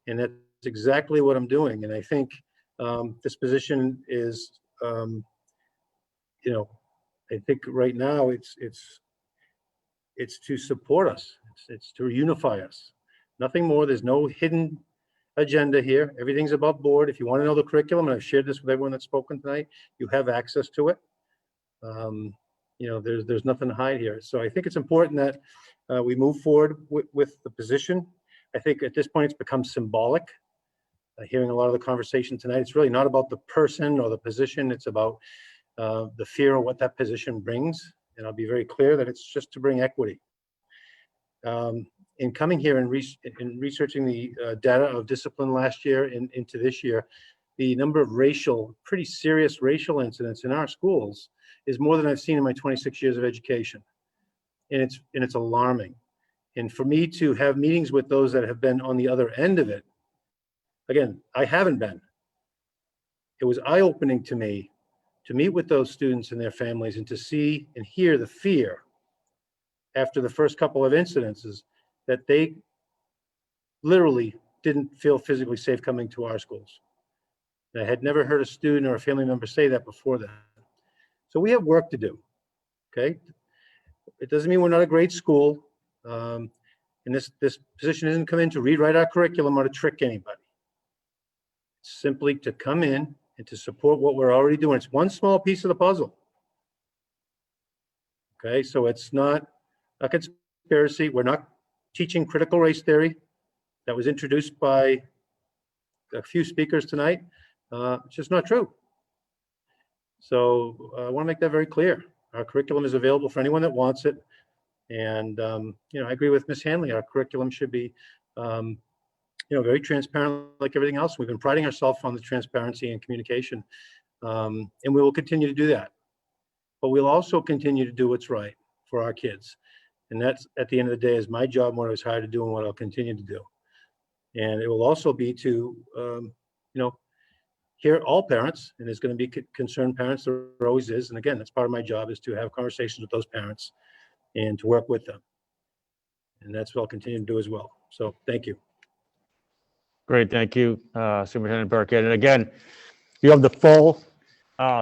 And that's exactly what I'm doing. And I think this position is, I think right now it's to support us. It's to unify us. Nothing more. There's no hidden agenda here. Everything's above board. If you want to know the curriculum, and I've shared this with everyone that's spoken tonight, you have access to it. There's nothing to hide here. So I think it's important that we move forward with the position. I think at this point it's become symbolic. Hearing a lot of the conversation tonight, it's really not about the person or the position. It's about the fear of what that position brings. And I'll be very clear that it's just to bring equity. In coming here and researching the data of discipline last year into this year, the number of pretty serious racial incidents in our schools is more than I've seen in my 26 years of education. And it's alarming. And for me to have meetings with those that have been on the other end of it, again, I haven't been. It was eye-opening to me to meet with those students and their families and to see and hear the fear after the first couple of incidences that they literally didn't feel physically safe coming to our schools. And I had never heard a student or a family member say that before that. So we have work to do, okay? It doesn't mean we're not a great school. And this position isn't come in to rewrite our curriculum or to trick anybody. It's simply to come in and to support what we're already doing. It's one small piece of the puzzle. Okay, so it's not a conspiracy. We're not teaching critical race theory. that was introduced by a few speakers tonight, it's just not true. So I want to make that very clear. Our curriculum is available for anyone that wants it. And, I agree with Ms. Hanley. Our curriculum should be, very transparent like everything else. We've been priding ourselves on the transparency and communication. And we will continue to do that. But we'll also continue to do what's right for our kids. And that's, at the end of the day, is my job, what I was hired to do and what I'll continue to do. And it will also be to, hear all parents, and there's going to be concerned parents, there always is. And again, that's part of my job, is to have conversations with those parents and to work with them. And that's what I'll continue to do as well. So thank you. Great, thank you, Superintendent Burkett. And again, you have the full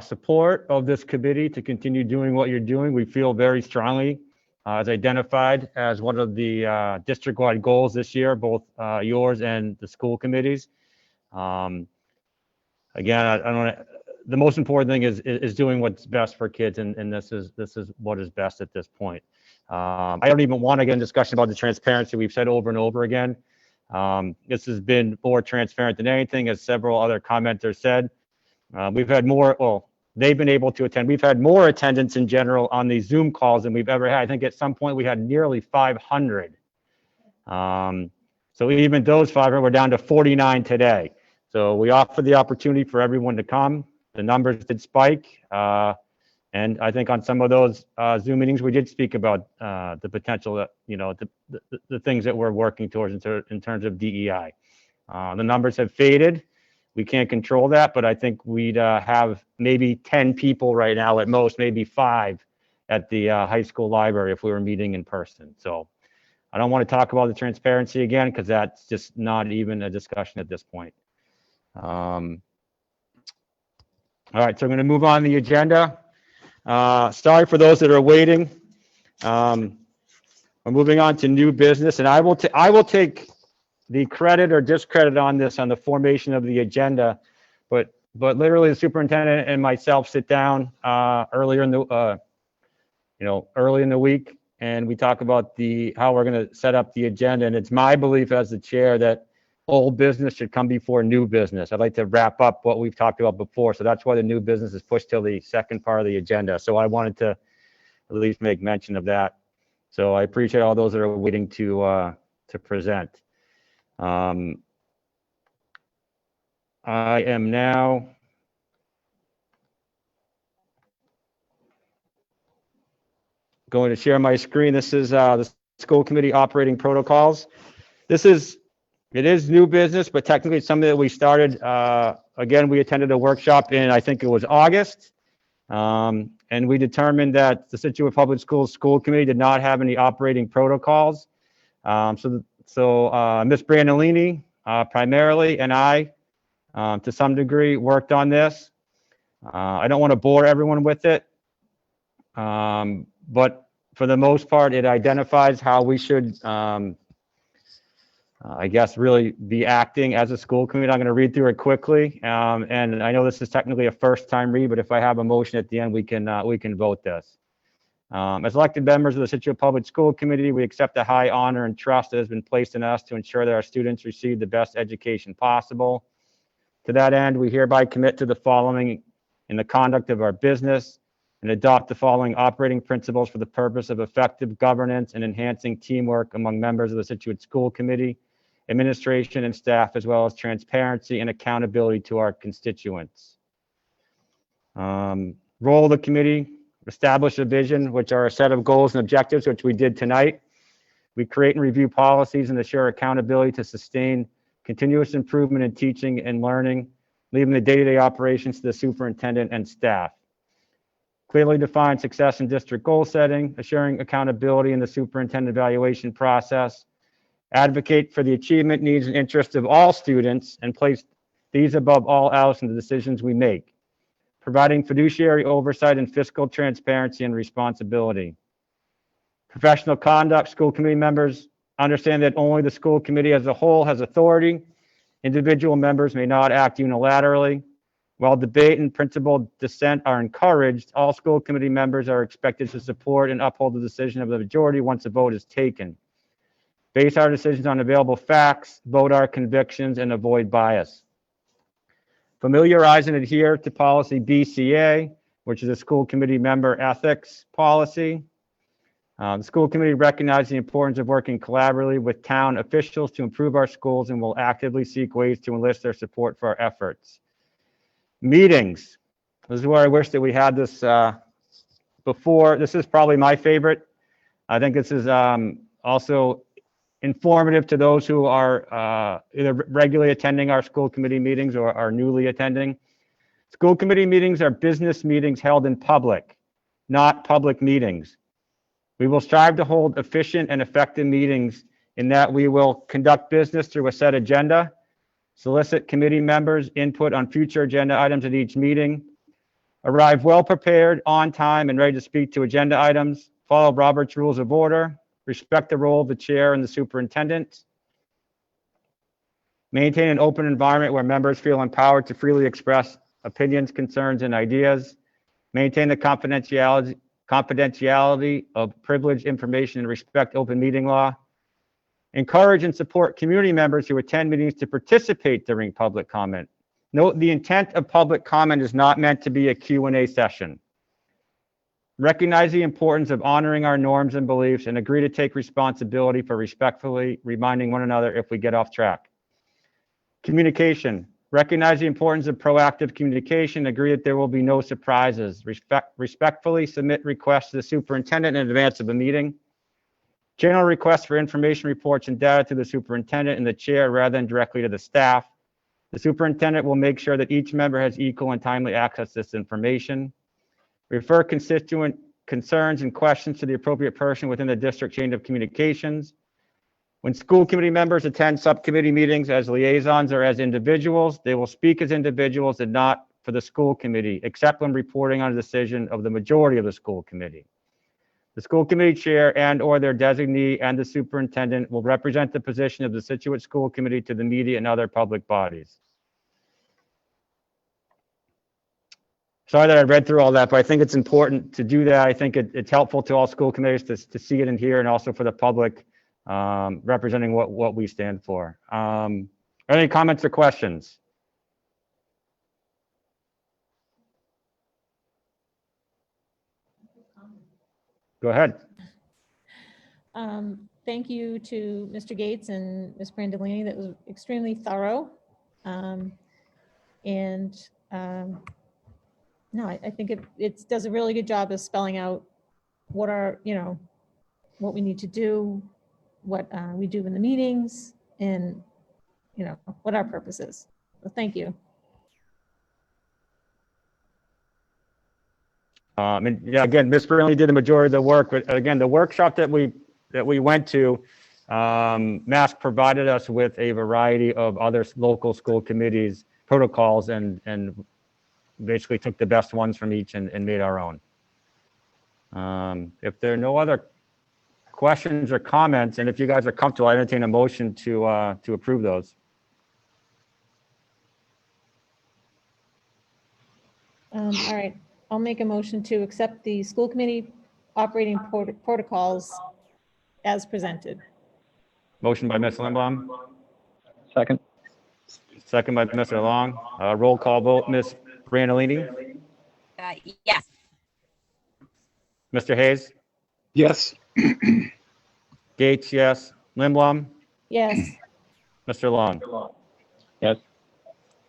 support of this committee to continue doing what you're doing. We feel very strongly as identified as one of the district-wide goals this year, both yours and the school committees. Again, I don't. The most important thing is doing what's best for kids, and this is what is best at this point. I don't even want to get in discussion about the transparency we've said over and over again. This has been more transparent than anything, as several other commenters said. We've had more. Well, they've been able to attend. We've had more attendance in general on these Zoom calls than we've ever had. I think at some point we had nearly 500. So even those 500, we're down to 49 today. So we offered the opportunity for everyone to come. The numbers did spike. And I think on some of those Zoom meetings, we did speak about the potential that, the things that we're working towards in terms of DEI. The numbers have faded. We can't control that, but I think we'd have maybe 10 people right now at most, maybe 5 at the high school library if we were meeting in person. So I don't want to talk about the transparency again, because that's just not even a discussion at this point. All right, so I'm going to move on the agenda. Sorry for those that are waiting. We're moving on to new business, and I will take the credit or discredit on this on the formation of the agenda, but literally the superintendent and myself sit down earlier in the early in the week, and we talk about how we're going to set up the agenda. And it's my belief as the chair that old business should come before new business. I'd like to wrap up what we've talked about before, so that's why the new business is pushed till the second part of the agenda. So I wanted to at least make mention of that. So I appreciate all those that are waiting to present. I am now going to share my screen. This is the school committee operating protocols. It is new business, but technically it's something that we started. Again, we attended a workshop in, I think it was August, and we determined that the Scituate Public Schools School Committee did not have any operating protocols. So Ms. Brandolini primarily, and I, to some degree, worked on this. I don't want to bore everyone with it, but for the most part, it identifies how we should I guess really be acting as a school committee. I'm going to read through it quickly, and I know this is technically a first-time read, but if I have a motion at the end, we can vote this. As elected members of the Scituate Public School Committee, we accept the high honor and trust that has been placed in us to ensure that our students receive the best education possible. To that end, we hereby commit to the following in the conduct of our business and adopt the following operating principles for the purpose of effective governance and enhancing teamwork among members of the Scituate School Committee, administration, and staff, as well as transparency and accountability to our constituents. Role of the committee: establish a vision, which are a set of goals and objectives, which we did tonight. We create and review policies and assure accountability to sustain continuous improvement in teaching and learning, leaving the day-to-day operations to the superintendent and staff. Clearly define success in district goal setting, assuring accountability in the superintendent evaluation process. Advocate for the achievement, needs, and interests of all students and place these above all else in the decisions we make. Providing fiduciary oversight and fiscal transparency and responsibility. Professional conduct: school committee members understand that only the school committee as a whole has authority. Individual members may not act unilaterally. While debate and principled dissent are encouraged, all school committee members are expected to support and uphold the decision of the majority once a vote is taken. base our decisions on available facts, vote our convictions, and avoid bias. Familiarize and adhere to policy BCA, which is a school committee member ethics policy. The school committee recognizes the importance of working collaboratively with town officials to improve our schools and will actively seek ways to enlist their support for our efforts. Meetings. This is where I wish that we had this before. This is probably my favorite. I think this is also informative to those who are either regularly attending our school committee meetings or are newly attending. School committee meetings are business meetings held in public, not public meetings. We will strive to hold efficient and effective meetings in that we will conduct business through a set agenda, solicit committee members' input on future agenda items at each meeting, arrive well prepared, on time, and ready to speak to agenda items, follow Robert's Rules of Order, respect the role of the chair and the superintendent, maintain an open environment where members feel empowered to freely express opinions, concerns, and ideas, maintain the confidentiality of privileged information and respect open meeting law, encourage and support community members who attend meetings to participate during public comment. Note, the intent of public comment is not meant to be a Q&A session. Recognize the importance of honoring our norms and beliefs and agree to take responsibility for respectfully reminding one another if we get off track. Communication. Recognize the importance of proactive communication. Agree that there will be no surprises. Respectfully submit requests to the superintendent in advance of the meeting. General requests for information, reports, and data to the superintendent and the chair rather than directly to the staff. The superintendent will make sure that each member has equal and timely access to this information. Refer constituent concerns and questions to the appropriate person within the district chain of communications. When school committee members attend subcommittee meetings as liaisons or as individuals, they will speak as individuals and not for the school committee, except when reporting on a decision of the majority of the school committee. The school committee chair and/or their designee and the superintendent will represent the position of the Scituate School Committee to the media and other public bodies. Sorry that I read through all that, but I think it's important to do that. I think it's helpful to all school committees to see it and hear, and also for the public representing what we stand for. Any comments or questions? Go ahead. Thank you to Mr. Gates and Ms. Brandolini. That was extremely thorough. No, I think it does a really good job of spelling out what what we need to do, what we do in the meetings, and what our purpose is. So thank you. And yeah, again, Ms. Burnley did the majority of the work, but again, the workshop that we went to, MASC provided us with a variety of other local school committees protocols and basically took the best ones from each and made our own. If there are no other questions or comments, and if you guys are comfortable, I entertain a motion to approve those. All right, I'll make a motion to accept the school committee operating protocols as presented. Motion by Ms. Lindblom. Second. Second by Mr. Long. Roll call vote, Ms. Brandolini. Yes. Mr. Hayes. Yes. Gates, yes. Lindblom. Yes. Mr. Long. Yes.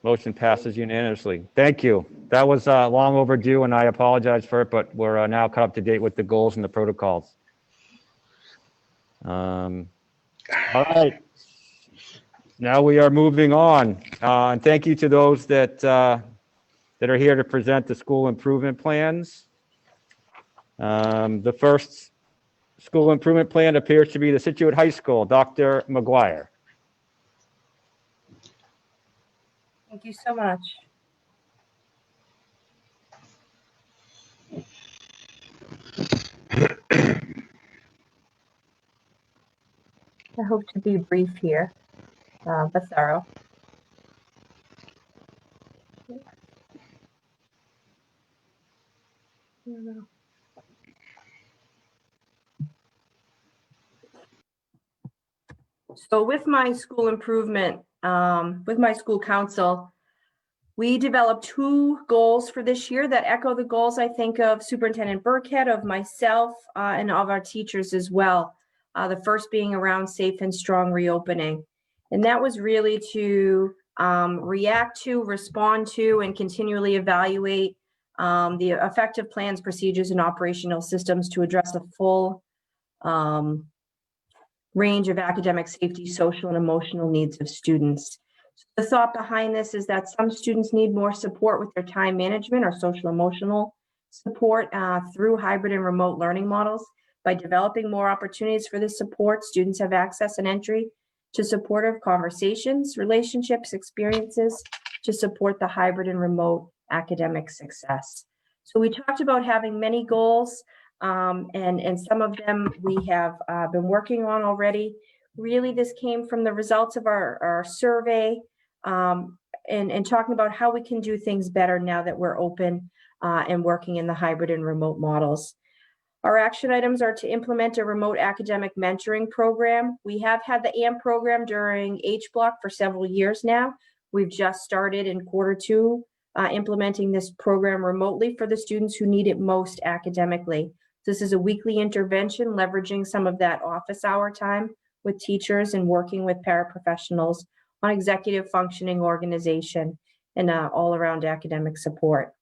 Motion passes unanimously. Thank you. That was long overdue, and I apologize for it, but we're now caught up to date with the goals and the protocols. All right. Now we are moving on. And thank you to those that are here to present the school improvement plans. The first school improvement plan appears to be the Scituate High School. Dr. McGuire. Thank you so much. I hope to be brief here, but thorough. So with my school improvement, with my school council, we developed 2 goals for this year that echo the goals I think of Superintendent Burkhead, of myself, and of our teachers as well. The first being around safe and strong reopening. And that was really to react to, respond to, and continually evaluate the effective plans, procedures, and operational systems to address the full range of academic safety, social, and emotional needs of students. The thought behind this is that some students need more support with their time management or social emotional support through hybrid and remote learning models. By developing more opportunities for this support, students have access and entry to supportive conversations, relationships, experiences to support the hybrid and remote academic success. So we talked about having many goals, and some of them we have been working on already. Really, this came from the results of our survey, and talking about how we can do things better now that we're open and working in the hybrid and remote models. Our action items are to implement a remote academic mentoring program. We have had the AMP program during H block for several years now. We've just started in Q2 implementing this program remotely for the students who need it most academically. This is a weekly intervention, leveraging some of that office hour time with teachers and working with paraprofessionals on executive functioning, organization, and all around academic support.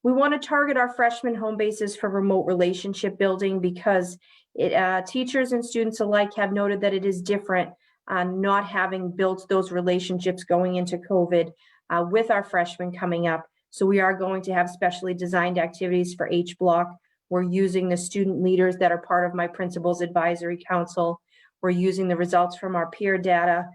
We want to target our freshman home bases for remote relationship building because teachers and students alike have noted that it is different not having built those relationships going into COVID with our freshmen coming up. So we are going to have specially designed activities for H block. We're using the student leaders that are part of my principal's advisory council. We're using the results from our peer data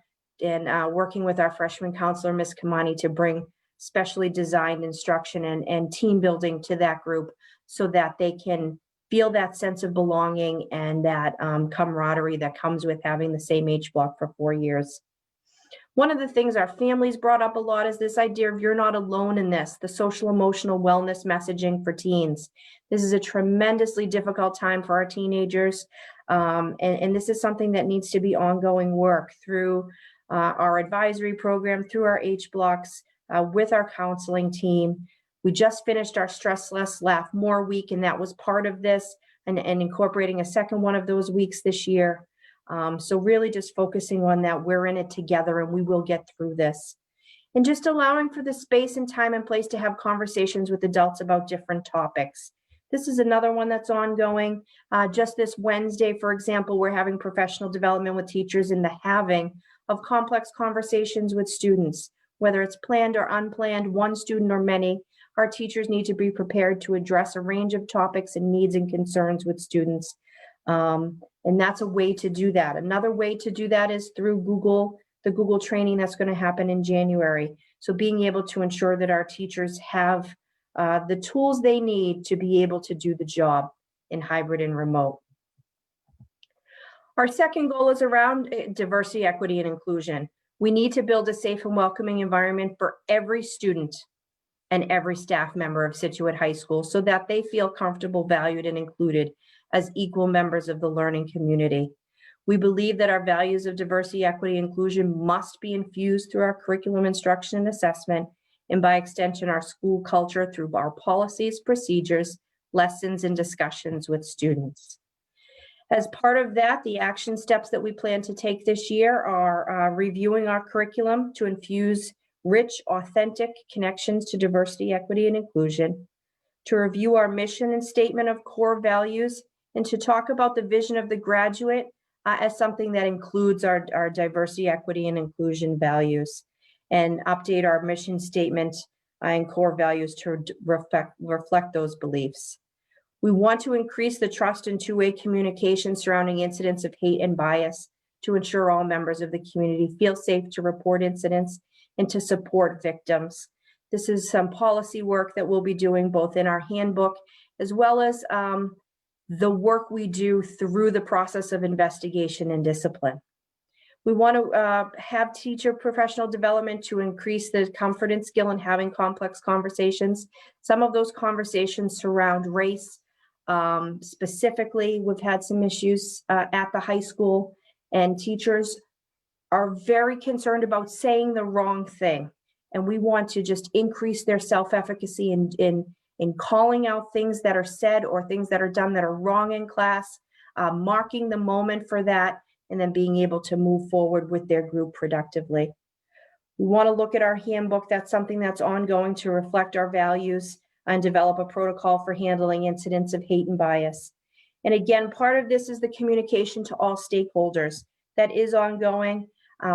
and working with our freshman counselor, Ms. Kamani, to bring specially designed instruction and team building to that group so that they can feel that sense of belonging and that camaraderie that comes with having the same H block for 4 years. One of the things our families brought up a lot is this idea of you're not alone in this, the social emotional wellness messaging for teens. This is a tremendously difficult time for our teenagers. And this is something that needs to be ongoing work through our advisory program, through our H blocks, with our counseling team. We just finished our Stress Less, Laugh More week, and that was part of this, and incorporating a second one of those weeks this year. So really just focusing on that, we're in it together and we will get through this. And just allowing for the space and time and place to have conversations with adults about different topics. This is another one that's ongoing. Just this Wednesday, for example, we're having professional development with teachers in the having of complex conversations with students, whether it's planned or unplanned, one student or many. Our teachers need to be prepared to address a range of topics and needs and concerns with students. And that's a way to do that. Another way to do that is through the Google training that's going to happen in January. So being able to ensure that our teachers have the tools they need to be able to do the job in hybrid and remote. Our second goal is around diversity, equity, and inclusion. We need to build a safe and welcoming environment for every student and every staff member of Scituate High School so that they feel comfortable, valued, and included as equal members of the learning community. We believe that our values of diversity, equity, and inclusion must be infused through our curriculum, instruction, and assessment, and by extension, our school culture through our policies, procedures, lessons, and discussions with students. As part of that, the action steps that we plan to take this year are reviewing our curriculum to infuse rich, authentic connections to diversity, equity, and inclusion, to review our mission and statement of core values, and to talk about the vision of the graduate as something that includes our diversity, equity, and inclusion values, and update our mission statement and core values to reflect those beliefs. We want to increase the trust and two-way communication surrounding incidents of hate and bias to ensure all members of the community feel safe to report incidents and to support victims. This is some policy work that we'll be doing both in our handbook as well as the work we do through the process of investigation and discipline. We want to have teacher professional development to increase the comfort and skill in having complex conversations. Some of those conversations surround race. Specifically, we've had some issues at the high school, and teachers are very concerned about saying the wrong thing. And we want to just increase their self-efficacy in calling out things that are said or things that are done that are wrong in class, marking the moment for that, and then being able to move forward with their group productively. We want to look at our handbook. That's something that's ongoing to reflect our values and develop a protocol for handling incidents of hate and bias. And again, part of this is the communication to all stakeholders. That is ongoing.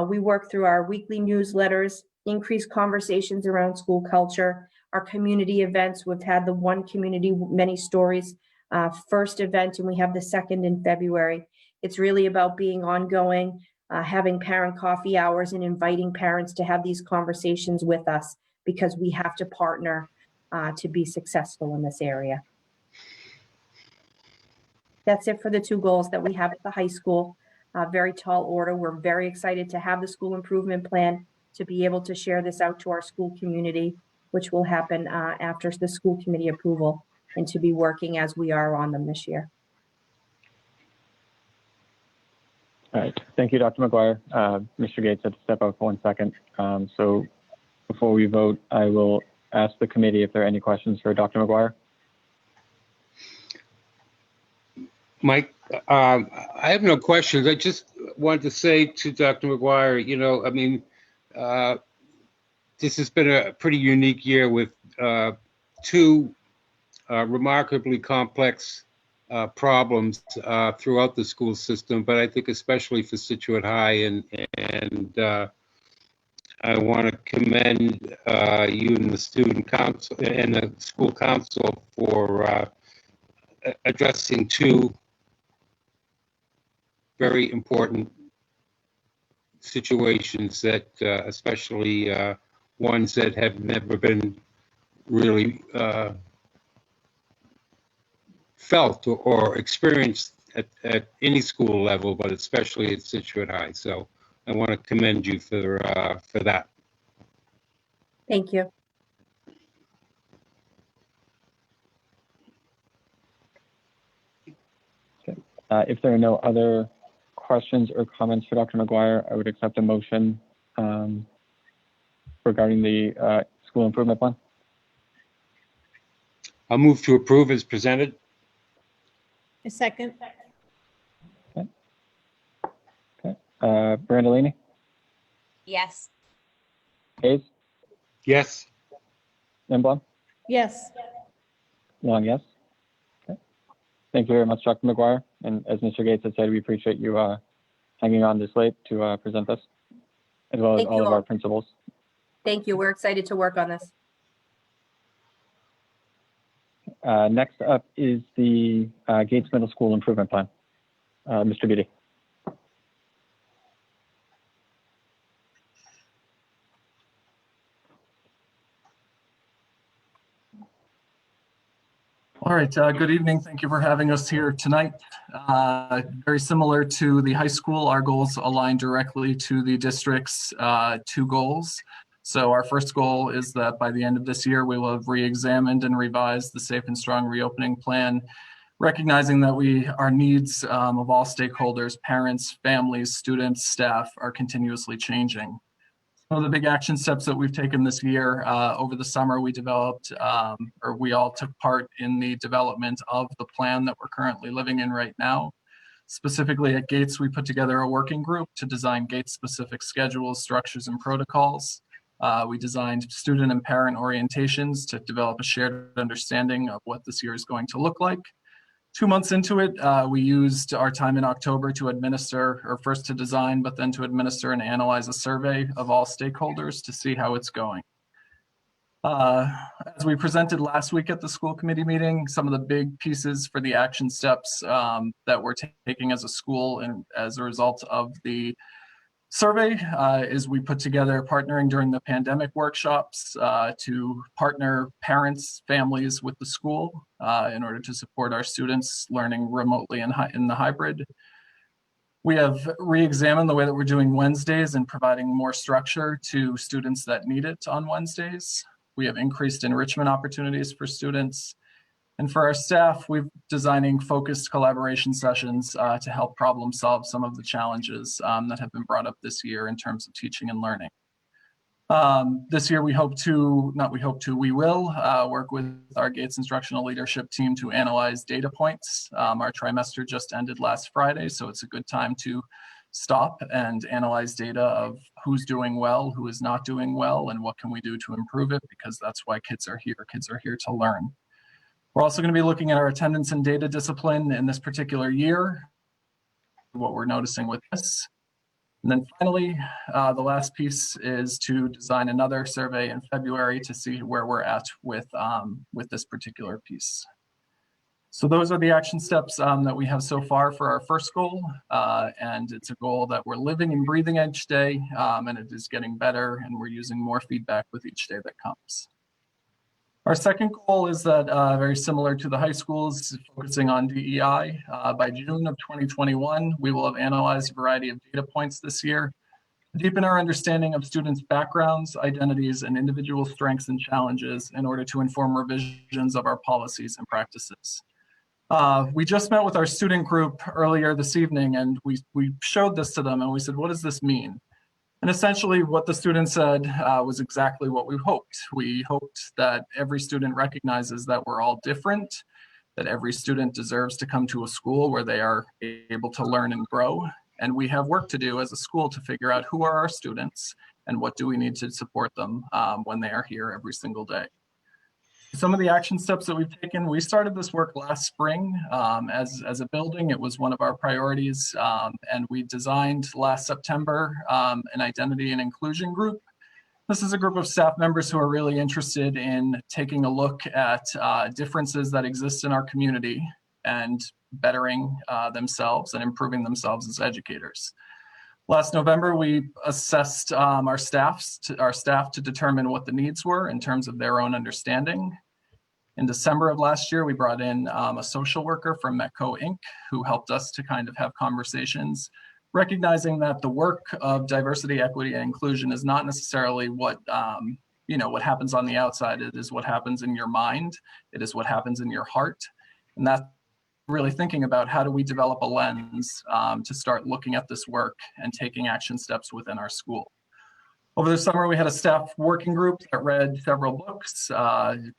We work through our weekly newsletters, increased conversations around school culture, our community events. We've had the One Community, Many Stories first event, and we have the second in February. It's really about being ongoing, having parent coffee hours and inviting parents to have these conversations with us, because we have to partner to be successful in this area. That's it for the 2 goals that we have at the high school. Very tall order. We're very excited to have the school improvement plan, to be able to share this out to our school community, which will happen after the school committee approval, and to be working as we are on them this year. All right, thank you, Dr. McGuire. Mr. Gates had to step out for 1 second. So before we vote, I will ask the committee if there are any questions for Dr. McGuire. Mike, I have no questions. I just wanted to say to Dr. McGuire, you know, I mean, this has been a pretty unique year with 2 remarkably complex problems throughout the school system, but I think especially for Scituate High, and I want to commend you and the student council and the school council for addressing 2 very important situations that especially ones that have never been really felt or experienced at any school level, but especially at Scituate High. So I want to commend you for that. Thank you. Okay. If there are no other questions or comments for Dr. McGuire, I would accept a motion regarding the school improvement plan. I'll move to approve as presented. A second. Okay. Okay. Brandolini? Yes. Hayes? Yes. Lindblom? Yes. Long, yes. Okay. Thank you very much, Dr. McGuire. And as Mr. Gates had said, we appreciate you hanging on this late to present this, as well as Thank all you of all. our principals. Thank you. We're excited to work on this. Next up is the Gates Middle School Improvement Plan. Mr. Beatty. All right, good evening. Thank you for having us here tonight. Very similar to the high school, our goals align directly to the district's 2 goals. So our first goal is that by the end of this year, we will have re-examined and revised the Safe and Strong Reopening Plan, recognizing that our needs of all stakeholders, parents, families, students, staff are continuously changing. One of the big action steps that we've taken this year, over the summer, we developed, or we all took part in the development of the plan that we're currently living in right now. Specifically at Gates, we put together a working group to design Gates-specific schedules, structures, and protocols. We designed student and parent orientations to develop a shared understanding of what this year is going to look like. 2 months into it, we used our time in October to administer, or first to design, but then to administer and analyze a survey of all stakeholders to see how it's going. As we presented last week at the school committee meeting, some of the big pieces for the action steps that we're taking as a school and as a result of the survey is we put together partnering during the pandemic workshops to partner parents, families with the school in order to support our students learning remotely in the hybrid. We have re-examined the way that we're doing Wednesdays and providing more structure to students that need it on Wednesdays. We have increased enrichment opportunities for students. And for our staff, we're designing focused collaboration sessions to help problem solve some of the challenges that have been brought up this year in terms of teaching and learning. This year, we will work with our Gates instructional leadership team to analyze data points. Our trimester just ended last Friday, so it's a good time to stop and analyze data of who's doing well, who is not doing well, and what can we do to improve it, because that's why kids are here. Kids are here to learn. We're also going to be looking at our attendance and data discipline in this particular year, what we're noticing with this. And then finally, the last piece is to design another survey in February to see where we're at with this particular piece. So those are the action steps that we have so far for our first goal. And it's a goal that we're living and breathing each day, and it is getting better, and we're using more feedback with each day that comes. Our second goal is that very similar to the high schools, focusing on DEI. By June of 2021, we will have analyzed a variety of data points this year to deepen our understanding of students' backgrounds, identities, and individual strengths and challenges in order to inform revisions of our policies and practices. We just met with our student group earlier this evening, and we showed this to them, and we said, what does this mean? And essentially what the student said was exactly what we hoped. We hoped that every student recognizes that we're all different, that every student deserves to come to a school where they are able to learn and grow. And we have work to do as a school to figure out who are our students and what do we need to support them when they are here every single day. Some of the action steps that we've taken, we started this work last spring as a building. It was one of our priorities, and we designed last September an identity and inclusion group. This is a group of staff members who are really interested in taking a look at differences that exist in our community and bettering themselves and improving themselves as educators. Last November, we assessed our staff to determine what the needs were in terms of their own understanding. In December of last year, we brought in a social worker from Metco Inc., who helped us to kind of have conversations, recognizing that the work of diversity, equity, and inclusion is not necessarily what what happens on the outside. It is what happens in your mind. It is what happens in your heart. And that's really thinking about how do we develop a lens to start looking at this work and taking action steps within our school. Over the summer, we had a staff working group that read several books,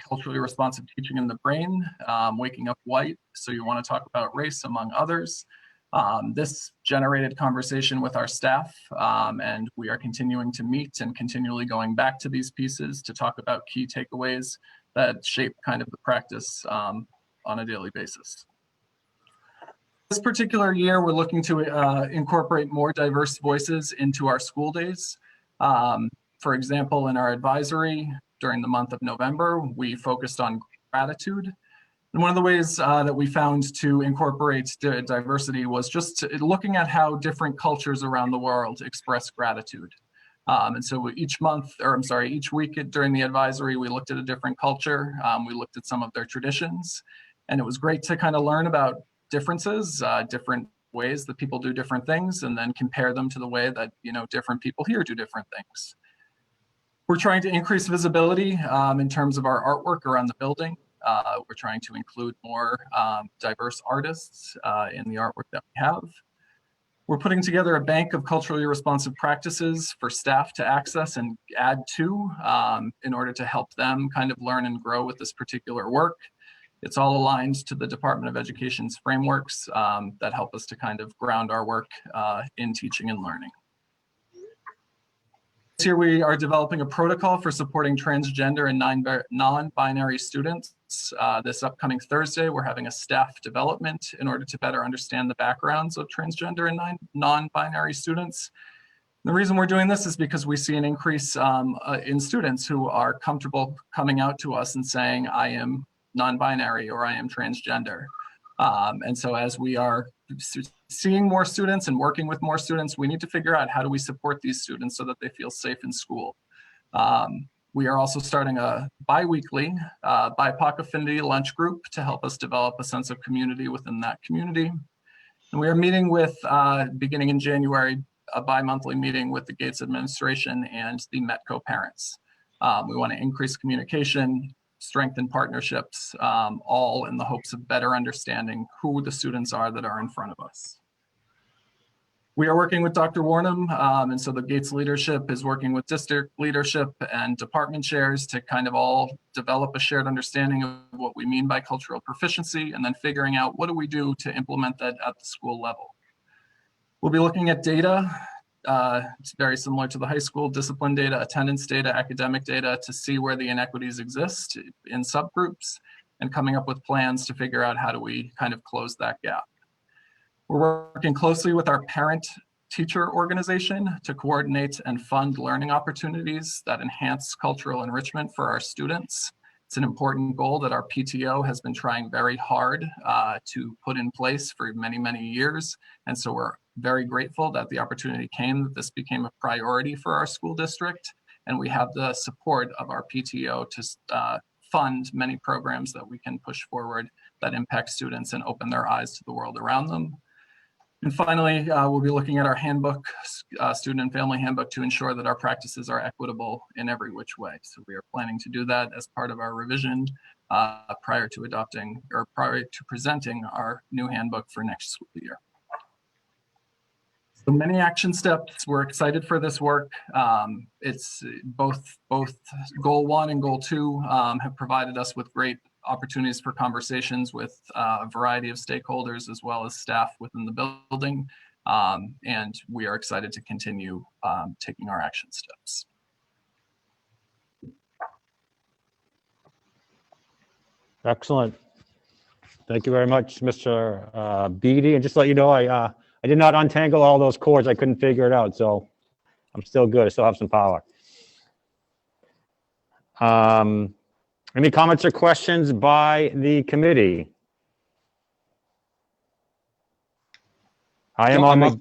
Culturally Responsive Teaching in the Brain, Waking Up White, So You Want to Talk About Race, among others. This generated conversation with our staff, and we are continuing to meet and continually going back to these pieces to talk about key takeaways that shape kind of the practice on a daily basis. This particular year, we're looking to incorporate more diverse voices into our school days. For example, in our advisory during the month of November, we focused on gratitude. And one of the ways that we found to incorporate diversity was just looking at how different cultures around the world express gratitude. And so each week during the advisory, we looked at a different culture. We looked at some of their traditions, and it was great to kind of learn about differences, different ways that people do different things, and then compare them to the way that different people here do different things. We're trying to increase visibility in terms of our artwork around the building. We're trying to include more diverse artists in the artwork that we have. We're putting together a bank of culturally responsive practices for staff to access and add to in order to help them kind of learn and grow with this particular work. It's all aligned to the Department of Education's frameworks that help us to kind of ground our work in teaching and learning. This year we are developing a protocol for supporting transgender and non-binary students. This upcoming Thursday, we're having a staff development in order to better understand the backgrounds of transgender and non-binary students. The reason we're doing this is because we see an increase in students who are comfortable coming out to us and saying, I am non-binary or I am transgender. And so as we are seeing more students and working with more students, we need to figure out how do we support these students so that they feel safe in school. We are also starting a bi-weekly BIPOC affinity lunch group to help us develop a sense of community within that community. And we are meeting with, beginning in January, a bi-monthly meeting with the Gates administration and the Metco parents. We want to increase communication, strengthen partnerships, all in the hopes of better understanding who the students are that are in front of us. We are working with Dr. Warnham, and so the Gates leadership is working with district leadership and department chairs to kind of all develop a shared understanding of what we mean by cultural proficiency, and then figuring out what do we do to implement that at the school level. We'll be looking at data. It's very similar to the high school: discipline data, attendance data, academic data, to see where the inequities exist in subgroups, and coming up with plans to figure out how do we kind of close that gap. We're working closely with our parent-teacher organization to coordinate and fund learning opportunities that enhance cultural enrichment for our students. It's an important goal that our PTO has been trying very hard to put in place for many, many years. And so we're very grateful that the opportunity came, that this became a priority for our school district. And we have the support of our PTO to fund many programs that we can push forward that impact students and open their eyes to the world around them. And finally, we'll be looking at our handbook, student and family handbook, to ensure that our practices are equitable in every which way. So we are planning to do that as part of our revision prior to adopting, or prior to presenting our new handbook for next school year. So many action steps. We're excited for this work. It's both goal 1 and goal 2 have provided us with great opportunities for conversations with a variety of stakeholders as well as staff within the building. And we are excited to continue taking our action steps. Excellent. Thank you very much, Mr. Beatty. And just to let you know, I did not untangle all those cords. I couldn't figure it out. So I'm still good. I still have some power. Any comments or questions by the committee? I am on the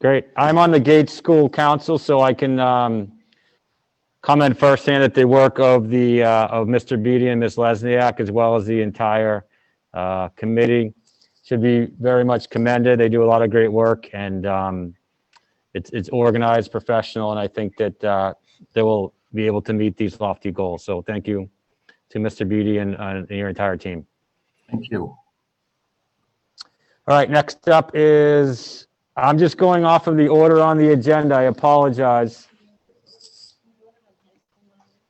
great. I'm on the Gates School Council, so I can comment firsthand at the work of the of Mr. Beatty and Ms. Lesniak, as well as the entire committee. Should be very much commended. They do a lot of great work, and it's organized, professional, and I think that they will be able to meet these lofty goals. So thank you to Mr. Beatty and your entire team. Thank you. All right, next up is, I'm just going off of the order on the agenda. I apologize.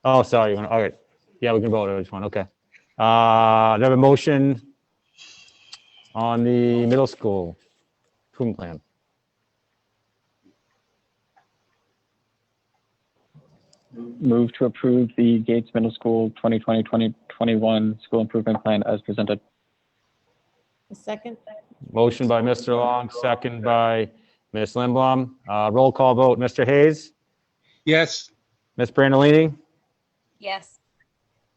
Oh, sorry. All right. Yeah, we can vote on each one. Okay. I have a motion on the middle school improvement plan. Move to approve the Gates Middle School 2020-2021 school improvement plan as presented. A second. Motion by Mr. Long, second by Ms. Lindblom. Roll call vote. Mr. Hayes? Yes. Ms. Brandolini? Yes.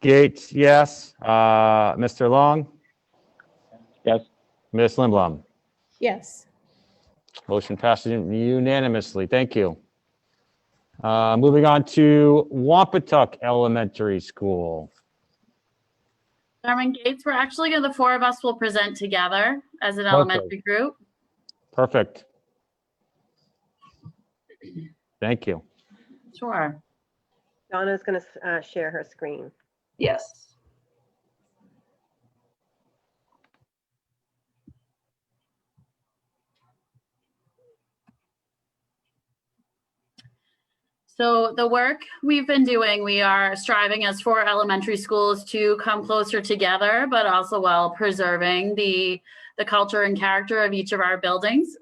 Gates, yes. Mr. Long? Yes. Ms. Lindblom? Yes. Motion passes unanimously. Thank you. Moving on to Wampatuck Elementary School. Chairman Gates, we're actually the 4 of us will present together as an elementary group. Perfect. Thank you. Sure. Donna's going to share her screen. Yes. So the work we've been doing, we are striving as 4 elementary schools to come closer together, but also while preserving the culture and character of each of our buildings.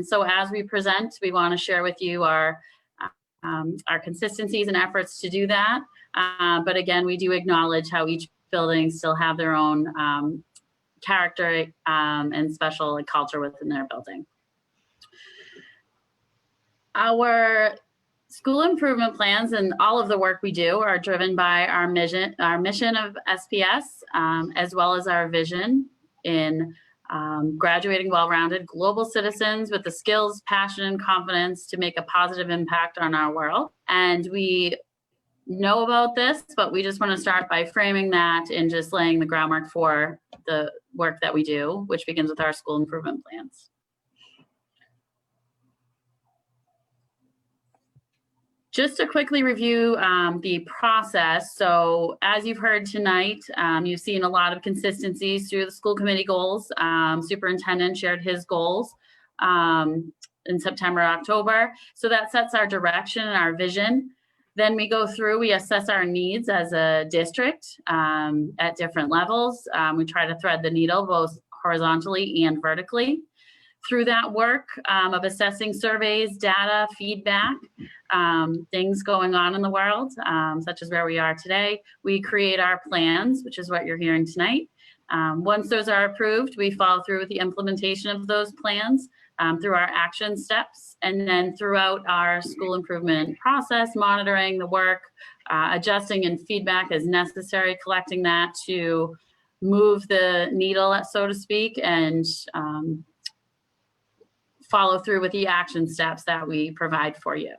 So as we present, we want to share with you our consistencies and efforts to do that. But again, we do acknowledge how each building still have their own character and special culture within their building. Our school improvement plans and all of the work we do are driven by our mission of SPS, as well as our vision in graduating well-rounded global citizens with the skills, passion, and confidence to make a positive impact on our world. And we know about this, but we just want to start by framing that and just laying the groundwork for the work that we do, which begins with our school improvement plans. Just to quickly review the process. So as you've heard tonight, you've seen a lot of consistencies through the school committee goals. Superintendent shared his goals in September, October. So that sets our direction and our vision. Then we go through, we assess our needs as a district at different levels. We try to thread the needle both horizontally and vertically. Through that work of assessing surveys, data, feedback, things going on in the world, such as where we are today, we create our plans, which is what you're hearing tonight. Once those are approved, we follow through with the implementation of those plans through our action steps, and then throughout our school improvement process, monitoring the work, adjusting and feedback as necessary, collecting that to move the needle, so to speak, and follow through with the action steps that we provide for you.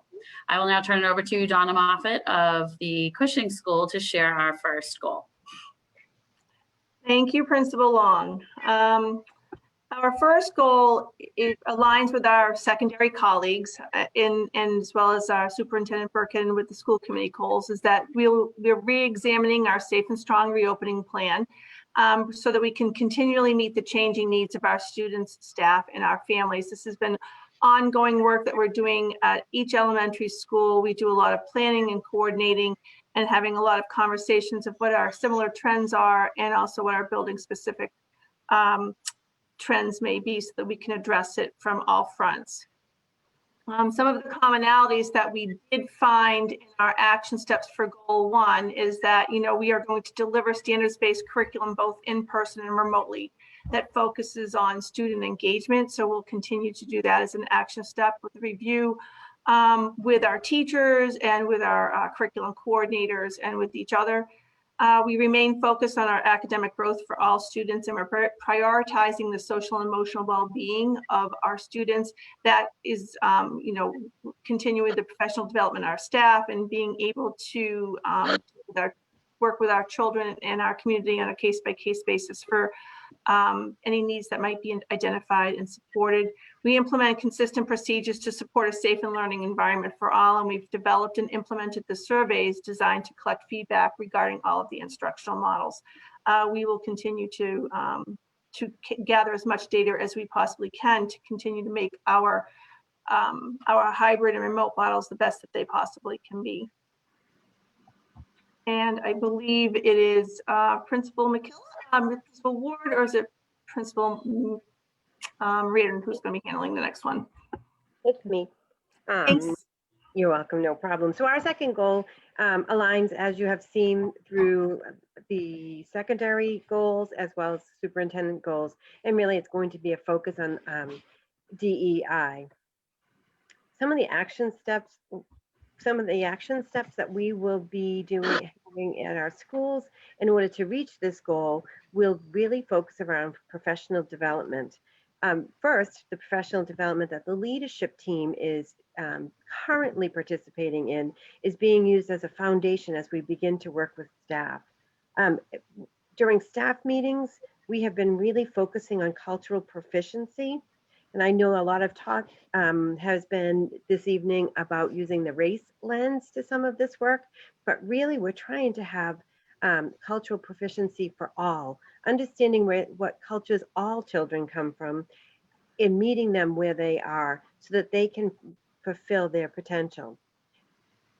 I will now turn it over to Donna Moffett of the Cushing School to share our first goal. Thank you, Principal Long. Our first goal aligns with our secondary colleagues and as well as our Superintendent Birkin with the school committee goals, is that we're re-examining our safe and strong reopening plan so that we can continually meet the changing needs of our students, staff, and our families. This has been ongoing work that we're doing at each elementary school. We do a lot of planning and coordinating and having a lot of conversations of what our similar trends are and also what our building specific trends may be so that we can address it from all fronts. Some of the commonalities that we did find in our action steps for goal 1 is that, we are going to deliver standards-based curriculum both in person and remotely that focuses on student engagement. So we'll continue to do that as an action step with review with our teachers and with our curriculum coordinators and with each other. We remain focused on our academic growth for all students, and we're prioritizing the social and emotional well-being of our students. That is, continuing the professional development of our staff and being able to work with our children and our community on a case-by-case basis for any needs that might be identified and supported. We implement consistent procedures to support a safe and learning environment for all, and we've developed and implemented the surveys designed to collect feedback regarding all of the instructional models. We will continue to gather as much data as we possibly can to continue to make our hybrid and remote models the best that they possibly can be. And I believe it is Principal McKillop, Principal Ward, or is it Principal Reardon who's going to be handling the next one? It's me. Thanks. You're welcome, no problem. So our second goal aligns, as you have seen, through the secondary goals as well as superintendent goals. And really, it's going to be a focus on DEI. Some of the action steps that we will be doing at our schools in order to reach this goal will really focus around professional development. First, the professional development that the leadership team is currently participating in is being used as a foundation as we begin to work with staff. During staff meetings, we have been really focusing on cultural proficiency. And I know a lot of talk has been this evening about using the race lens to some of this work, but really we're trying to have cultural proficiency for all, understanding what cultures all children come from and meeting them where they are so that they can fulfill their potential.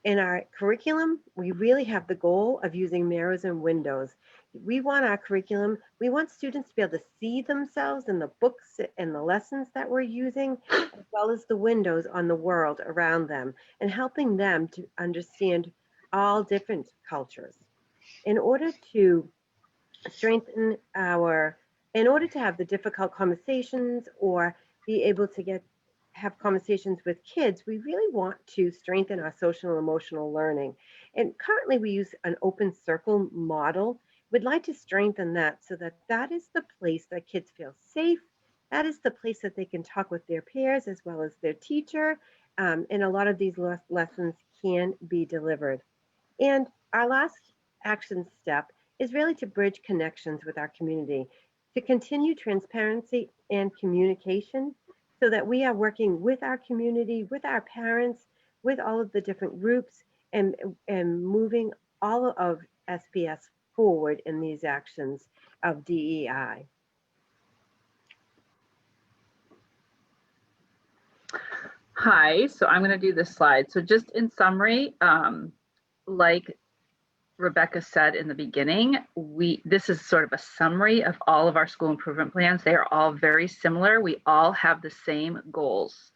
In our curriculum, we really have the goal of using mirrors and windows. We want our curriculum, we want students to be able to see themselves in the books and the lessons that we're using, as well as the windows on the world around them, and helping them to understand all different cultures. In order to have the difficult conversations or be able to have conversations with kids, we really want to strengthen our social and emotional learning. And currently we use an open circle model. We'd like to strengthen that so that that is the place that kids feel safe. That is the place that they can talk with their peers as well as their teacher. And a lot of these lessons can be delivered. And our last action step is really to bridge connections with our community, to continue transparency and communication so that we are working with our community, with our parents, with all of the different groups and moving all of SPS forward in these actions of DEI. Hi, so I'm going to do this slide. So just in summary, like Rebecca said in the beginning, this is sort of a summary of all of our school improvement plans. They are all very similar. We all have the same goals.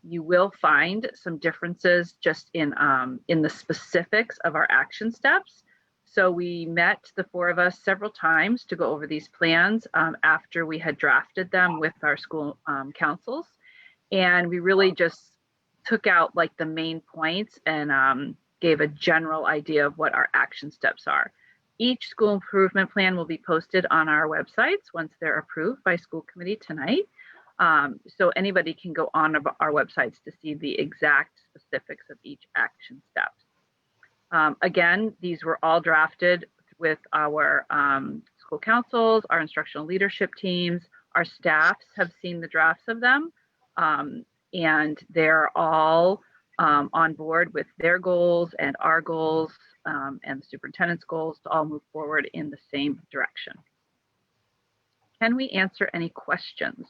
You will find some differences just in the specifics of our action steps. So we met, the four of us, several times to go over these plans after we had drafted them with our school councils. And we really just took out like the main points and gave a general idea of what our action steps are. Each school improvement plan will be posted on our websites once they're approved by school committee tonight. So anybody can go on our websites to see the exact specifics of each action step. Again, these were all drafted with our school councils, our instructional leadership teams. Our staffs have seen the drafts of them, and they're all on board with their goals and our goals and the superintendent's goals to all move forward in the same direction. Can we answer any questions?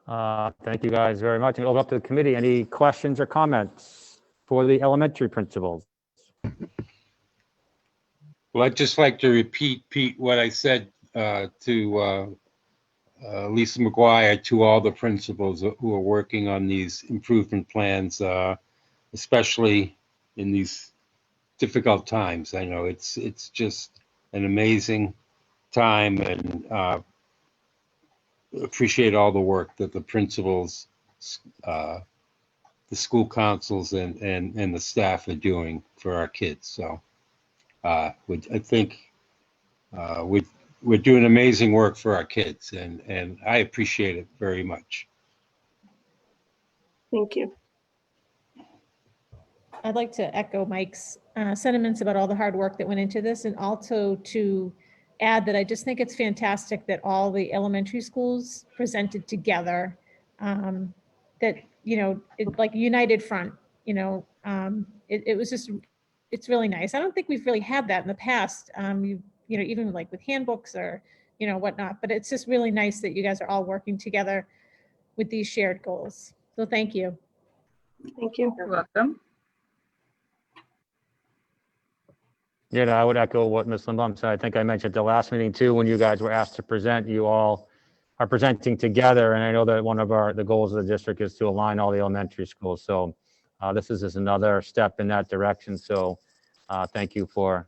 Thank you guys very much. And open up to the committee. Any questions or comments for the elementary principals? Well, I'd just like to repeat, Pete, what I said to Lisa McGuire, to all the principals who are working on these improvement plans, especially in these difficult times. I know it's just an amazing time, and appreciate all the work that the principals, the school councils, and the staff are doing for our kids. So I think we're doing amazing work for our kids, and I appreciate it very much. Thank you. I'd like to echo Mike's sentiments about all the hard work that went into this, and also to add that I just think it's fantastic that all the elementary schools presented together, that, you know, like a united front, you know, it was just, it's really nice. I don't think we've really had that in the past, you know, even like with handbooks or, you know, whatnot, but it's just really nice that you guys are all working together with these shared goals. So thank you. Thank you. You're welcome. Yeah, I would echo what Ms. Lindblom said. I think I mentioned at the last meeting too, when you guys were asked to present, you all are presenting together. And I know that one of the goals of the district is to align all the elementary schools. So this is just another step in that direction. So thank you for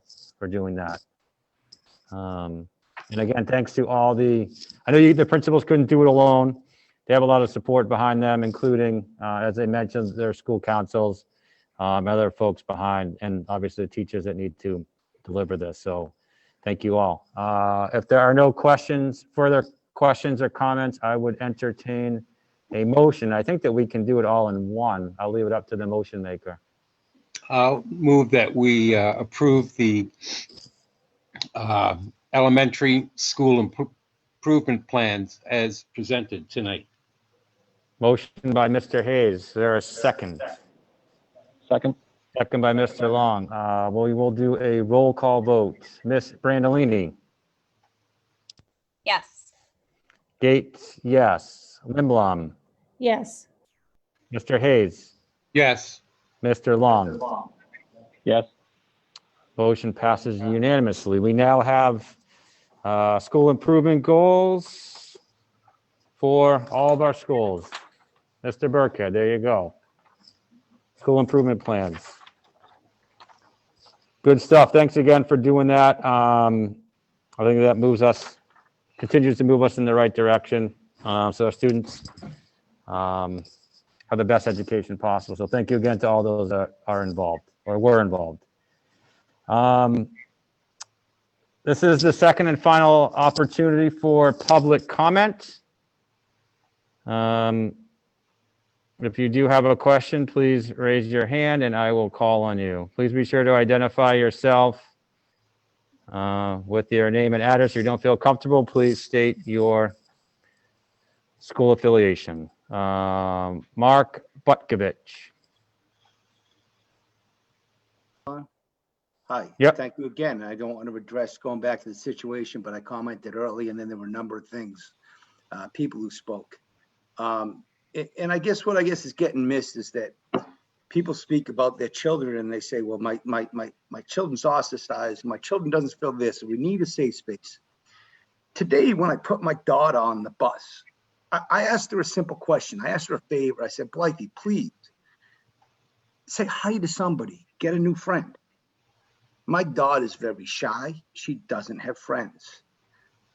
doing that. And again, thanks to all the principals couldn't do it alone. They have a lot of support behind them, including, as I mentioned, their school councils, other folks behind, and obviously the teachers that need to deliver this. So thank you all. If there are no further questions or comments, I would entertain a motion. I think that we can do it all in one. I'll leave it up to the motion maker. I'll move that we approve the elementary school improvement plans as presented tonight. Motion by Mr. Hayes. Is there a second? Second. Second by Mr. Long. We will do a roll call vote. Ms. Brandolini? Yes. Gates, yes. Lindblom? Yes. Mr. Hayes? Yes. Mr. Long? Yes. Motion passes unanimously. We now have school improvement goals for all of our schools. Mr. Burkhead, there you go. School improvement plans. Good stuff. Thanks again for doing that. I think that continues to move us in the right direction. So our students have the best education possible. So thank you again to all those that are involved or were involved. This is the second and final opportunity for public comment. If you do have a question, please raise your hand and I will call on you. Please be sure to identify yourself with your name and address. If you don't feel comfortable, please state your school affiliation. Mark Butkovich. Hi. Yep. Thank you again. I don't want to address going back to the situation, but I commented early, and then there were a number of things, people who spoke. And I guess what is getting missed is that people speak about their children and they say, well, my children's ostracized, my children doesn't feel this, we need a safe space. Today, when I put my daughter on the bus, I asked her a simple question. I asked her a favor. I said, Blythe, please say hi to somebody, get a new friend. My daughter's very shy. She doesn't have friends.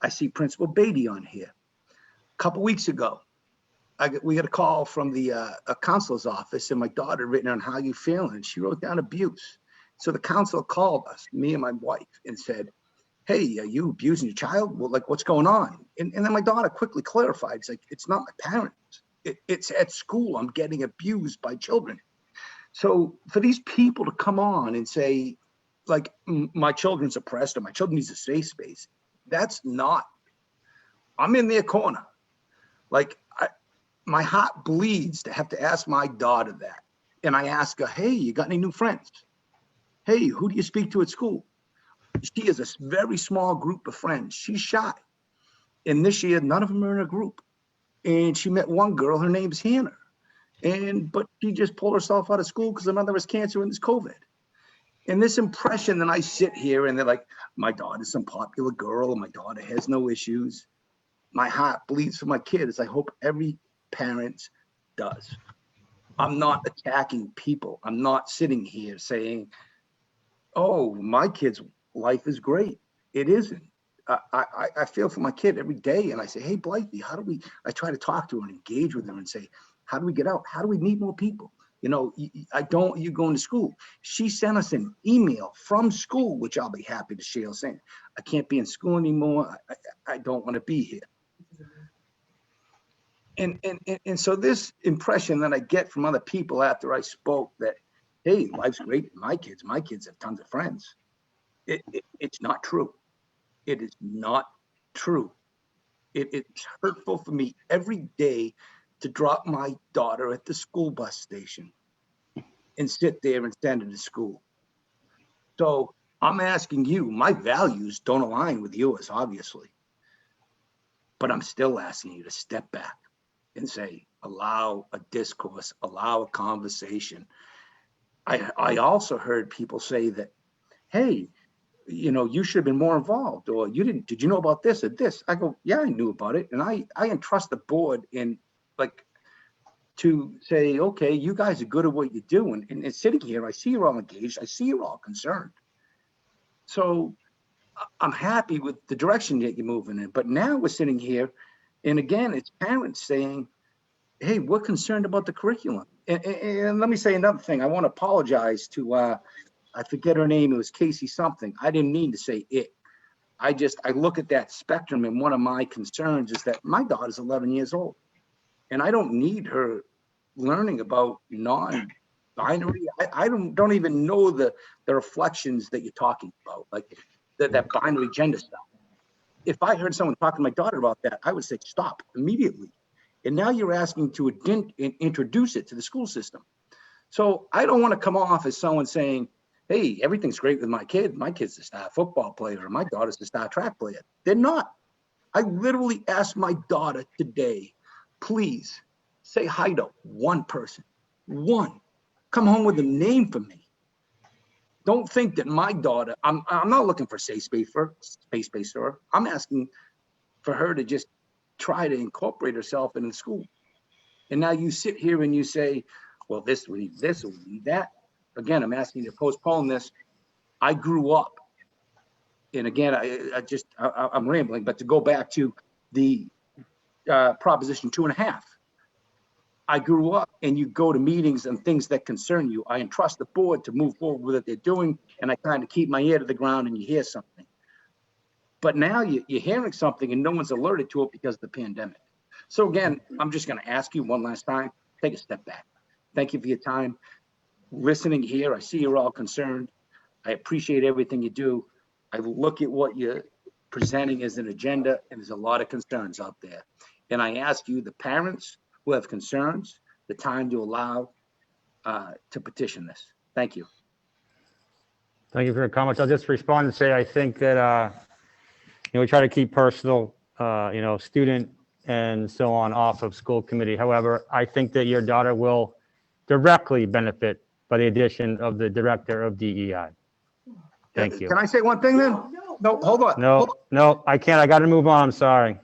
I see Principal Beatty on here. A couple weeks ago, we got a call from the a counselor's office, and my daughter written on how you feeling, and she wrote down abuse. So the counselor called us, me and my wife, and said, hey, are you abusing your child? Well, like, what's going on? And then my daughter quickly clarified. It's like, it's not my parents. It's at school. I'm getting abused by children. So for these people to come on and say, like, my children's oppressed or my children needs a safe space, that's not, I'm in their corner. Like, my heart bleeds to have to ask my daughter that. And I ask her, hey, you got any new friends? Hey, who do you speak to at school? She has a very small group of friends. She's shy. And this year, none of them are in a group. And she met one girl, her name's Hannah. But she just pulled herself out of school because her mother has cancer and there's COVID. And this impression that I sit here and they're like, my daughter's some popular girl and my daughter has no issues. My heart bleeds for my kid, as I hope every parent does. I'm not attacking people. I'm not sitting here saying, oh, my kid's life is great. It isn't. I feel for my kid every day, and I say, hey, Blythe, I try to talk to her and engage with her and say, how do we get out? How do we meet more people? You know, you going to school. She sent us an email from school, which I'll be happy to share, saying, I can't be in school anymore. I don't want to be here. And so this impression that I get from other people after I spoke that, hey, life's great. My kids have tons of friends. It's not true. It is not true. It's hurtful for me every day to drop my daughter at the school bus station and sit there and send her to school. So I'm asking you, my values don't align with yours, obviously, but I'm still asking you to step back and say, allow a discourse, allow a conversation. I also heard people say that, hey, you know, you should have been more involved, or did you know about this or this? I go, yeah, I knew about it. And I entrust the board in, like, to say, okay, you guys are good at what you do. And sitting here, I see you're all engaged. I see you're all concerned. So I'm happy with the direction that you're moving in. But now we're sitting here, and again, it's parents saying, hey, we're concerned about the curriculum. And let me say another thing. I want to apologize to, I forget her name. It was Casey something. I didn't mean to say it. I look at that spectrum, and one of my concerns is that my daughter's 11 years old, and I don't need her learning about non-binary. I don't even know the reflections that you're talking about, like that binary gender stuff. If I heard someone talking to my daughter about that, I would say stop immediately. And now you're asking to introduce it to the school system. So I don't want to come off as someone saying, hey, everything's great with my kid. My kid's a star football player, or my daughter's a star track player. They're not. I literally asked my daughter today, please say hi to one person. One. Come home with a name for me. Don't think that my daughter, I'm not looking for safe space for her. I'm asking for her to just try to incorporate herself in the school. And now you sit here and you say, well, we need this, or we need that. Again, I'm asking you to postpone this. I grew up, and again, I'm rambling, but to go back to the Proposition 2.5, I grew up, and you go to meetings and things that concern you. I entrust the board to move forward with what they're doing, and I kind of keep my ear to the ground and you hear something. But now you're hearing something and no one's alerted to it because of the pandemic. So again, I'm just going to ask you one last time, take a step back. Thank you for your time. Listening here, I see you're all concerned. I appreciate everything you do. I look at what you're presenting as an agenda, and there's a lot of concerns out there. And I ask you, the parents who have concerns the time to allow to petition this. Thank you. Thank you for your comments. I'll just respond and say, I think that, we try to keep personal, student and so on off of school committee. However, I think that your daughter will directly benefit by the addition of the director of DEI. Thank you. Can I say one thing then? No, hold on. No, I can't. I got to move on. I'm sorry.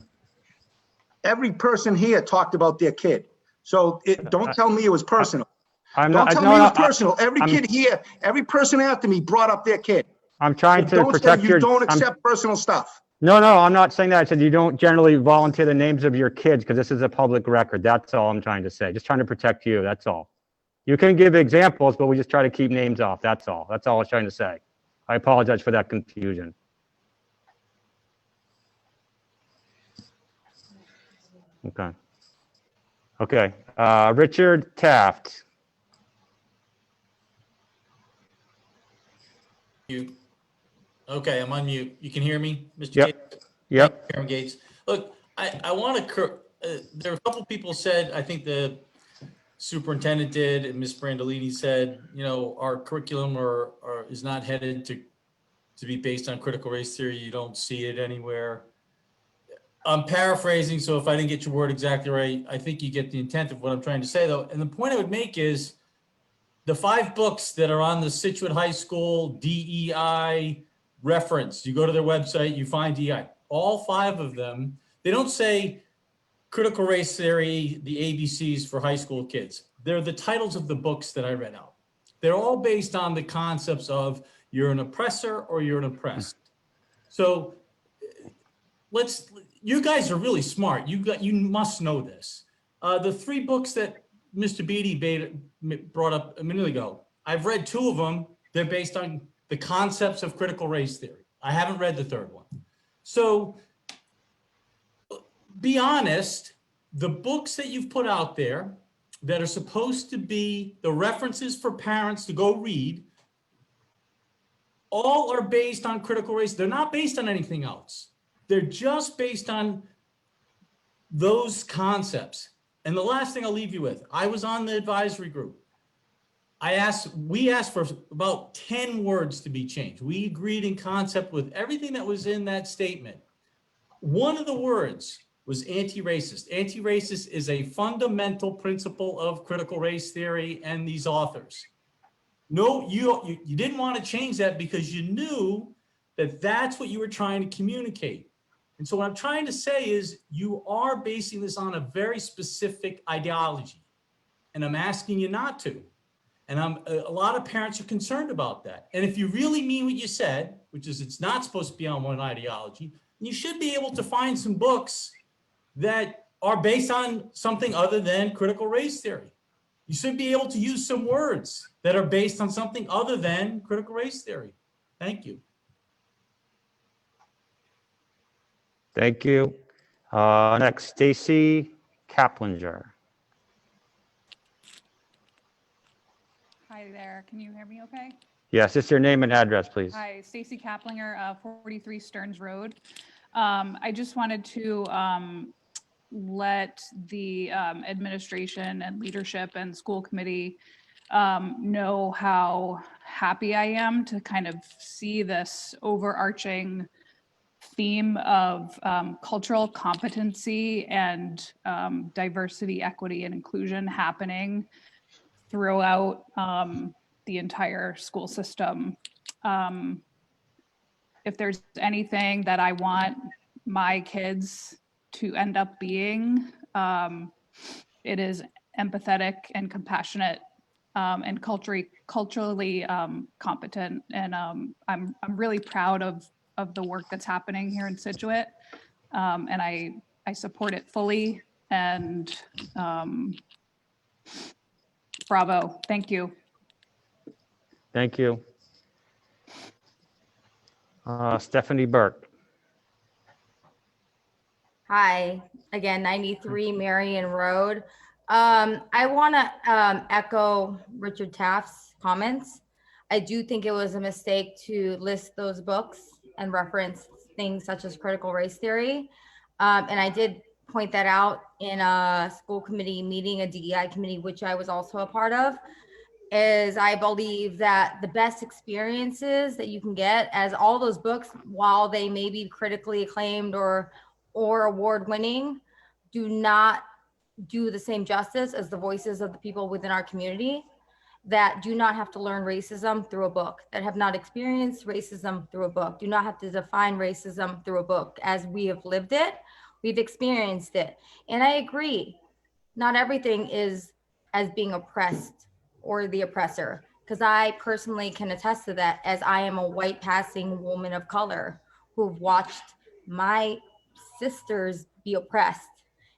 Every person here talked about their kid. So don't tell me it was personal. Don't tell me it was personal. Every kid here, every person after me brought up their kid. I'm trying to Don't protect say you don't accept personal stuff. No, I'm not saying that. I said you don't generally volunteer the names of your kids because this is a public record. That's all I'm trying to say. Just trying to protect you. That's all. You can give examples, but we just try to keep names off. That's all. That's all I was trying to say. I apologize for that confusion. Okay. Richard Taft. Mute. Okay, I'm on mute. You can hear me, Mr. Yep. Gates? Yep. Chairman Gates. Look, I want to, there were a couple people said, I think the superintendent did, and Ms. Brandolini said, our curriculum is not headed to be based on critical race theory. You don't see it anywhere. I'm paraphrasing, so if I didn't get your word exactly right, I think you get the intent of what I'm trying to say, though. And the point I would make is the 5 books that are on the Scituate High School DEI reference, you go to their website, you find DEI. All 5 of them, they don't say critical race theory, the ABCs for high school kids. They're the titles of the books that I read out. They're all based on the concepts of you're an oppressor or you're an oppressed. So you guys are really smart. You must know this. The 3 books that Mr. Beatty brought up a minute ago, I've read 2 of them. They're based on the concepts of critical race theory. I haven't read the 3rd one. So be honest, the books that you've put out there that are supposed to be the references for parents to go read, all are based on critical race. They're not based on anything else. They're just based on those concepts. And the last thing I'll leave you with, I was on the advisory group. We asked for about 10 words to be changed. We agreed in concept with everything that was in that statement. One of the words was anti-racist. Anti-racist is a fundamental principle of critical race theory and these authors. No, you didn't want to change that because you knew that that's what you were trying to communicate. And so what I'm trying to say is you are basing this on a very specific ideology, and I'm asking you not to. And a lot of parents are concerned about that. And if you really mean what you said, which is it's not supposed to be on one ideology, you should be able to find some books that are based on something other than critical race theory. You should be able to use some words that are based on something other than critical race theory. Thank you. Thank you. Next, Stacy Kaplinger. Hi there. Can you hear me okay? Yes, just your name and address, please. Hi, Stacy Kaplinger, 43 Stearns Road. I just wanted to let the administration and leadership and school committee know how happy I am to kind of see this overarching theme of cultural competency and diversity, equity, and inclusion happening throughout the entire school system. If there's anything that I want my kids to end up being, it is empathetic and compassionate and culturally competent. And I'm really proud of the work that's happening here in Scituate, and I support it fully. And bravo! Thank you. Thank you. Stephanie Burke. Hi, again, 93 Marion Road. I want to echo Richard Taft's comments. I do think it was a mistake to list those books and reference things such as critical race theory. And I did point that out in a school committee meeting, a DEI committee, which I was also a part of, is I believe that the best experiences that you can get, as all those books, while they may be critically acclaimed or award winning, do not do the same justice as the voices of the people within our community that do not have to learn racism through a book, that have not experienced racism through a book, do not have to define racism through a book. As we have lived it, we've experienced it. And I agree, not everything is as being oppressed or the oppressor, because I personally can attest to that, as I am a white passing woman of color who've watched my sisters be oppressed,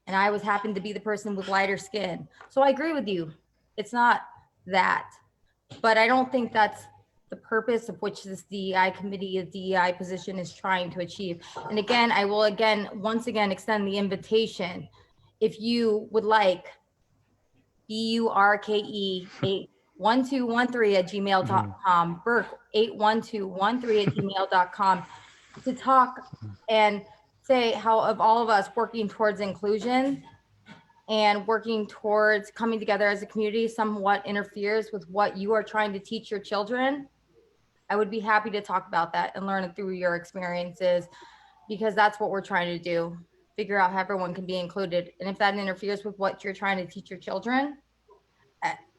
and I was happened to be the person with lighter skin. So I agree with you. It's not that, but I don't think that's the purpose of which this DEI committee, a DEI position, is trying to achieve. And again, I will once again extend the invitation. If you would like, BURKE81213@gmail.com, Burke81213@gmail.com, to talk and say how of all of us working towards inclusion and working towards coming together as a community somewhat interferes with what you are trying to teach your children. I would be happy to talk about that and learn it through your experiences, because that's what we're trying to do. Figure out how everyone can be included. And if that interferes with what you're trying to teach your children,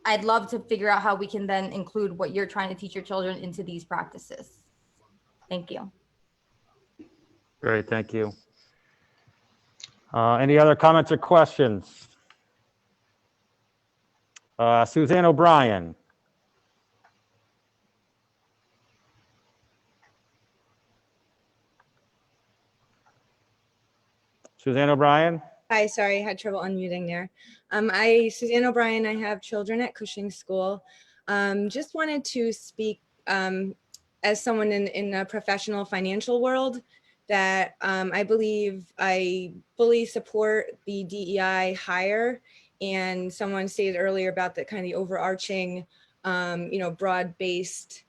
I'd love to figure out how we can then include what you're trying to teach your children into these practices. Thank you. Great, thank you. Any other comments or questions? Suzanne O'Brien. Suzanne O'Brien? Hi, sorry, I had trouble unmuting there. Suzanne O'Brien, I have children at Cushing School. Just wanted to speak as someone in a professional financial world that I believe I fully support the DEI hire, and someone stated earlier about the kind of the overarching, broad-based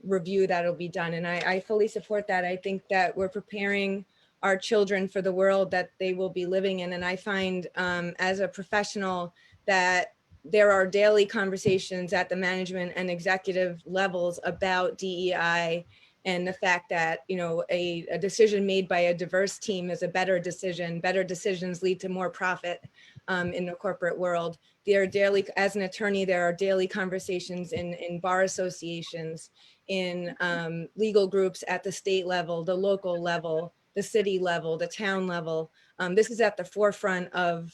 review that'll be done. And I fully support that. I think that we're preparing our children for the world that they will be living in. And I find as a professional that there are daily conversations at the management and executive levels about DEI, and the fact that, a decision made by a diverse team is a better decision. Better decisions lead to more profit in the corporate world. There are daily, as an attorney, there are daily conversations in bar associations, in legal groups at the state level, the local level, the city level, the town level. This is at the forefront of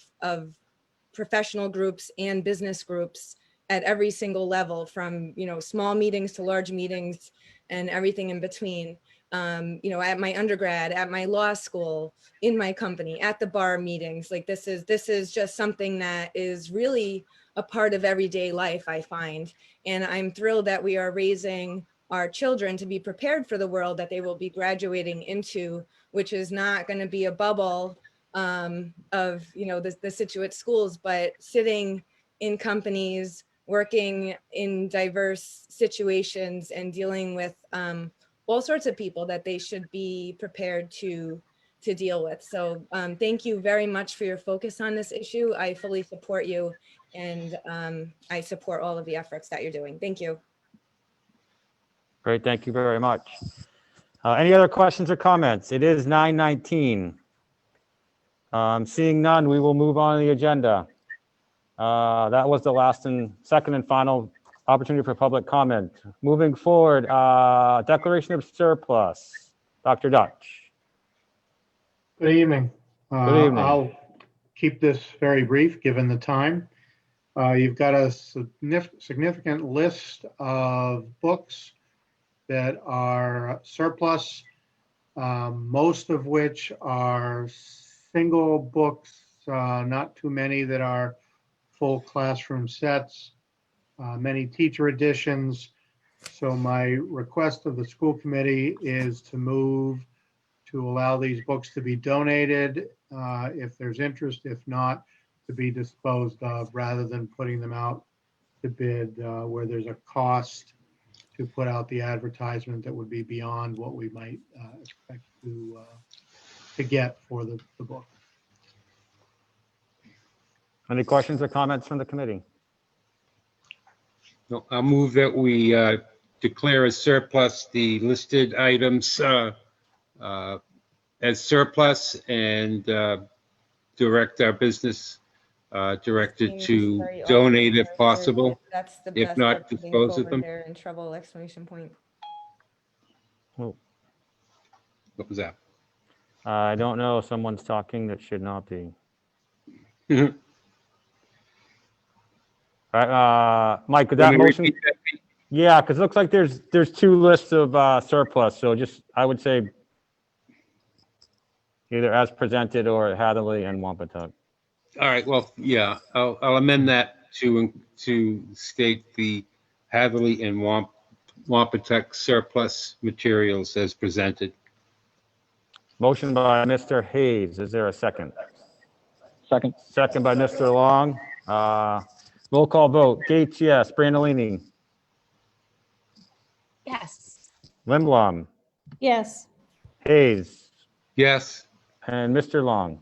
professional groups and business groups at every single level, from small meetings to large meetings and everything in between. At my undergrad, at my law school, in my company, at the bar meetings, like this is just something that is really a part of everyday life, I find. And I'm thrilled that we are raising our children to be prepared for the world that they will be graduating into, which is not going to be a bubble of the Scituate schools, but sitting in companies, working in diverse situations, and dealing with all sorts of people that they should be prepared to deal with. So thank you very much for your focus on this issue. I fully support you, and I support all of the efforts that you're doing. Thank you. Great, thank you very much. Any other questions or comments? It is 9:19. Seeing none, we will move on to the agenda. That was the last and second and final opportunity for public comment. Moving forward, declaration of surplus. Dr. Dutch. Good evening. Good evening. I'll keep this very brief, given the time. You've got a significant list of books that are surplus, most of which are single books, not too many that are full classroom sets, many teacher editions. So my request of the school committee is to move to allow these books to be donated if there's interest, if not, to be disposed of, rather than putting them out to bid where there's a cost to put out the advertisement that would be beyond what we might expect to get for the book. Any questions or comments from the committee? No, I'll move that we declare as surplus the listed items as surplus and direct our business director to Sorry, all donate if the- possible, That's the if best not part, moving dispose of forward, them. they're in trouble, exclamation point. Oh, What was that? I don't know. Someone's talking that should not be. All right, Mike, with that Wanna motion? repeat that, Pete? Yeah, because it looks like there's two lists of surplus, so just, I would say either as presented or Hatherley and Wampatuck. All right, well, yeah, I'll amend that to state the Hatherley and Wampatuck surplus materials as presented. Motion by Mr. Hayes. Is there a second? Second. Second by Mr. Long. Roll call vote. Gates, yes. Brandolini. Yes. Limblom. Yes. Hayes. Yes. And Mr. Long.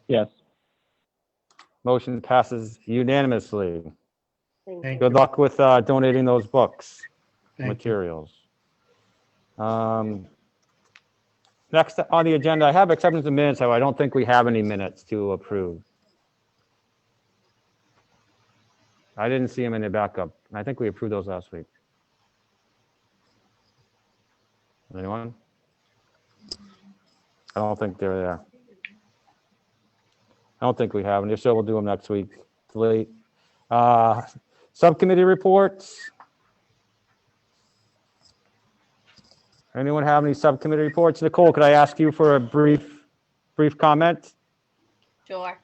Yes. Motion passes unanimously. Thank Good luck with donating those books, Thank you. materials. Next on the agenda, I have acceptance of minutes, however, I don't think we have any minutes to approve. I didn't see them in the backup. I think we approved those last week. Anyone? I don't think they're there. I don't think we have, and if so, we'll do them next week. It's late. Subcommittee reports. Anyone have any subcommittee reports? Nicole, could I ask you for a brief comment? Sure.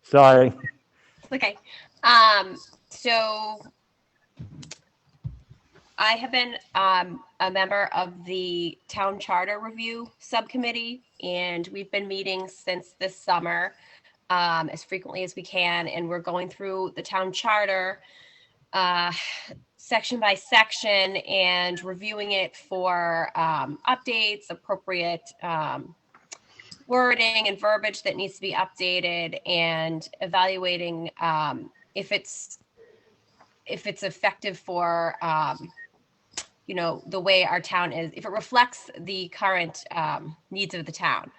Sorry. Okay. So I have been a member of the Town Charter Review Subcommittee, and we've been meeting since this summer as frequently as we can, and we're going through the Town Charter section by section and reviewing it for updates, appropriate wording and verbiage that needs to be updated, and evaluating if it's effective for the way our town is, if it reflects the current needs of the town.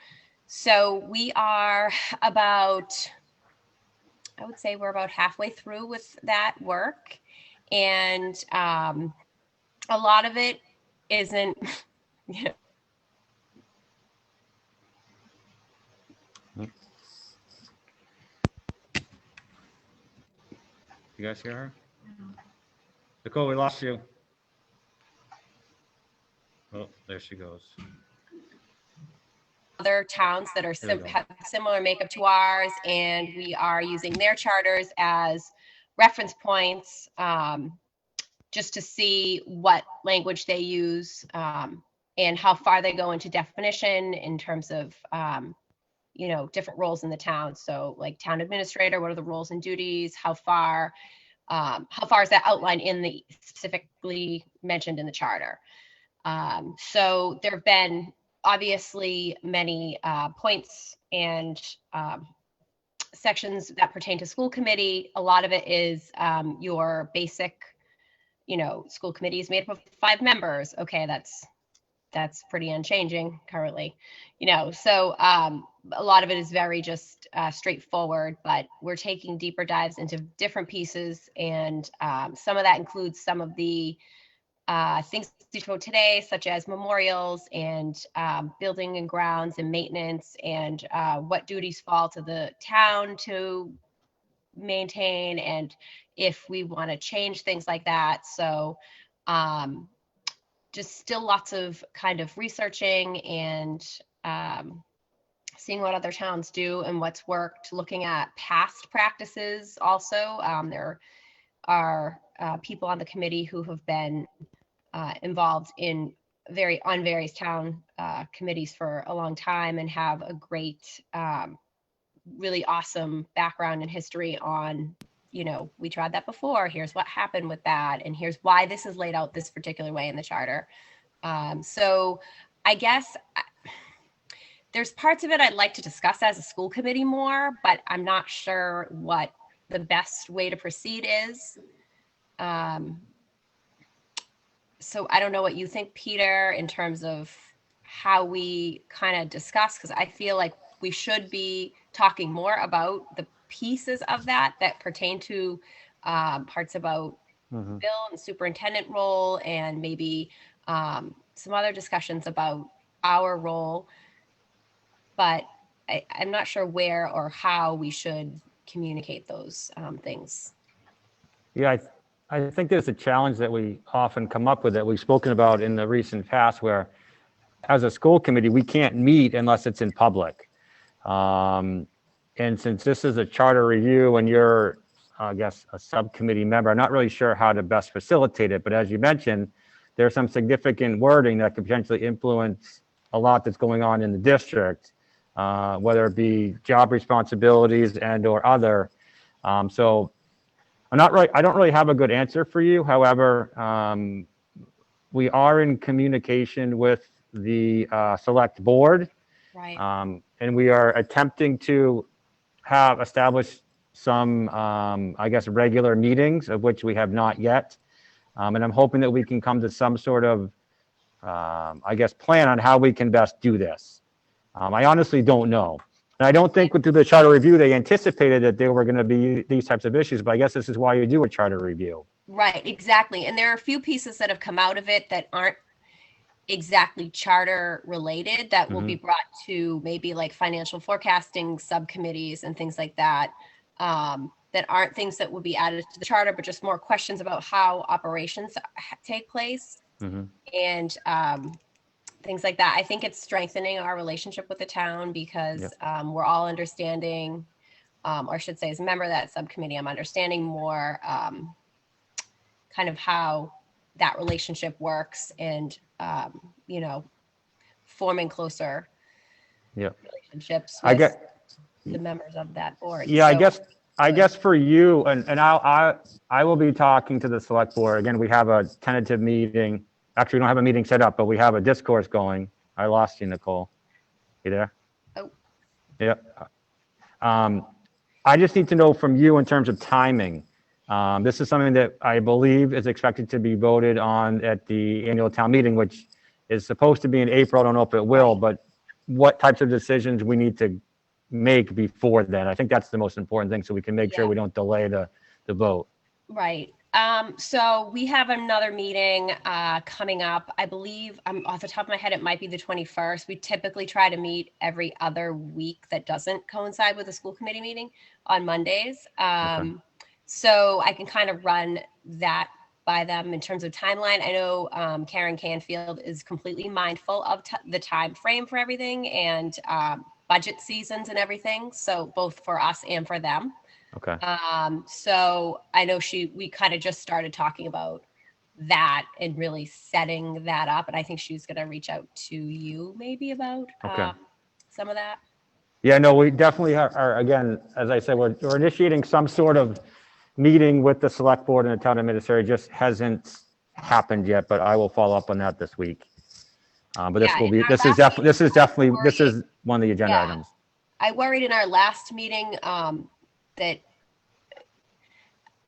So we are about, I would say we're about halfway through with that work. And a lot of it isn't, You guys hear her? Nicole, we lost you. Oh, there she goes. other towns that are There you go. have similar makeup to ours, and we are using their charters as reference points just to see what language they use and how far they go into definition in terms of different roles in the town. So like town administrator, what are the roles and duties? How far is that outlined in the specifically mentioned in the charter? So there have been obviously many points and sections that pertain to school committee. A lot of it is your basic, school committee is made up of 5 members. Okay, that's pretty unchanging currently, so a lot of it is very just straightforward, but we're taking deeper dives into different pieces, and some of that includes some of the things we spoke today, such as memorials and building and grounds and maintenance, and what duties fall to the town to maintain, and if we want to change things like that. So just still lots of kind of researching and seeing what other towns do and what's worked, looking at past practices also. There are people on the committee who have been involved in various town committees for a long time and have a great, really awesome background and history on, we tried that before, here's what happened with that, and here's why this is laid out this particular way in the charter. So I guess there's parts of it I'd like to discuss as a school committee more, but I'm not sure what the best way to proceed is. So I don't know what you think, Peter, in terms of how we kind of discuss, because I feel like we should be talking more about the pieces of that pertain to parts about Bill and superintendent role, and maybe some other discussions about our role. But I'm not sure where or how we should communicate those things. Yeah, I think there's a challenge that we often come up with that we've spoken about in the recent past, where as a school committee, we can't meet unless it's in public. And since this is a charter review and you're, I guess, a subcommittee member, I'm not really sure how to best facilitate it. But as you mentioned, there's some significant wording that could potentially influence a lot that's going on in the district, whether it be job responsibilities and or other. So I don't really have a good answer for you. However, we are in communication with the select board. Right. And we are attempting to establish some, I guess, regular meetings, of which we have not yet. And I'm hoping that we can come to some sort of, I guess, plan on how we can best do this. I honestly don't know. And I don't think through the charter review, they anticipated that there were going to be these types of issues, but I guess this is why you do a charter review. Right, exactly. And there are a few pieces that have come out of it that aren't exactly charter related that will be brought to maybe like financial forecasting subcommittees and things like that, that aren't things that would be added to the charter, but just more questions about how operations take place and things like that. I think it's strengthening our relationship with the town because we're all understanding, or I should say as a member of that subcommittee, I'm understanding more kind of how that relationship works and, you know, forming closer relationships with the members of that board. Yeah, So, I guess for you, and I will be talking to the select board. Again, we have a tentative meeting. Actually, we don't have a meeting set up, but we have a discourse going. I lost you, Nicole. You there? Oh. Yeah. I just need to know from you in terms of timing. This is something that I believe is expected to be voted on at the annual town meeting, which is supposed to be in April. I don't know if it will, but what types of decisions we need to make before then. I think that's the most important thing, so we can make sure we don't delay the vote. Right. So we have another meeting coming up. I believe, off the top of my head, it might be the 21st. We typically try to meet every other week that doesn't coincide with a school committee meeting on Mondays. So I can kind of run that by them in terms of timeline. I know Karen Canfield is completely mindful of the time frame for everything and budget seasons and everything. So both for us and for them. Okay. So I know we kind of just started talking about that and really setting that up. And I think she's going to reach out to you maybe about some of that. Yeah, no, we definitely are, again, as I said, we're initiating some sort of meeting with the select board and the town administrator. It just hasn't happened yet, but I will follow up on that this week. But this is definitely one of the agenda items. I worried in our last meeting that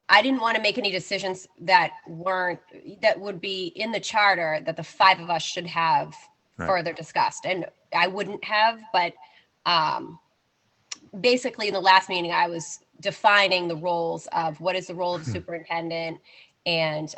I didn't want to make any decisions that would be in the charter that the five of us should have further discussed. And I wouldn't have, but basically in the last meeting, I was defining the roles of what is the role of the superintendent and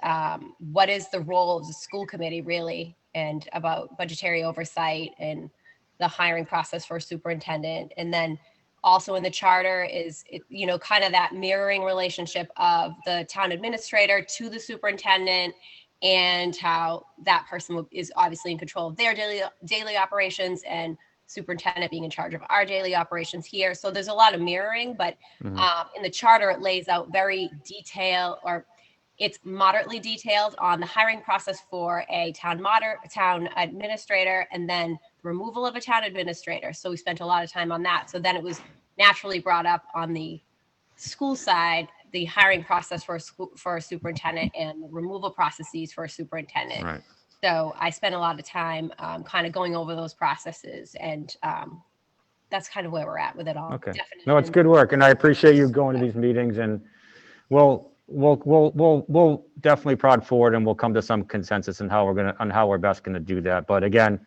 what is the role of the school committee really, and about budgetary oversight and the hiring process for a superintendent. And then also in the charter is, you know, kind of that mirroring relationship of the town administrator to the superintendent and how that person is obviously in control of their daily operations and superintendent being in charge of our daily operations here. So there's a lot of mirroring, but in the charter, it lays out very detailed, or it's moderately detailed on the hiring process for a town administrator and then removal of a town administrator. So we spent a lot of time on that. So then it was naturally brought up on the school side, the hiring process for a superintendent and the removal processes for a superintendent. Right. So I spent a lot of time kind of going over those processes, and that's kind of where we're at with it all. Okay. Definitely. No, it's good work, and I appreciate you going to these meetings, and we'll definitely prod forward, and we'll come to some consensus on how we're best gonna do that. But again,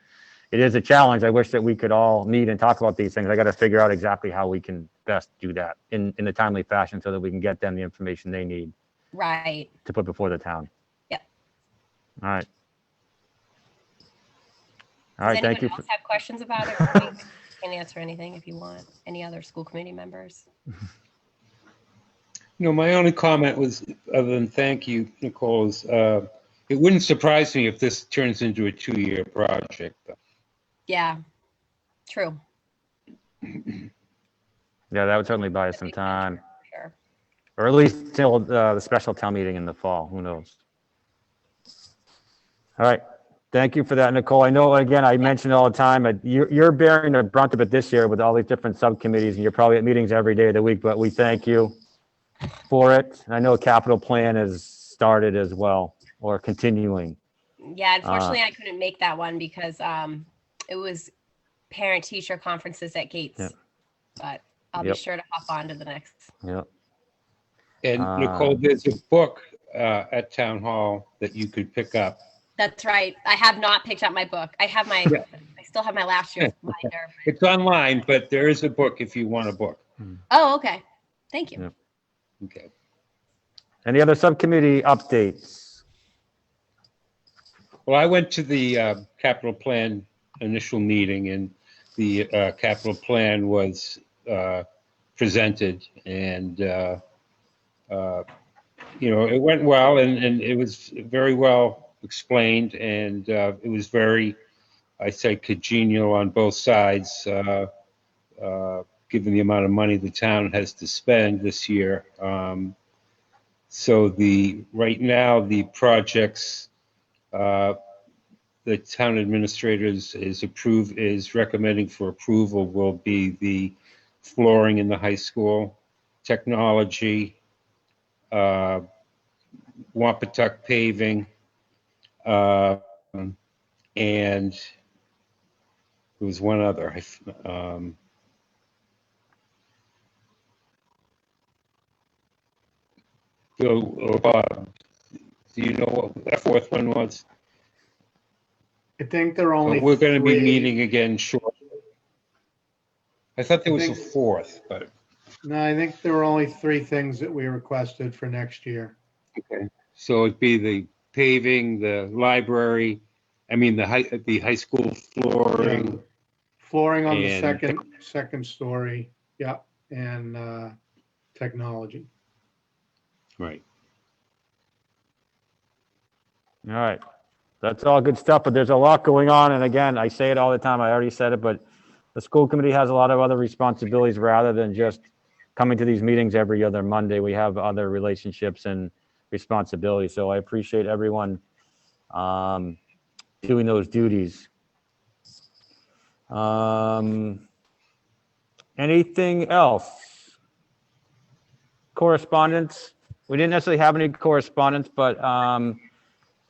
it is a challenge. I wish that we could all meet and talk about these things. I got to figure out exactly how we can best do that in a timely fashion so that we can get them the information they need Right. to put before the town. Yep. All right. All Does right. Thank you. anyone else have questions about it? I can answer anything if you want. Any other school committee members? My only comment was, other than thank you, Nicole, is it wouldn't surprise me if this turns into a 2-year project. Yeah, true. Yeah, that would certainly buy us some time, Sure. or at least till the special town meeting in the fall. Who knows? All right. Thank you for that, Nicole. I know, again, I mention all the time, you're bearing the brunt of it this year with all these different subcommittees, and you're probably at meetings every day of the week, but we thank you for it. I know capital plan has started as well, or continuing. Yeah, unfortunately, I couldn't make that one because it was parent-teacher conferences at Gates. Yeah. But I'll be sure to hop on to the next. Yep. And Nicole, there's a book at Town Hall that you could pick up. That's right. I have not picked up my book. I have my, I still have my last year's binder. It's online, but there is a book if you want a book. Oh, okay. Thank you. Yeah. Okay. Any other subcommittee updates? Well, I went to the capital plan initial meeting, and the capital plan was presented, and it went well, and it was very well explained, and it was very, I say, congenial on both sides, given the amount of money the town has to spend this year. So right now the projects the town administrators is recommending for approval will be the flooring in the high school, technology, Wampatuck paving, and there was one other. Do you know what that fourth one was? I think there are only We're going to be 3. meeting again shortly. I thought there was a fourth, but No, I think there were only 3 things that we requested for next year. okay. So it'd be the paving, the library, the high school flooring. Yeah. Flooring on the And- second story, yeah, and technology. Right. All right. That's all good stuff, but there's a lot going on. And again, I say it all the time. I already said it, but the school committee has a lot of other responsibilities rather than just coming to these meetings every other Monday. We have other relationships and responsibilities. So I appreciate everyone doing those duties. Anything else? Correspondence? We didn't necessarily have any correspondence, but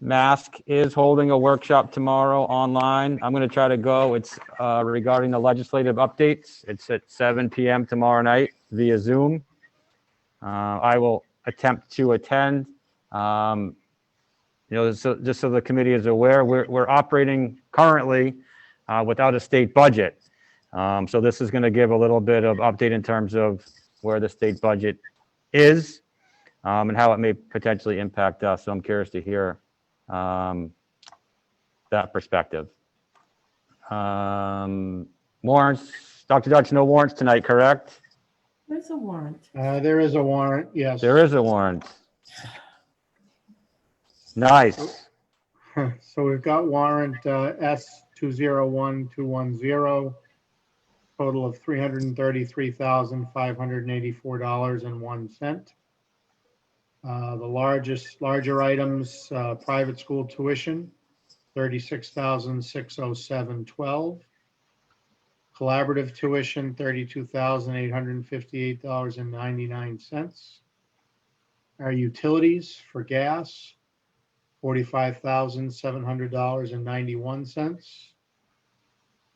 Mask is holding a workshop tomorrow online. I'm going to try to go. It's regarding the legislative updates. It's at 7 p.m. tomorrow night via Zoom. I will attempt to attend. So just so the committee is aware, we're operating currently without a state budget. So this is going to give a little bit of update in terms of where the state budget is and how it may potentially impact us. So I'm curious to hear that perspective. Warrants, Dr. Dutch, no warrants tonight, correct? There's a warrant. There is a warrant, yes. There is a warrant. Nice. So we've got warrant S201210, total of $333,584.01. The larger items, private school tuition, $36,607.12. Collaborative tuition, $32,858.99. Our utilities for gas, $45,700.91.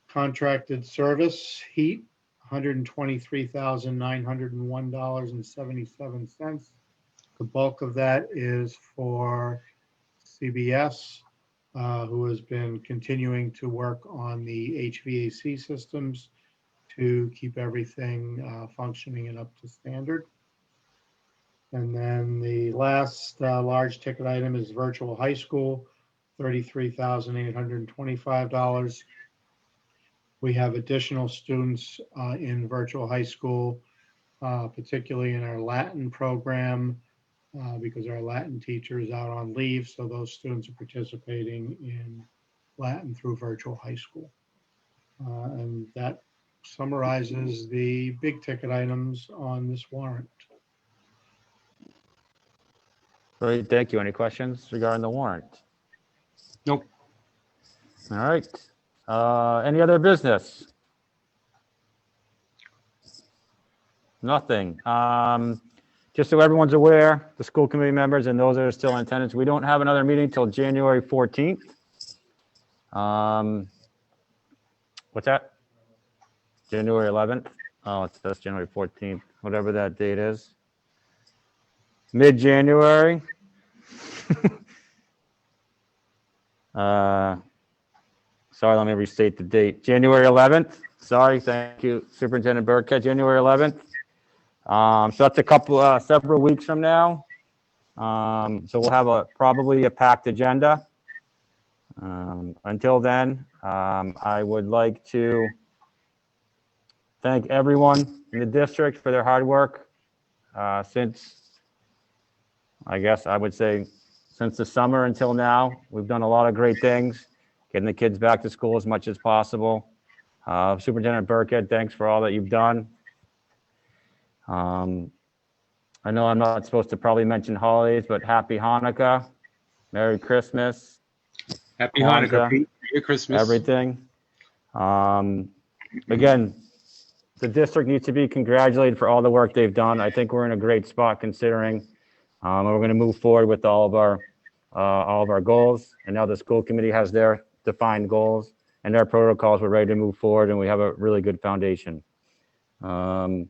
Contracted service, heat, $123,901.77. The bulk of that is for CBS, who has been continuing to work on the HVAC systems to keep everything functioning and up to standard. And then the last large ticket item is virtual high school, $33,825. We have additional students in virtual high school, particularly in our Latin program, because our Latin teacher is out on leave. So those students are participating in Latin through virtual high school. And that summarizes the big ticket items on this warrant. Great, thank you. Any questions regarding the warrant? Nope. All right. Any other business? Nothing. Just so everyone's aware, the school committee members and those that are still in attendance, we don't have another meeting till January 14th. What's that? January 11th? Oh, that's January 14th, whatever that date is. Mid-January. Sorry, let me restate the date. January 11th. Sorry, thank you, Superintendent Burkett. January 11th. So that's several weeks from now. So we'll have probably a packed agenda. Until then, I would like to thank everyone in the district for their hard work since, I guess I would say, since the summer until now. We've done a lot of great things, getting the kids back to school as much as possible. Superintendent Burkett, thanks for all that you've done. I know I'm not supposed to probably mention holidays, but happy Hanukkah, Merry Christmas. Happy Hanukkah, Pete. Merry Christmas. Everything. Again, the district needs to be congratulated for all the work they've done. I think we're in a great spot considering we're going to move forward with all of our goals. And now the school committee has their defined goals and their protocols. We're ready to move forward, and we have a really good foundation. If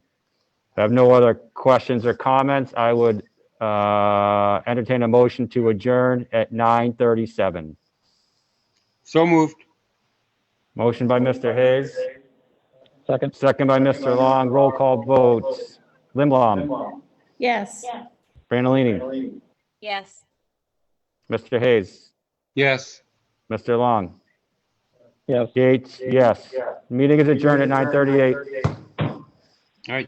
I have no other questions or comments, I would entertain a motion to adjourn at 9:37. So moved. Motion by Mr. Hayes. Second. Second by Mr. Long. Roll call votes. Limblom. Yes. Brandolini. Yes. Mr. Hayes. Yes. Mr. Long. Yes. Gates, yes. Meeting is adjourned at 9:38. All right.